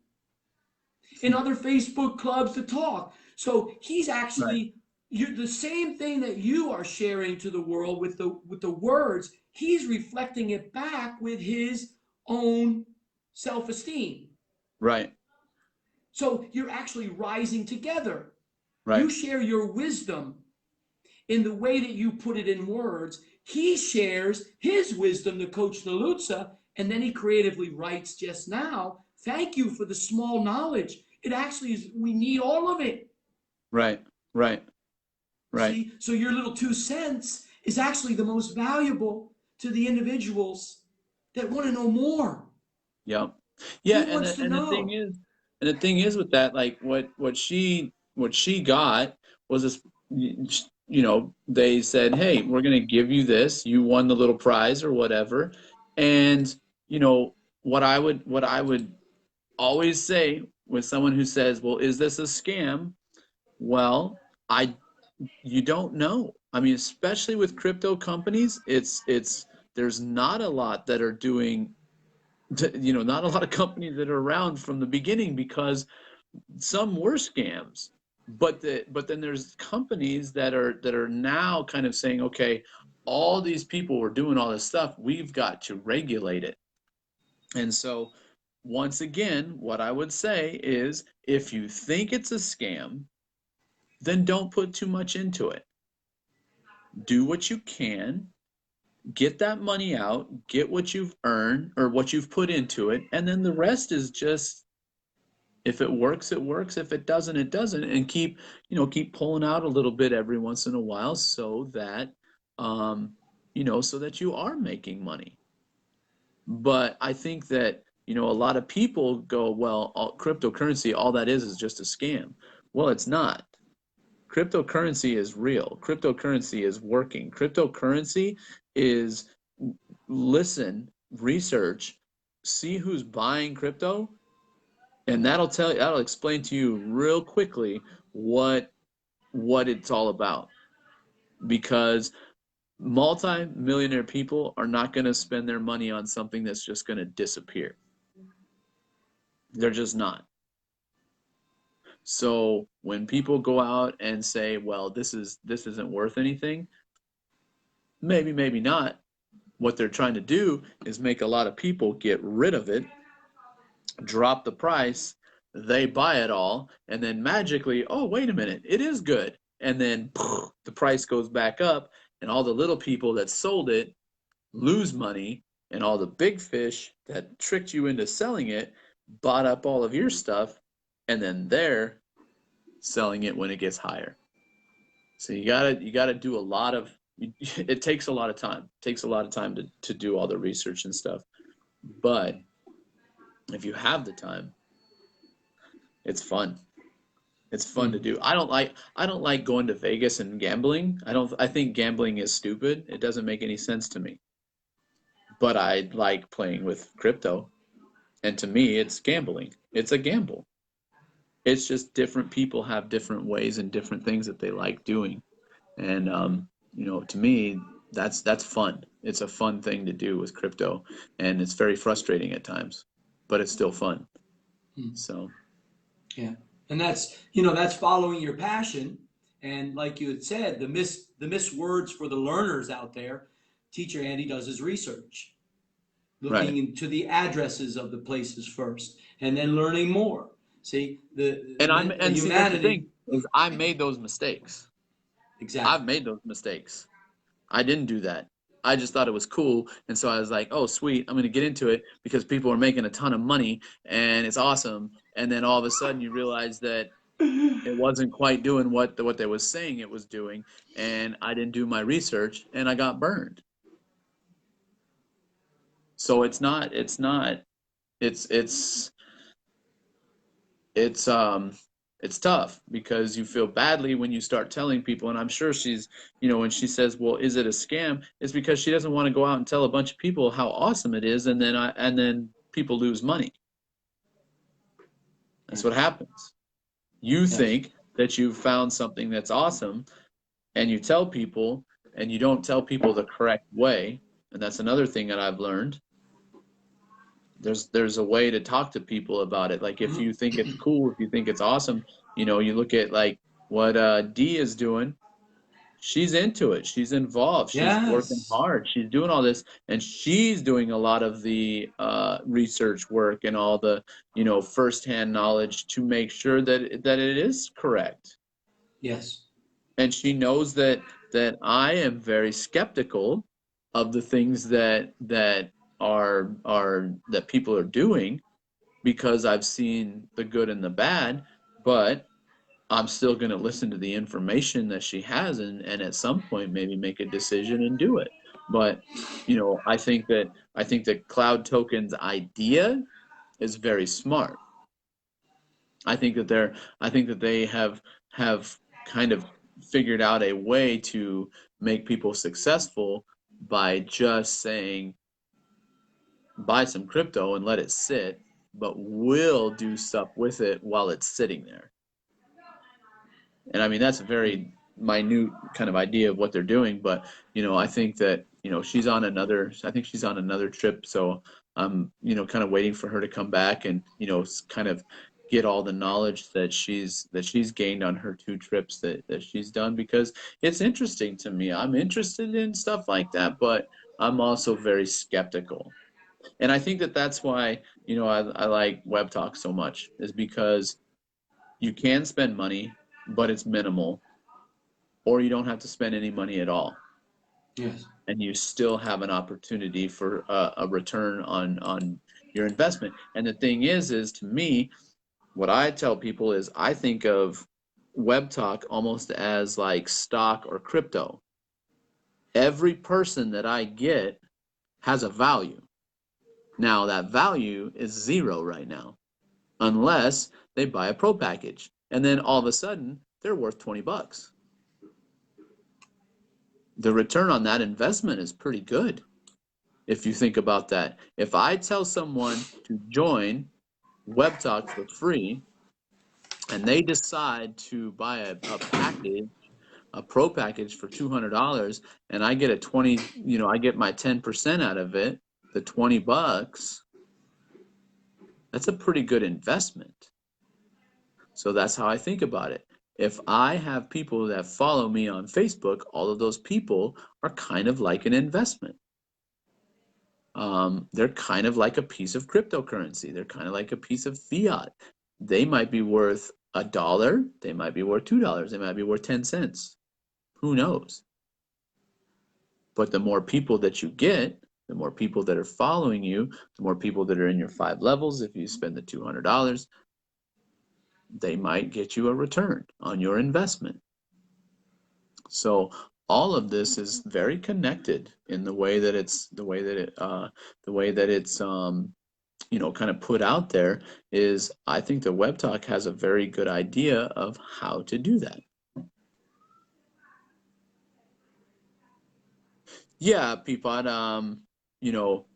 S1: in other Facebook clubs to talk. So he's
S2: Right.
S1: actually the same thing that you are sharing to the world with the words. He's reflecting it back with his own self-esteem.
S2: Right.
S1: So you're actually rising together. You
S2: Right.
S1: share your wisdom in the way that you put it in words. He shares his wisdom to Coach Nalutza, and then he creatively writes just now, thank you for the small knowledge. It actually is, we need all of it.
S2: Right. Right. Right.
S1: See, so your little 2 cents is actually the most valuable to the individuals that want to know more.
S2: Yep. Yeah,
S1: Who wants to
S2: and
S1: know?
S2: the thing is with that, like what she got was this, they said, "Hey, we're going to give you this. You won the little prize or whatever." And, what I would always say with someone who says, "Well, is this a scam?" Well, I you don't know. I mean, especially with crypto companies, it's there's not a lot that are doing, not a lot of companies that are around from the beginning, because some were scams. But then there's companies that are now kind of saying, okay, all these people were doing all this stuff, we've got to regulate it. And so once again, what I would say is, if you think it's a scam, then don't put too much into it. Do what you can, get that money out, get what you've earned or what you've put into it, and then the rest is just If it works, it works. If it doesn't, it doesn't. And keep pulling out a little bit every once in a while so that, um, so that you are making money. But I think that, a lot of people go, well, cryptocurrency, all that is just a scam. Well, it's not. Cryptocurrency is real. Cryptocurrency is working. Cryptocurrency is listen, research, see who's buying crypto, and that'll explain to you real quickly what it's all about. Because multi-millionaire people are not going to spend their money on something that's just going to disappear. They're just not. So when people go out and say, well, this isn't worth anything, maybe not. What they're trying to do is make a lot of people get rid of it, drop the price, they buy it all, and then magically, oh, wait a minute, it is good. And then the price goes back up, and all the little people that sold it lose money, and all the big fish that tricked you into selling it bought up all of your stuff, and then they're selling it when it gets higher. So you gotta do a lot of it takes a lot of time. It takes a lot of time to do all the research and stuff. But if you have the time, it's fun. It's fun to do. I don't like going to Vegas and gambling. I think gambling is stupid. It doesn't make any sense to me. But I like playing with crypto. And to me, it's gambling. It's a gamble. It's just different people have different ways and different things that they like doing. And to me, that's fun. It's a fun thing to do with crypto, and it's very frustrating at times, but it's still fun.
S1: Hmm.
S2: So,
S1: Yeah. And that's following your passion. And like you had said, the miss words for the learners out there, teacher Andy does his research, looking
S2: right.
S1: into the addresses of the places first, and then learning more. See, the
S2: And see, that's the
S1: humanity.
S2: thing is I made those mistakes. I've
S1: Exactly.
S2: made those mistakes. I didn't do that. I just thought it was cool, and so I was like, "Oh, sweet, I'm going to get into it because people are making a ton of money and it's awesome." And then all of a sudden, you realize that it wasn't quite doing what they was saying it was doing, and I didn't do my research, and I got burned. So it's not it's it's it's it's tough because you feel badly when you start telling people, and I'm sure she's, when she says, well, is it a scam, it's because she doesn't want to go out and tell a bunch of people how awesome it is, and then people lose money. That's what happens. You
S1: Yes.
S2: think that you've found something that's awesome, and you tell people, and you don't tell people the correct way. And that's another thing that I've learned. There's a way to talk to people about it. Like if you think it's cool, if you think it's awesome, you look at like what Dee is doing. She's into it. She's involved. She's working
S1: Yes.
S2: hard. She's doing all this, and she's doing a lot of the research work and all the firsthand knowledge to make sure that it is correct.
S1: Yes.
S2: And she knows that I am very skeptical of the things that people are doing because I've seen the good and the bad, but I'm still going to listen to the information that she has, and at some point maybe make a decision and do it. But I think that Cloud Token's idea is very smart. I think that they have kind of figured out a way to make people successful by just saying buy some crypto and let it sit, but we'll do stuff with it while it's sitting there. And I mean, that's a very minute kind of idea of what they're doing, but I think that, I think she's on another trip, so I'm, kind of waiting for her to come back and, kind of get all the knowledge that she's gained on her two trips that she's done because it's interesting to me. I'm interested in stuff like that, but I'm also very skeptical. And I think that that's why, I like Web Talk so much is because you can spend money, but it's minimal, or you don't have to spend any money at all,
S1: Yes.
S2: and you still have an opportunity for a return on your investment. And the thing is to me, What I tell people is I think of Web Talk almost as like stock or crypto. Every person that I get has a value. Now that value is zero right now, unless they buy a pro package. And then all of a sudden they're worth 20 bucks. The return on that investment is pretty good if you think about that. If I tell someone to join Web Talk for free and they decide to buy a package, a pro package for $200, and I get a 20, I get my 10% out of it, the 20 bucks, that's a pretty good investment. So that's how I think about it. If I have people that follow me on Facebook, all of those people are kind of like an investment. They're kind of like a piece of cryptocurrency. They're kind of like a piece of fiat. They might be worth $1. They might be worth $2. They might be worth 10 cents. Who knows? But the more people that you get, the more people that are following you, the more people that are in your 5 levels, if you spend the $200, they might get you a return on your investment. So all of this is very connected in the way that it's kind of put out there. Is I think the Web Talk has a very good idea of how to do that. Yeah, Peapod. You know,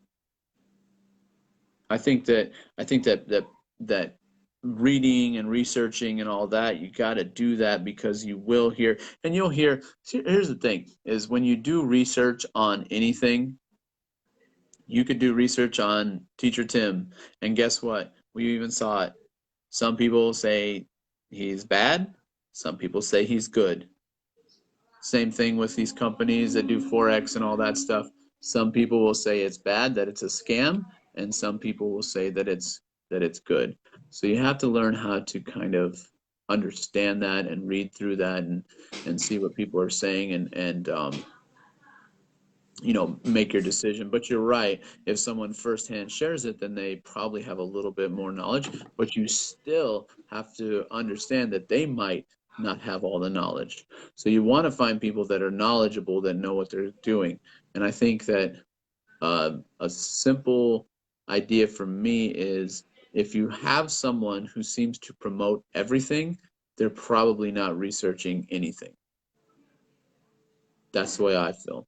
S2: I think that reading and researching and all that, you got to do that because you will hear, and you'll hear. Here's the thing: is when you do research on anything, you could do research on Teacher Tim, and guess what? We even saw it. Some people say he's bad. Some people say he's good. Same thing with these companies that do Forex and all that stuff. Some people will say it's bad, that it's a scam, and some people will say that it's good. So you have to learn how to kind of understand that and read through that and see what people are saying and make your decision. But you're right. If someone firsthand shares it, then they probably have a little bit more knowledge. But you still have to understand that they might not have all the knowledge. So you want to find people that are knowledgeable, that know what they're doing. And I think that a simple idea for me is if you have someone who seems to promote everything, they're probably not researching anything. That's the way I feel.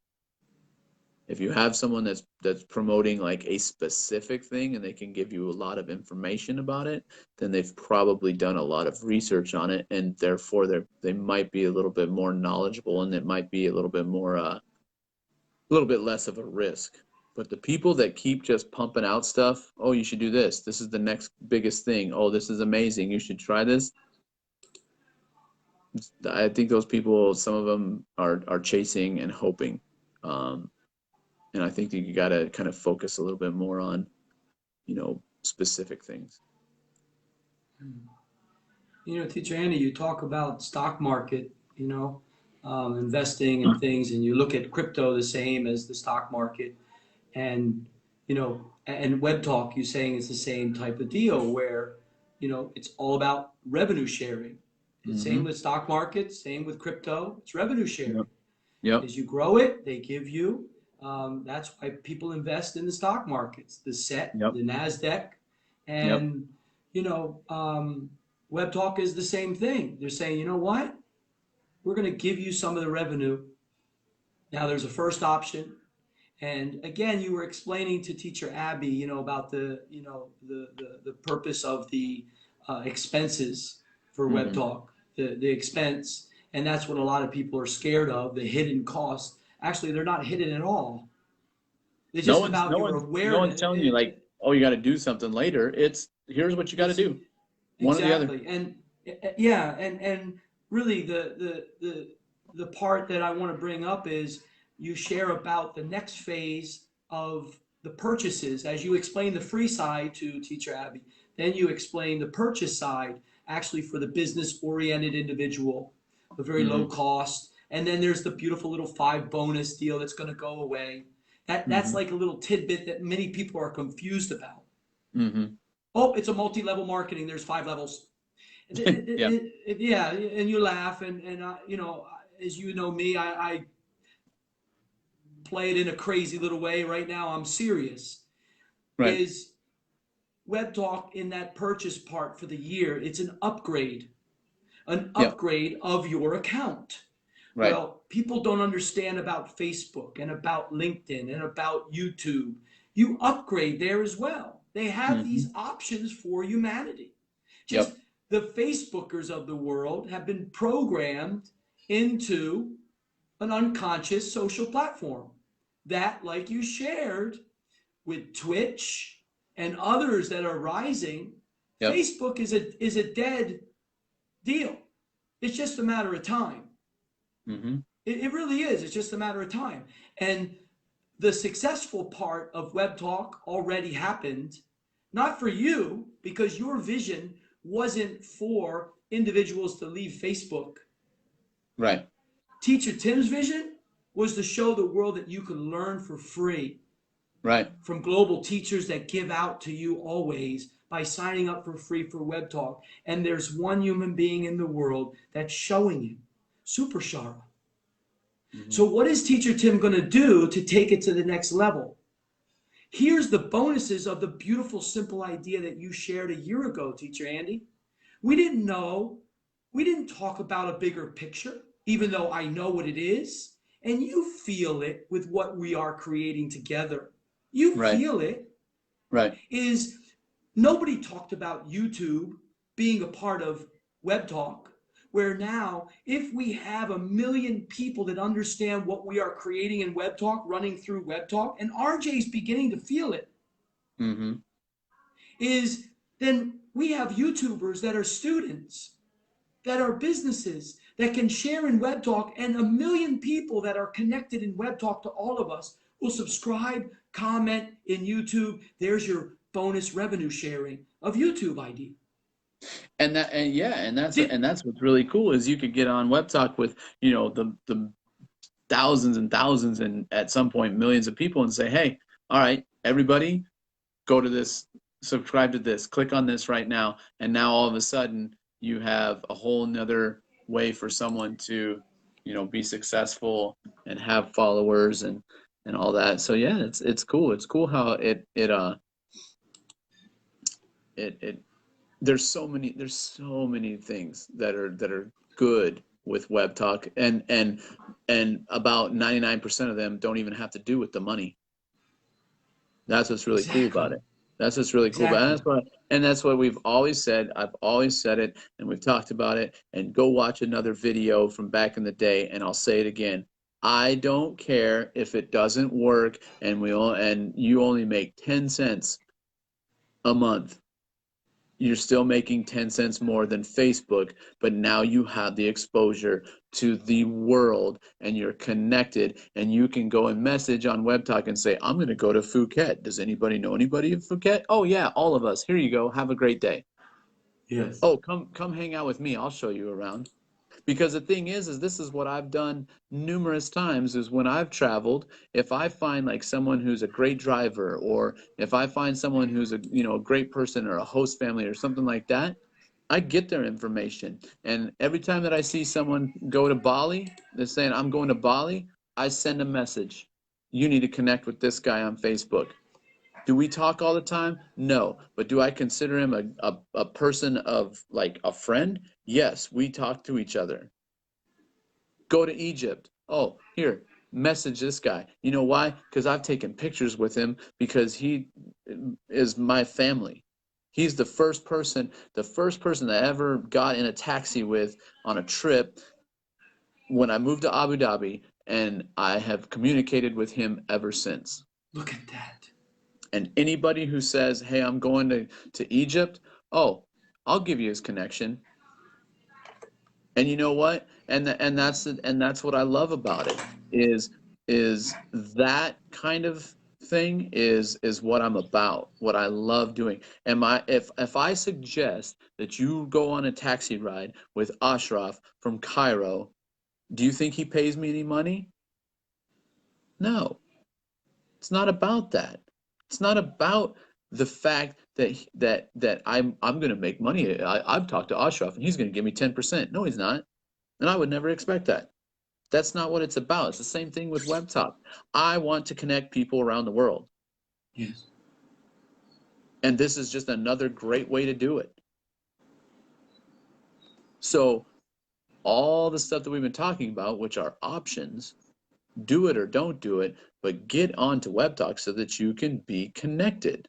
S2: If you have someone that's promoting like a specific thing and they can give you a lot of information about it, then they've probably done a lot of research on it, and therefore they might be a little bit more knowledgeable, and it might be a little bit more a little bit less of a risk. But the people that keep just pumping out stuff, oh, you should do this. This is the next biggest thing. Oh, this is amazing. You should try this. I think those people, some of them are chasing and hoping. And I think that you got to kind of focus a little bit more on, specific things.
S1: Teacher Andy, you talk about stock market, investing in things, and you look at crypto the same as the stock market, and and Web Talk, you saying it's the same type of deal where, it's all about revenue sharing. Same with stock market, same with crypto. It's revenue sharing.
S2: Yep. Yep.
S1: As you grow it, they give you. That's why people invest in the stock markets, the SET,
S2: Yep.
S1: the NASDAQ,
S2: Yep.
S1: and Web Talk is the same thing. They're saying, you know what? We're going to give you some of the revenue. Now there's a first option. And again, you were explaining to Teacher Abby, about the purpose of the expenses for Web Talk, the expense. And that's what a lot of people are scared of, the hidden cost. Actually, they're not hidden at all. It's just about your awareness.
S2: No one's telling you like, oh, you got to do something later. It's here's what you got to do. One or the other.
S1: Exactly. And yeah, and really the part that I want to bring up is you share about the next phase of the purchases. As you explain the free side to Teacher Abby, then you explain the purchase side actually for the business-oriented individual, a very low cost. And then there's the beautiful little 5 bonus deal that's going to go away. That's like a little tidbit that many people are confused about. Oh, it's a multi-level marketing. There's 5 levels.
S2: Yeah.
S1: Yeah, and you laugh, and as you know me, I play it in a crazy little way. Right now, I'm serious.
S2: Right.
S1: Is Web Talk in that purchase part for the year? It's an
S2: Yep.
S1: upgrade of your account.
S2: Right.
S1: Well, people don't understand about Facebook and about LinkedIn and about YouTube. You upgrade there as well. They have
S2: Hmm.
S1: these options for humanity. Just
S2: Yep.
S1: the Facebookers of the world have been programmed into an unconscious social platform that, like you shared with Twitch and others that are rising,
S2: Yep.
S1: Facebook is a dead deal. It's just a matter of time.
S2: Hmm.
S1: It really is. It's just a matter of time. And the successful part of Web Talk already happened, not for you, because your vision wasn't for individuals to leave Facebook.
S2: Right.
S1: Teacher Tim's vision was to show the world that you can learn for free
S2: Right.
S1: from global teachers that give out to you always by signing up for free for Web Talk. And there's one human being in the world that's showing you, Super Shara.
S2: Hmm.
S1: So, what is Teacher Tim going to do to take it to the next level? Here's the bonuses of the beautiful, simple idea that you shared a year ago, Teacher Andy. We didn't know, we didn't talk about a bigger picture, even though I know what it is. And you feel it with what we are creating together. You
S2: Right.
S1: feel it.
S2: Right.
S1: Is nobody talked about YouTube being a part of Web Talk, where now, if we have 1 million people that understand what we are creating in Web Talk running through Web Talk, and RJ's beginning to feel it,
S2: Hmm.
S1: is then we have YouTubers that are students, that are businesses, that can share in Web Talk, and 1 million people that are connected in Web Talk to all of us will subscribe, comment in YouTube. There's your bonus revenue sharing of YouTube ID.
S2: And that, and yeah,
S1: Did,
S2: and that's what's really cool is you could get on Web Talk with, the thousands and thousands and at some point millions of people and say, hey, all right, everybody, go to this, subscribe to this, click on this right now, and now all of a sudden you have a whole nother way for someone to, be successful and have followers and all that. So yeah, it's cool. It's cool how it there's so many things that are good with Web Talk, and about 99% of them don't even have to do with the money. That's what's really cool about
S1: exactly,
S2: it. That's what's really cool about it.
S1: exactly.
S2: And that's what we've always said. I've always said it, and we've talked about it. And go watch another video from back in the day, and I'll say it again. I don't care if it doesn't work, and you only make 10 cents a month. You're still making 10 cents more than Facebook, but now you have the exposure to the world and you're connected and you can go and message on Web Talk and say, I'm going to go to Phuket. Does anybody know anybody in Phuket? Oh yeah, all of us. Here you go. Have a great day.
S1: Yes.
S2: Oh, come hang out with me. I'll show you around. Because the thing is this is what I've done numerous times is when I've traveled, if I find like someone who's a great driver, or if I find someone who's a great person or a host family or something like that, I get their information. And every time that I see someone go to Bali, they're saying, I'm going to Bali, I send a message. You need to connect with this guy on Facebook. Do we talk all the time? No. But do I consider him a person of like a friend? Yes, we talk to each other. Go to Egypt. Oh, here, message this guy. You know why? Because I've taken pictures with him because he is my family. He's the first person that I ever got in a taxi with on a trip when I moved to Abu Dhabi, and I have communicated with him ever since.
S1: Look at that.
S2: And anybody who says, "Hey, I'm going to Egypt," oh, I'll give you his connection. And you know what? And that's what I love about it is that kind of thing is what I'm about, what I love doing. And if I suggest that you go on a taxi ride with Ashraf from Cairo, do you think he pays me any money? No. It's not about that. It's not about The fact that I'm going to make money. I've talked to Ashraf and he's going to give me 10%. No, he's not. And I would never expect that. That's not what it's about. It's the same thing with WebTalk. I want to connect people around the world.
S1: Yes.
S2: And this is just another great way to do it. So all the stuff that we've been talking about, which are options, do it or don't do it, but get onto WebTalk so that you can be connected,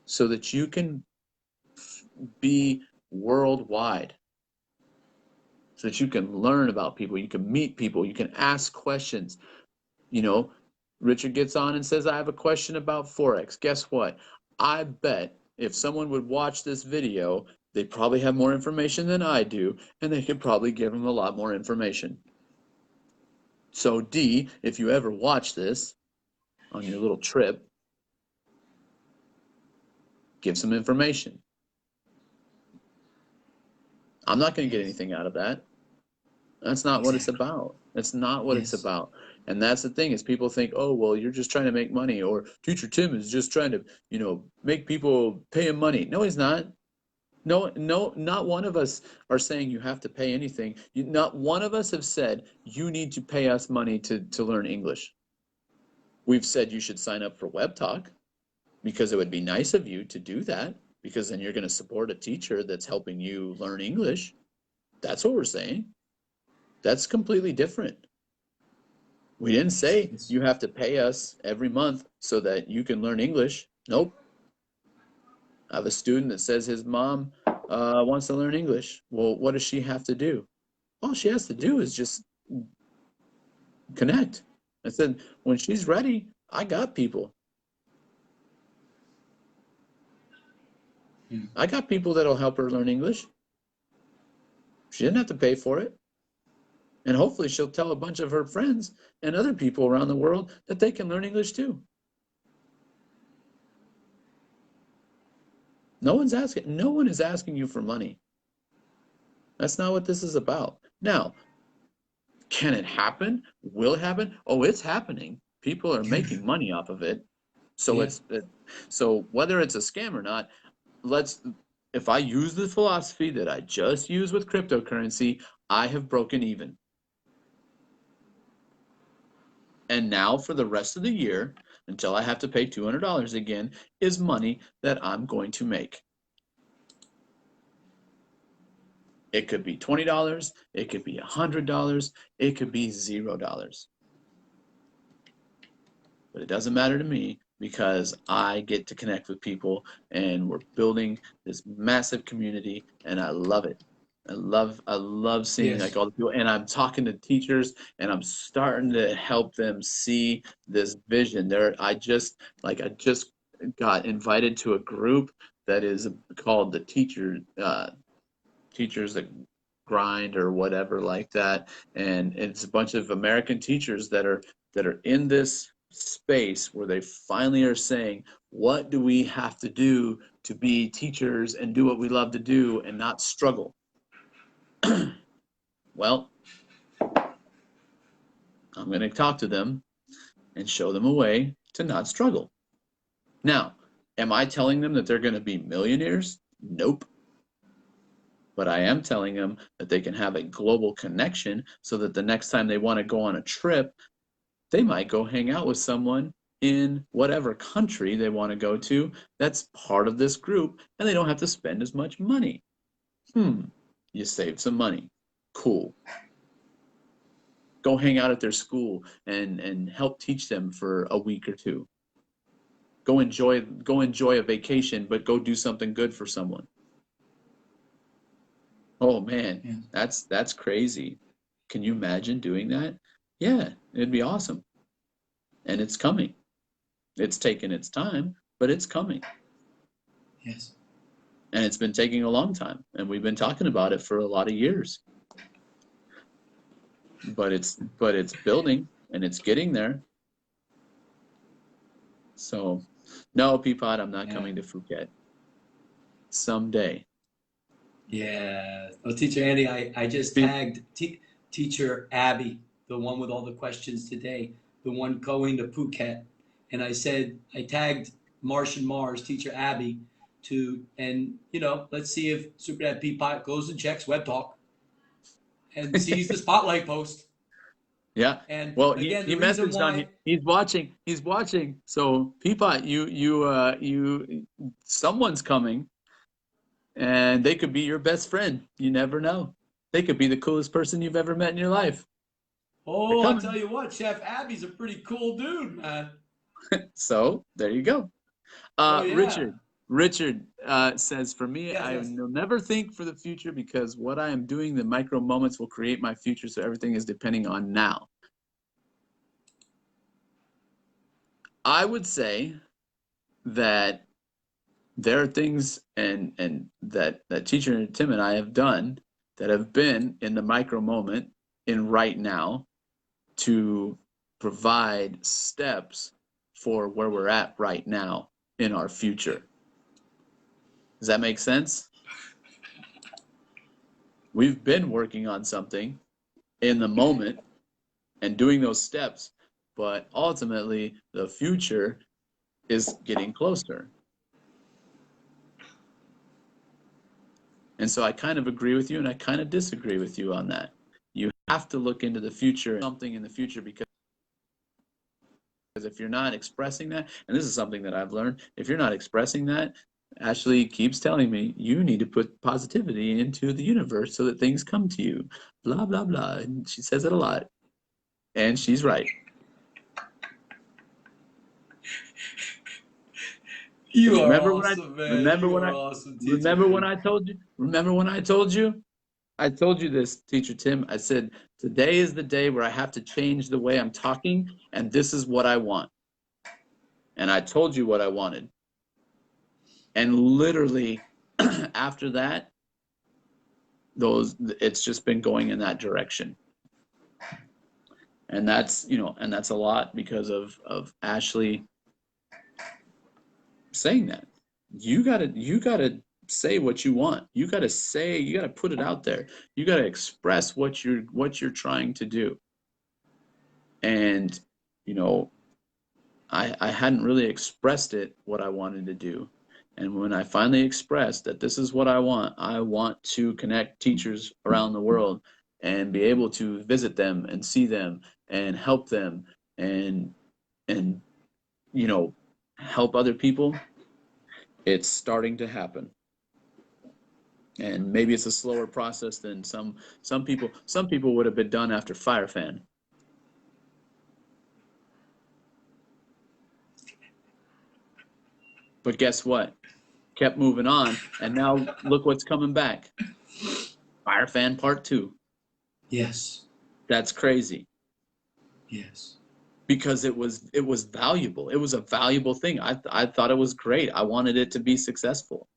S2: so that you can be worldwide, so that you can learn about people, you can meet people, you can ask questions. You know, Richard gets on and says, I have a question about Forex. Guess what? I bet if someone would watch this video, they probably have more information than I do, and they could probably give him a lot more information. So D, if you ever watch this on your little trip, give some information. I'm not going to get anything out of that. That's not what it's about. That's not what it's about. And that's the thing, is people think, oh, well, you're just trying to make money, or Teacher Tim is just trying to, make people pay him money. No, he's not. No, not one of us are saying you have to pay anything. Not one of us have said you need to pay us money to learn English. We've said you should sign up for WebTalk because it would be nice of you to do that, because then you're going to support a teacher that's helping you learn English. That's what we're saying. That's completely different. We didn't say you have to pay us every month so that you can learn English. Nope. I have a student that says his mom wants to learn English. Well, what does she have to do? All she has to do is just connect. I said, when she's ready, I got people. I got people that'll help her learn English. She didn't have to pay for it. And hopefully she'll tell a bunch of her friends and other people around the world that they can learn English too. No one is asking you for money. That's not what this is about. Now, can it happen? Will it happen? Oh, it's happening. People are making money off of it. So so whether it's a scam or not, if I use the philosophy that I just used with cryptocurrency, I have broken even. And now for the rest of the year, until I have to pay $200 again, is money that I'm going to make. It could be $20, it could be $100, it could be $0. But it doesn't matter to me, because I get to connect with people and we're building this massive community, and I love it. I love seeing like all the people, and I'm talking to teachers and I'm starting to help them see this vision. I just got invited to a group that is called the Teachers That Grind or whatever like that, and it's a bunch of American teachers that are in this space where they finally are saying, what do we have to do to be teachers and do what we love to do and not struggle? Well, I'm going to talk to them and show them a way to not struggle. Now, am I telling them that they're going to be millionaires? Nope. But I am telling them that they can have a global connection so that the next time they want to go on a trip, they might go hang out with someone in whatever country they want to go to that's part of this group, and they don't have to spend as much money. You save some money. Cool. Go hang out at their school and help teach them for a week or two. Go enjoy a vacation, but go do something good for someone. Oh man, that's crazy. Can you imagine doing that? Yeah, it'd be awesome. And it's coming. It's taken its time, but it's coming.
S1: Yes.
S2: And it's been taking a long time, and we've been talking about it for a lot of years. But it's building, and it's getting there. So, no, Peapod, I'm not coming to Phuket. Someday.
S1: Yeah. Well, Teacher Andy, I just tagged Teacher Abby, the one with all the questions today, the one going to Phuket. And I said, I tagged Martian Mars, teacher Abby, to, and let's see if Super Dad Peapot goes and checks Web Talk and sees the spotlight post.
S2: Yeah.
S1: And
S2: Well,
S1: again,
S2: he
S1: the reason
S2: messaged on
S1: why,
S2: he's watching. He's watching. So Peapot, someone's coming, and they could be your best friend. You never know. They could be the coolest person you've ever met in your life. They're
S1: oh, I'll
S2: coming.
S1: tell you what, Chef Abby's a pretty cool dude, man.
S2: So there you go.
S1: Oh yeah.
S2: Richard says, for me,
S1: Yes,
S2: I
S1: yes.
S2: will never think for the future because what I am doing, the micro moments will create my future. So everything is depending on now. I would say that there are things and that teacher Tim and I have done that have been in the micro moment in right now to provide steps for where we're at right now in our future. Does that make sense? We've been working on something in the moment and doing those steps, but ultimately the future is getting closer. And so I kind of agree with you and I kind of disagree with you on that. You have to look into the future, something in the future, because if you're not expressing that, and this is something that I've learned, if you're not expressing that, Ashley keeps telling me you need to put positivity into the universe so that things come to you. Blah, blah, blah. And she says it a lot. And she's right.
S1: You are
S2: Remember when I
S1: awesome, man.
S2: remember
S1: You
S2: when
S1: are
S2: I
S1: awesome, teacher
S2: remember when
S1: Abby.
S2: I told you? Remember when I told you? I told you this, teacher Tim. I said, today is the day where I have to change the way I'm talking, and this is what I want. And I told you what I wanted. And literally after that, it's just been going in that direction. And that's a lot because of Ashley saying that. You gotta say what you want. You gotta put it out there. You gotta express what you're trying to do. And you know, I hadn't really expressed it what I wanted to do. And when I finally expressed that this is what I want to connect teachers around the world and be able to visit them and see them and help them and help other people. It's starting to happen. And maybe it's a slower process than some people. Some people would have been done after Fire Fan. But guess what? Kept moving on, and now look what's coming back. Fire Fan Part 2.
S1: Yes.
S2: That's crazy.
S1: Yes.
S2: Because it was valuable. It was a valuable thing. I thought it was great. I wanted it to be successful.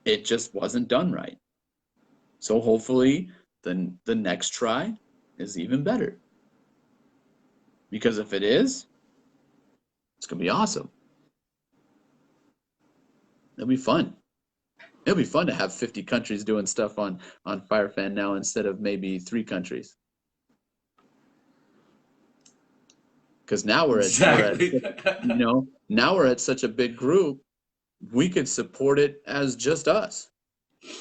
S2: It just wasn't done right. So hopefully the next try is even better. Because if it is, it's gonna be awesome. It'll be fun. It'll be fun to have 50 countries doing stuff on FireFan now instead of maybe 3 countries. Because now
S1: Exactly.
S2: now we're at such a big group, we could support it as just us.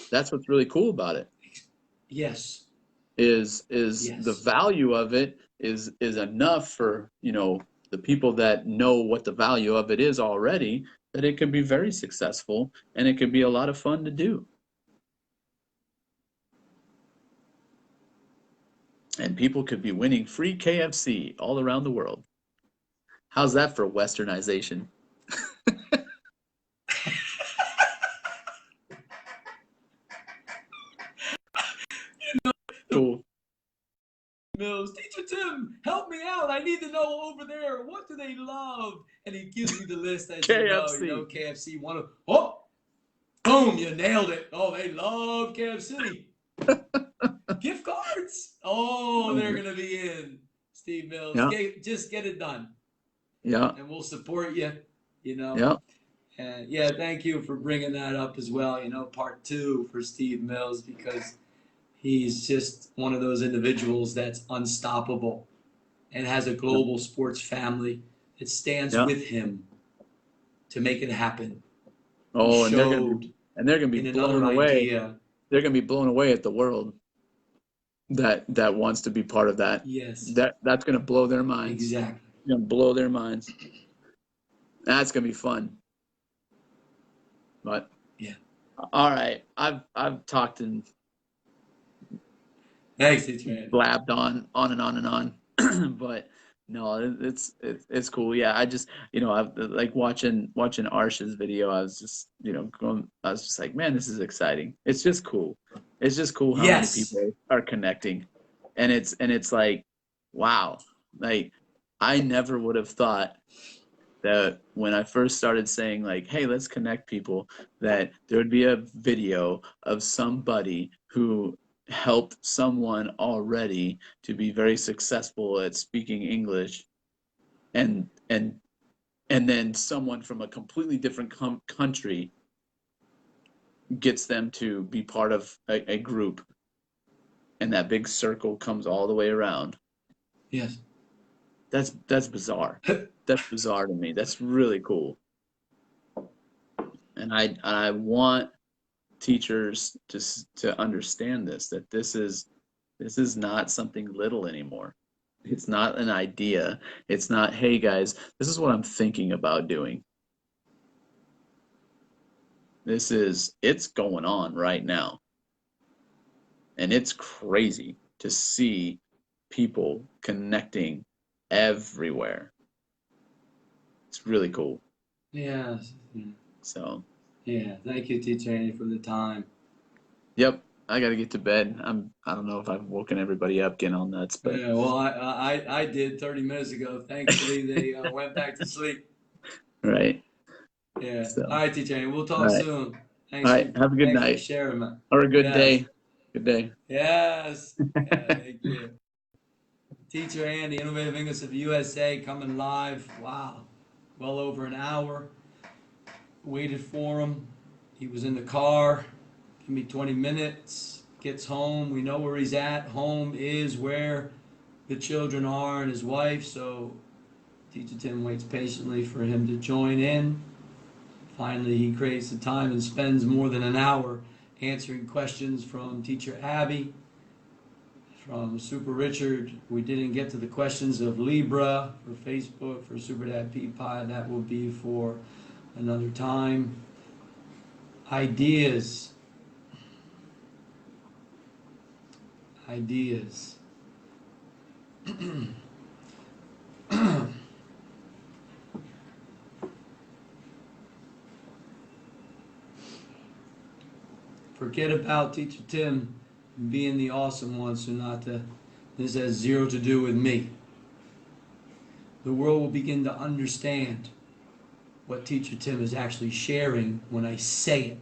S2: That's what's really cool about it.
S1: Yes.
S2: Is the
S1: Yes.
S2: value of it is enough for the people that know what the value of it is already, that it could be very successful and it could be a lot of fun to do. And people could be winning free KFC all around the world. How's that for westernization? Cool.
S1: Mills, teacher Tim, help me out. I need to know over there, what do they love? And he gives me the list, as
S2: KFC.
S1: KFC one of, oh, boom, you nailed it. Oh, they love KFC. Gift cards. Oh, they're gonna be in. Steve Mills,
S2: Yeah.
S1: just get it done.
S2: Yeah.
S1: And we'll support you.
S2: Yeah.
S1: And yeah, thank you for bringing that up as well. Part 2 for Steve Mills, because he's just one of those individuals that's unstoppable and has a global sports family that stands
S2: Yeah.
S1: with him. to make it happen. He
S2: Oh,
S1: showed
S2: they're gonna be
S1: in another
S2: blown away.
S1: idea.
S2: They're gonna be blown away at the world that wants to be part of that.
S1: Yes,
S2: That's gonna blow their minds.
S1: exactly.
S2: Gonna blow their minds. That's gonna be fun. But
S1: Yeah.
S2: all right, I've talked and
S1: Thanks, teacher Andy.
S2: blabbed on and on and on. But no, it's cool. Yeah, I just I've like watching Arsh's video. I was just going. I was just like, man, this is exciting. It's just cool. It's just cool how many
S1: Yes.
S2: people are connecting, and it's like, wow, like I never would have thought that when I first started saying like, hey, let's connect people, that there would be a video of somebody who helped someone already to be very successful at speaking English, and then someone from a completely different country gets them to be part of a group, and that big circle comes all the way around.
S1: Yes.
S2: That's bizarre. That's bizarre to me. That's really cool. And I want teachers to understand this, that this is not something little anymore. It's not an idea. It's not, hey guys, this is what I'm thinking about doing. It's going on right now. And it's crazy to see people connecting everywhere. It's really cool.
S1: Yes.
S2: So,
S1: Yeah. Thank you, teacher Andy, for the time.
S2: yep, I got to get to bed. I don't know if I've woken everybody up getting all nuts, but
S1: Yeah. Well, I did 30 minutes ago. Thankfully, they went back to sleep.
S2: right.
S1: Yeah.
S2: So,
S1: All right, teacher Andy. We'll
S2: all
S1: talk
S2: right.
S1: soon.
S2: All right. Have a good
S1: Thanks for
S2: night
S1: sharing, man.
S2: or a good
S1: Yes.
S2: day. Good day.
S1: Yes. Yeah, thank you. Teacher Andy, Innovative English of USA, coming live. Wow. Well over an hour. Waited for him. He was in the car. Give me 20 minutes. Gets home. We know where he's at. Home is where the children are and his wife. So Teacher Tim waits patiently for him to join in. Finally, he creates the time and spends more than an hour answering questions from Teacher Abby, from Super Richard. We didn't get to the questions of Libra for Facebook, for Super Dad Pea Pie. That will be for another time. Ideas. Forget about Teacher Tim being the awesome one, Sonata. This has zero to do with me. The world will begin to understand what Teacher Tim is actually sharing when I say it.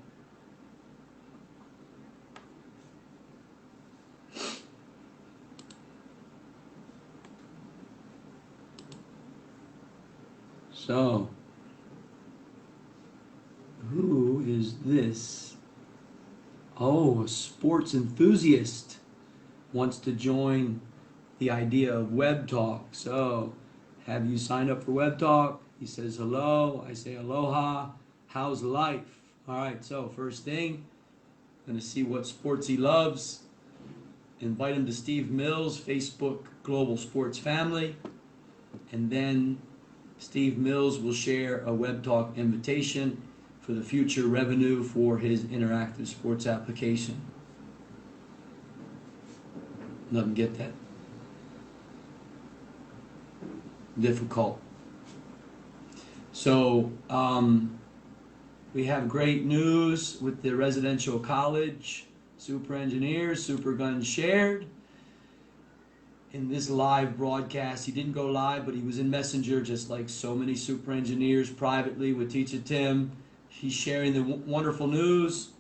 S1: So, who is this? Oh, a sports enthusiast wants to join the idea of Web Talk. So, have you signed up for Web Talk? He says hello. I say aloha. How's life? All right, so first thing, going to see what sports he loves. Invite him to Steve Mills, Facebook Global Sports Family. And then Steve Mills will share a Web Talk invitation for the future revenue for his interactive sports application. Let him get that. Difficult. So we have great news with the residential college super engineers, Super Guns shared. In this live broadcast, he didn't go live, but he was in Messenger, just like so many super engineers privately with Teacher Tim. He's sharing the wonderful news.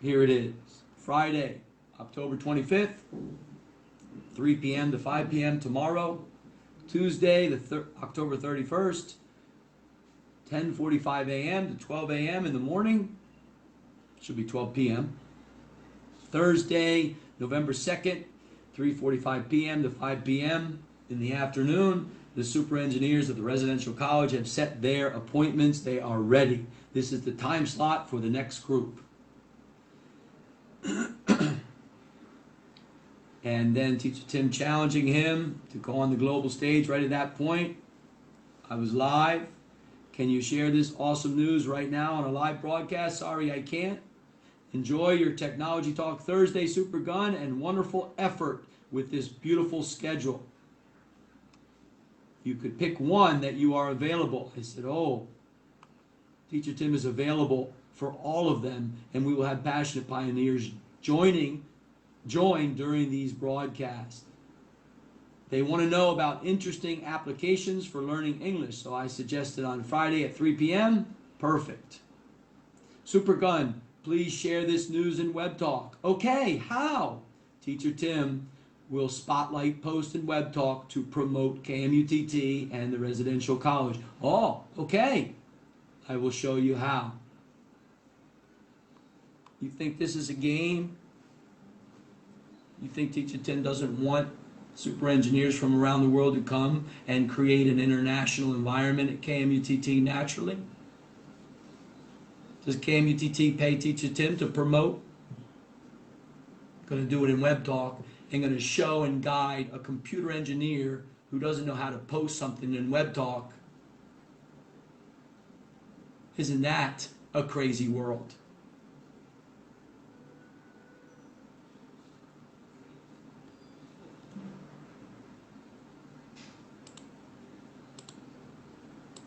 S1: Here it is. Friday, October 25th, 3 p.m. to 5 p.m. tomorrow. Tuesday, October 31st, 10:45 a.m. to 12 a.m. in the morning. Should be 12 p.m. Thursday, November 2nd, 3:45 p.m. to 5 p.m. in the afternoon. The super engineers of the residential college have set their appointments. They are ready. This is the time slot for the next group. And then Teacher Tim challenging him to go on the global stage right at that point. I was live. Can you share this awesome news right now on a live broadcast? Sorry, I can't. Enjoy your Technology Talk Thursday, Super Gun, and wonderful effort with this beautiful schedule. You could pick one that you are available. I said, oh, Teacher Tim is available for all of them, and we will have passionate pioneers join during these broadcasts. They want to know about interesting applications for learning English, so I suggested on Friday at 3 p.m. Perfect. Super Gun, please share this news in Web Talk. Okay, how? Teacher Tim will spotlight post in Web Talk to promote KMUTT and the residential college. Oh, okay. I will show you how. You think this is a game? You think Teacher Tim doesn't want super engineers from around the world to come and create an international environment at KMUTT naturally? Does KMUTT pay Teacher Tim to promote? Going to do it in Web Talk and going to show and guide a computer engineer who doesn't know how to post something in Web Talk. Isn't that a crazy world?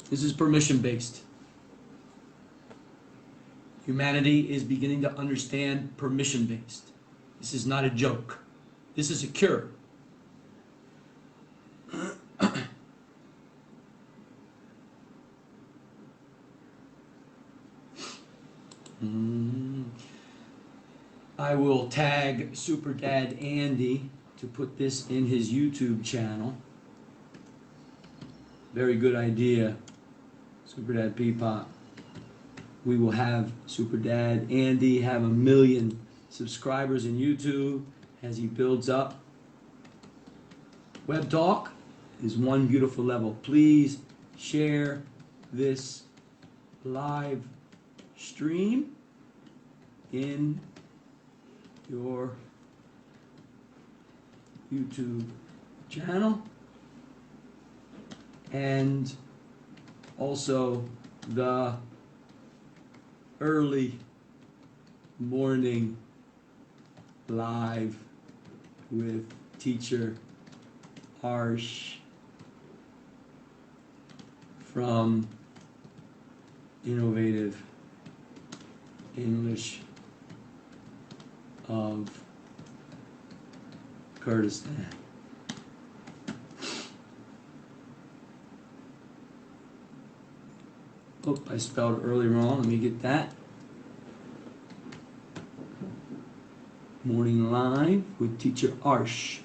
S1: This is permission-based. Humanity is beginning to understand permission-based. This is not a joke. This is a cure. I will tag Super Dad Andy to put this in his YouTube channel. Very good idea, Super Dad Peapot. We will have Super Dad Andy have 1 million subscribers in YouTube as he builds up. Web Talk is one beautiful level. Please share this live stream in your YouTube channel, and also the early morning live with Teacher Arsh from Innovative English of Kurdistan. Oh, I spelled early wrong. Let me get that. Morning live with Teacher Arsh.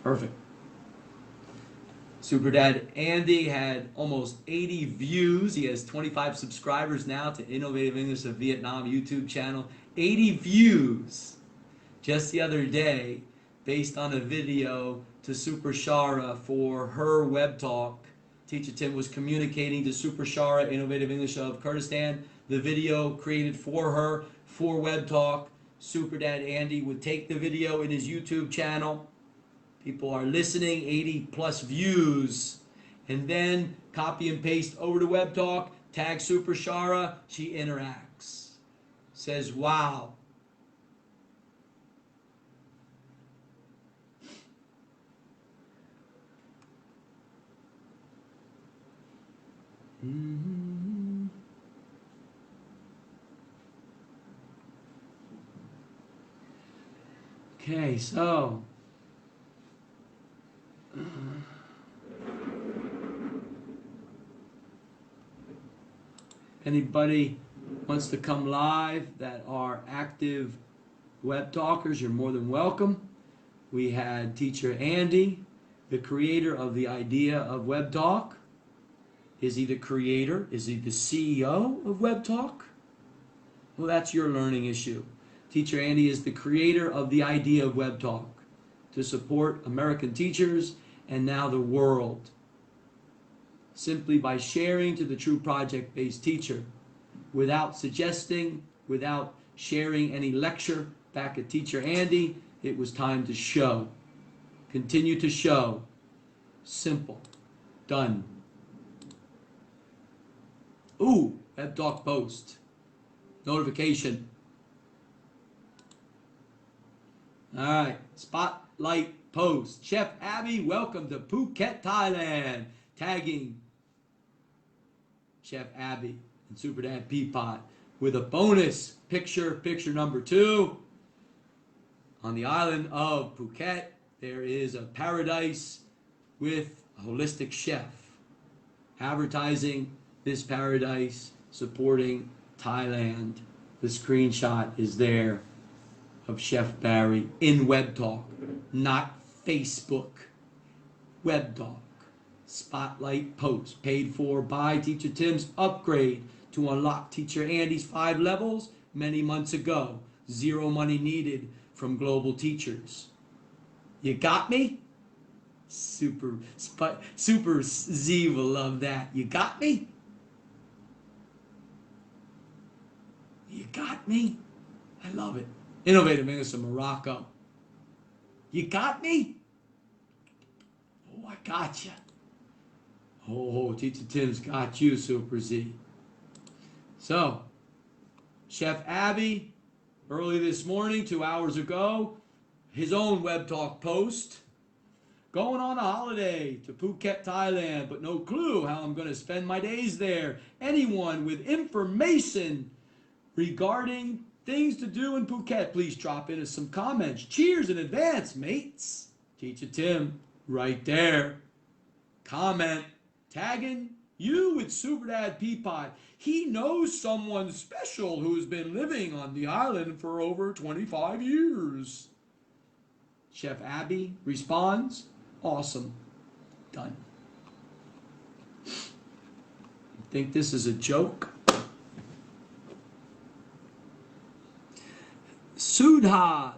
S1: Perfect. Super Dad Andy had almost 80 views. He has 25 subscribers now to Innovative English of Vietnam YouTube channel. 80 views just the other day based on a video to Super Shara for her Web Talk. Teacher Tim was communicating to Super Shara, Innovative English of Kurdistan, the video created for her for Web Talk. Super Dad Andy would take the video in his YouTube channel. People are listening, 80 plus views, and then copy and paste over to Web Talk, tag Super Shara, she interacts, says wow. Okay, so anybody wants to come live that are active web talkers, you're more than welcome. We had Teacher Andy, the creator of the idea of Web Talk. Is he the creator? Is he the CEO of Web Talk? Well, that's your learning issue. Teacher Andy is the creator of the idea of Web Talk to support American teachers and now the world, simply by sharing to the true project-based teacher without suggesting, without sharing any lecture back at Teacher Andy. It was time to show. Continue to show. Simple. Done. Ooh, WebDoc post. Notification. All right, spotlight post. Chef Abby, welcome to Phuket, Thailand. Tagging Chef Abby and Super Dad Peapod with a bonus picture, picture number 2. On the island of Phuket, there is a paradise with a holistic chef. Advertising this paradise, supporting Thailand. The screenshot is there of Chef Barry in WebTalk, not Facebook. WebTalk. Spotlight post paid for by Teacher Tim's upgrade to unlock Teacher Andy's 5 levels many months ago. 0 money needed from global teachers. You got me? Super Z will love that. You got me? You got me? I love it. Innovative English of Morocco. You got me? Oh, I got you. Oh, Teacher Tim's got you, Super Z. So, Chef Abby, early this morning, 2 hours ago, his own WebTalk post, going on a holiday to Phuket, Thailand, but no clue how I'm going to spend my days there. Anyone with information regarding things to do in Phuket, please drop in some comments. Cheers in advance, mates. Teacher Tim, right there. Comment. Tagging you with Super Dad Peapod. He knows someone special who's been living on the island for over 25 years. Chef Abby responds, awesome. Done. You think this is a joke? Sudha.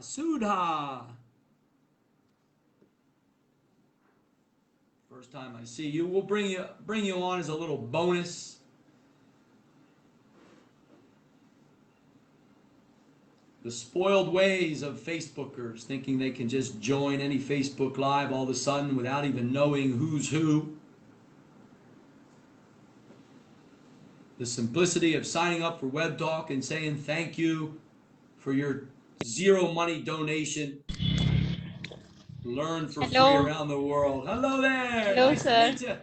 S1: First time I see you, we'll bring you on as a little bonus. The spoiled ways of Facebookers, thinking they can just join any Facebook Live all of a sudden without even knowing who's who. The simplicity of signing up for WebDoc and saying thank you for your 0 money donation. Learn for free around the world. Hello there.
S3: Hello,
S1: nice
S3: sir.
S1: to meet you.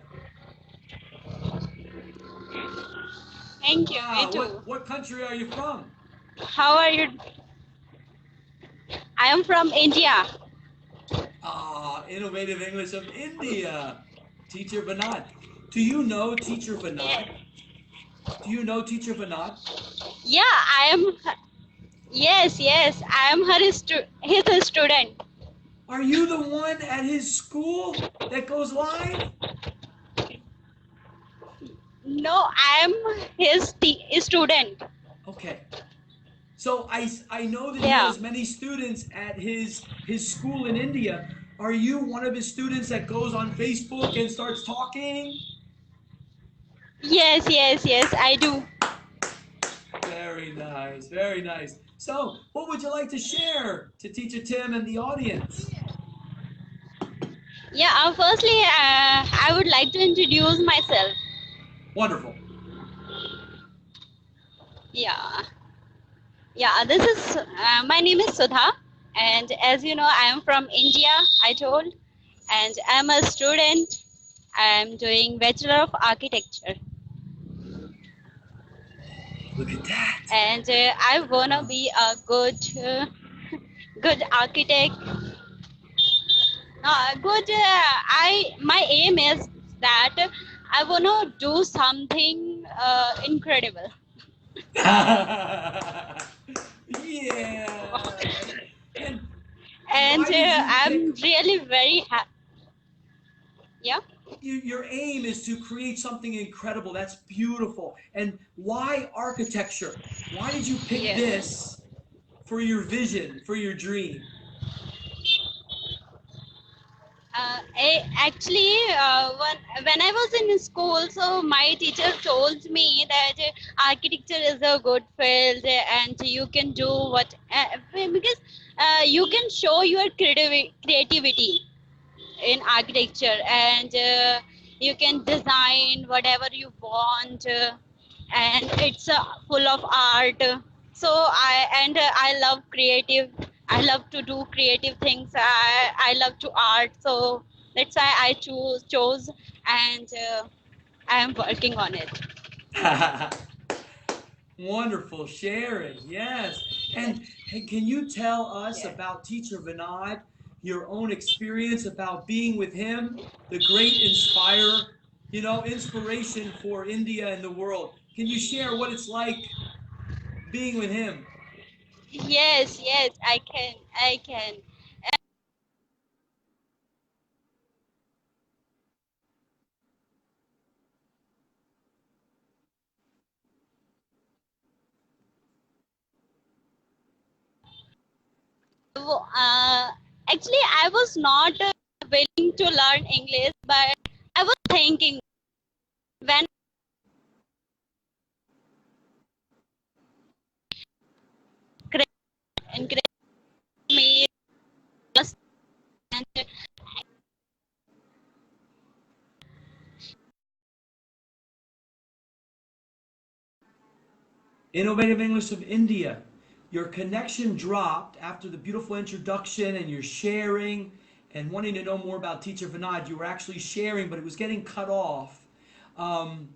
S3: Thank you.
S1: Wow,
S3: Me too.
S1: what country are you from?
S3: How are you? I am from India.
S1: Innovative English of India. Teacher Vinod. Do you know Teacher Vinod? Do you know Teacher Vinod?
S3: Yeah, I am. Yes, I am his student.
S1: Are you the one at his school that goes live?
S3: No, I am his student.
S1: Okay. So I know that he
S3: Yeah.
S1: has many students at his school in India. Are you one of his students that goes on Facebook and starts talking?
S3: Yes, I do.
S1: Very nice, very nice. So, what would you like to share to Teacher Tim and the audience?
S3: Yeah, firstly, I would like to introduce myself.
S1: Wonderful.
S3: Yeah, this is, my name is Sudha, and as you know, I am from India, I told, and I'm a student. I'm doing Bachelor of Architecture.
S1: Look at that.
S3: And I wanna be a good architect. My aim is that I wanna do something incredible.
S1: Yeah.
S3: And
S1: why did you
S3: I'm really very happy. Yeah.
S1: Your aim is to create something incredible. That's beautiful. And why architecture? Why did you pick this for your vision, for your dream?
S3: When I was in school, so my teacher told me that architecture is a good field and you can do what because you can show your creativity in architecture and you can design whatever you want and it's full of art. So I love creative. I love to do creative things. I love to art. So that's why I chose and I am working on it.
S1: Wonderful sharing, yes.
S3: Yes.
S1: And hey, can you tell us
S3: Yeah.
S1: about Teacher Vinod, your own experience about being with him, the great inspirer, inspiration for India and the world? Can you share what it's like being with him?
S3: Yes, yes, I can. I can. Actually, I was not willing to learn English, but I was thinking when encourage me and
S1: Innovative English of India. Your connection dropped after the beautiful introduction and your sharing and wanting to know more about Teacher Vinod. You were actually sharing, but it was getting cut off. Um,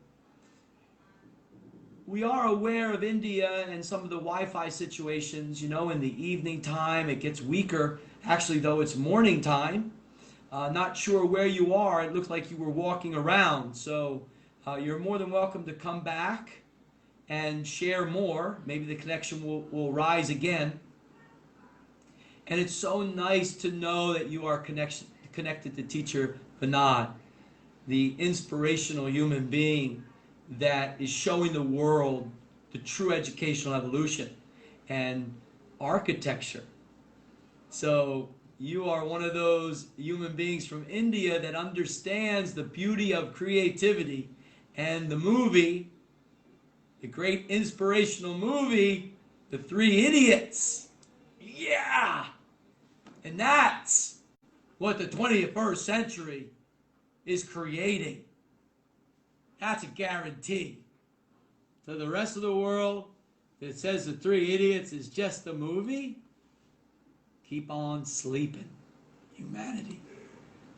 S1: we are aware of India and some of the Wi-Fi situations. In the evening time it gets weaker. Actually, though, it's morning time. Not sure where you are. It looks like you were walking around. So you're more than welcome to come back and share more. Maybe the connection will rise again. And it's so nice to know that you are connected to Teacher Vinod, the inspirational human being that is showing the world the true educational evolution and architecture. So you are one of those human beings from India that understands the beauty of creativity. And the movie, the great inspirational movie, The Three Idiots. Yeah! And that's what the 21st century is creating. That's a guarantee. So the rest of the world that says The Three Idiots is just a movie, keep on sleeping, humanity.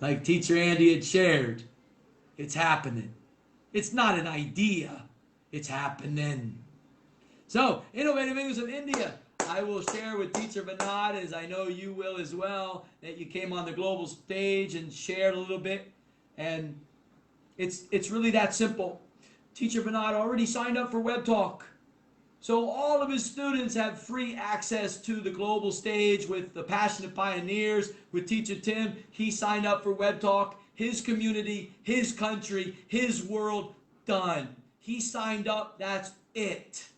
S1: Like Teacher Andy had shared, it's happening. It's not an idea, it's happening. So, Innovative English of India. I will share with Teacher Vinod, as I know you will as well, that you came on the global stage and shared a little bit. And it's really that simple. Teacher Vinod already signed up for Web Talk. So all of his students have free access to the global stage with the Passionate Pioneers, with Teacher Tim. He signed up for Web Talk. His community, his country, his world, done. He signed up, that's it.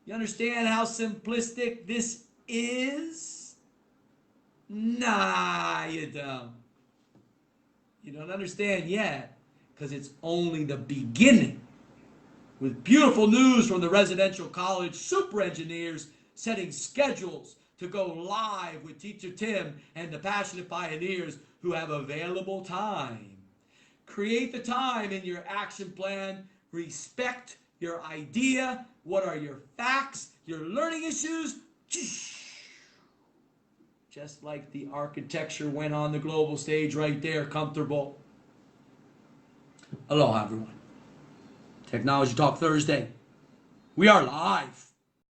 S1: You understand how simplistic this is? Nah, you don't. You don't understand yet, because it's only the beginning. With beautiful news from the residential college super engineers setting schedules to go live with Teacher Tim and the Passionate Pioneers who have available time. Create the time in your action plan. Respect your idea. What are your facts? Your learning issues? Just like the architecture went on the global stage right there, comfortable. Aloha, everyone. Technology Talk Thursday. We are live.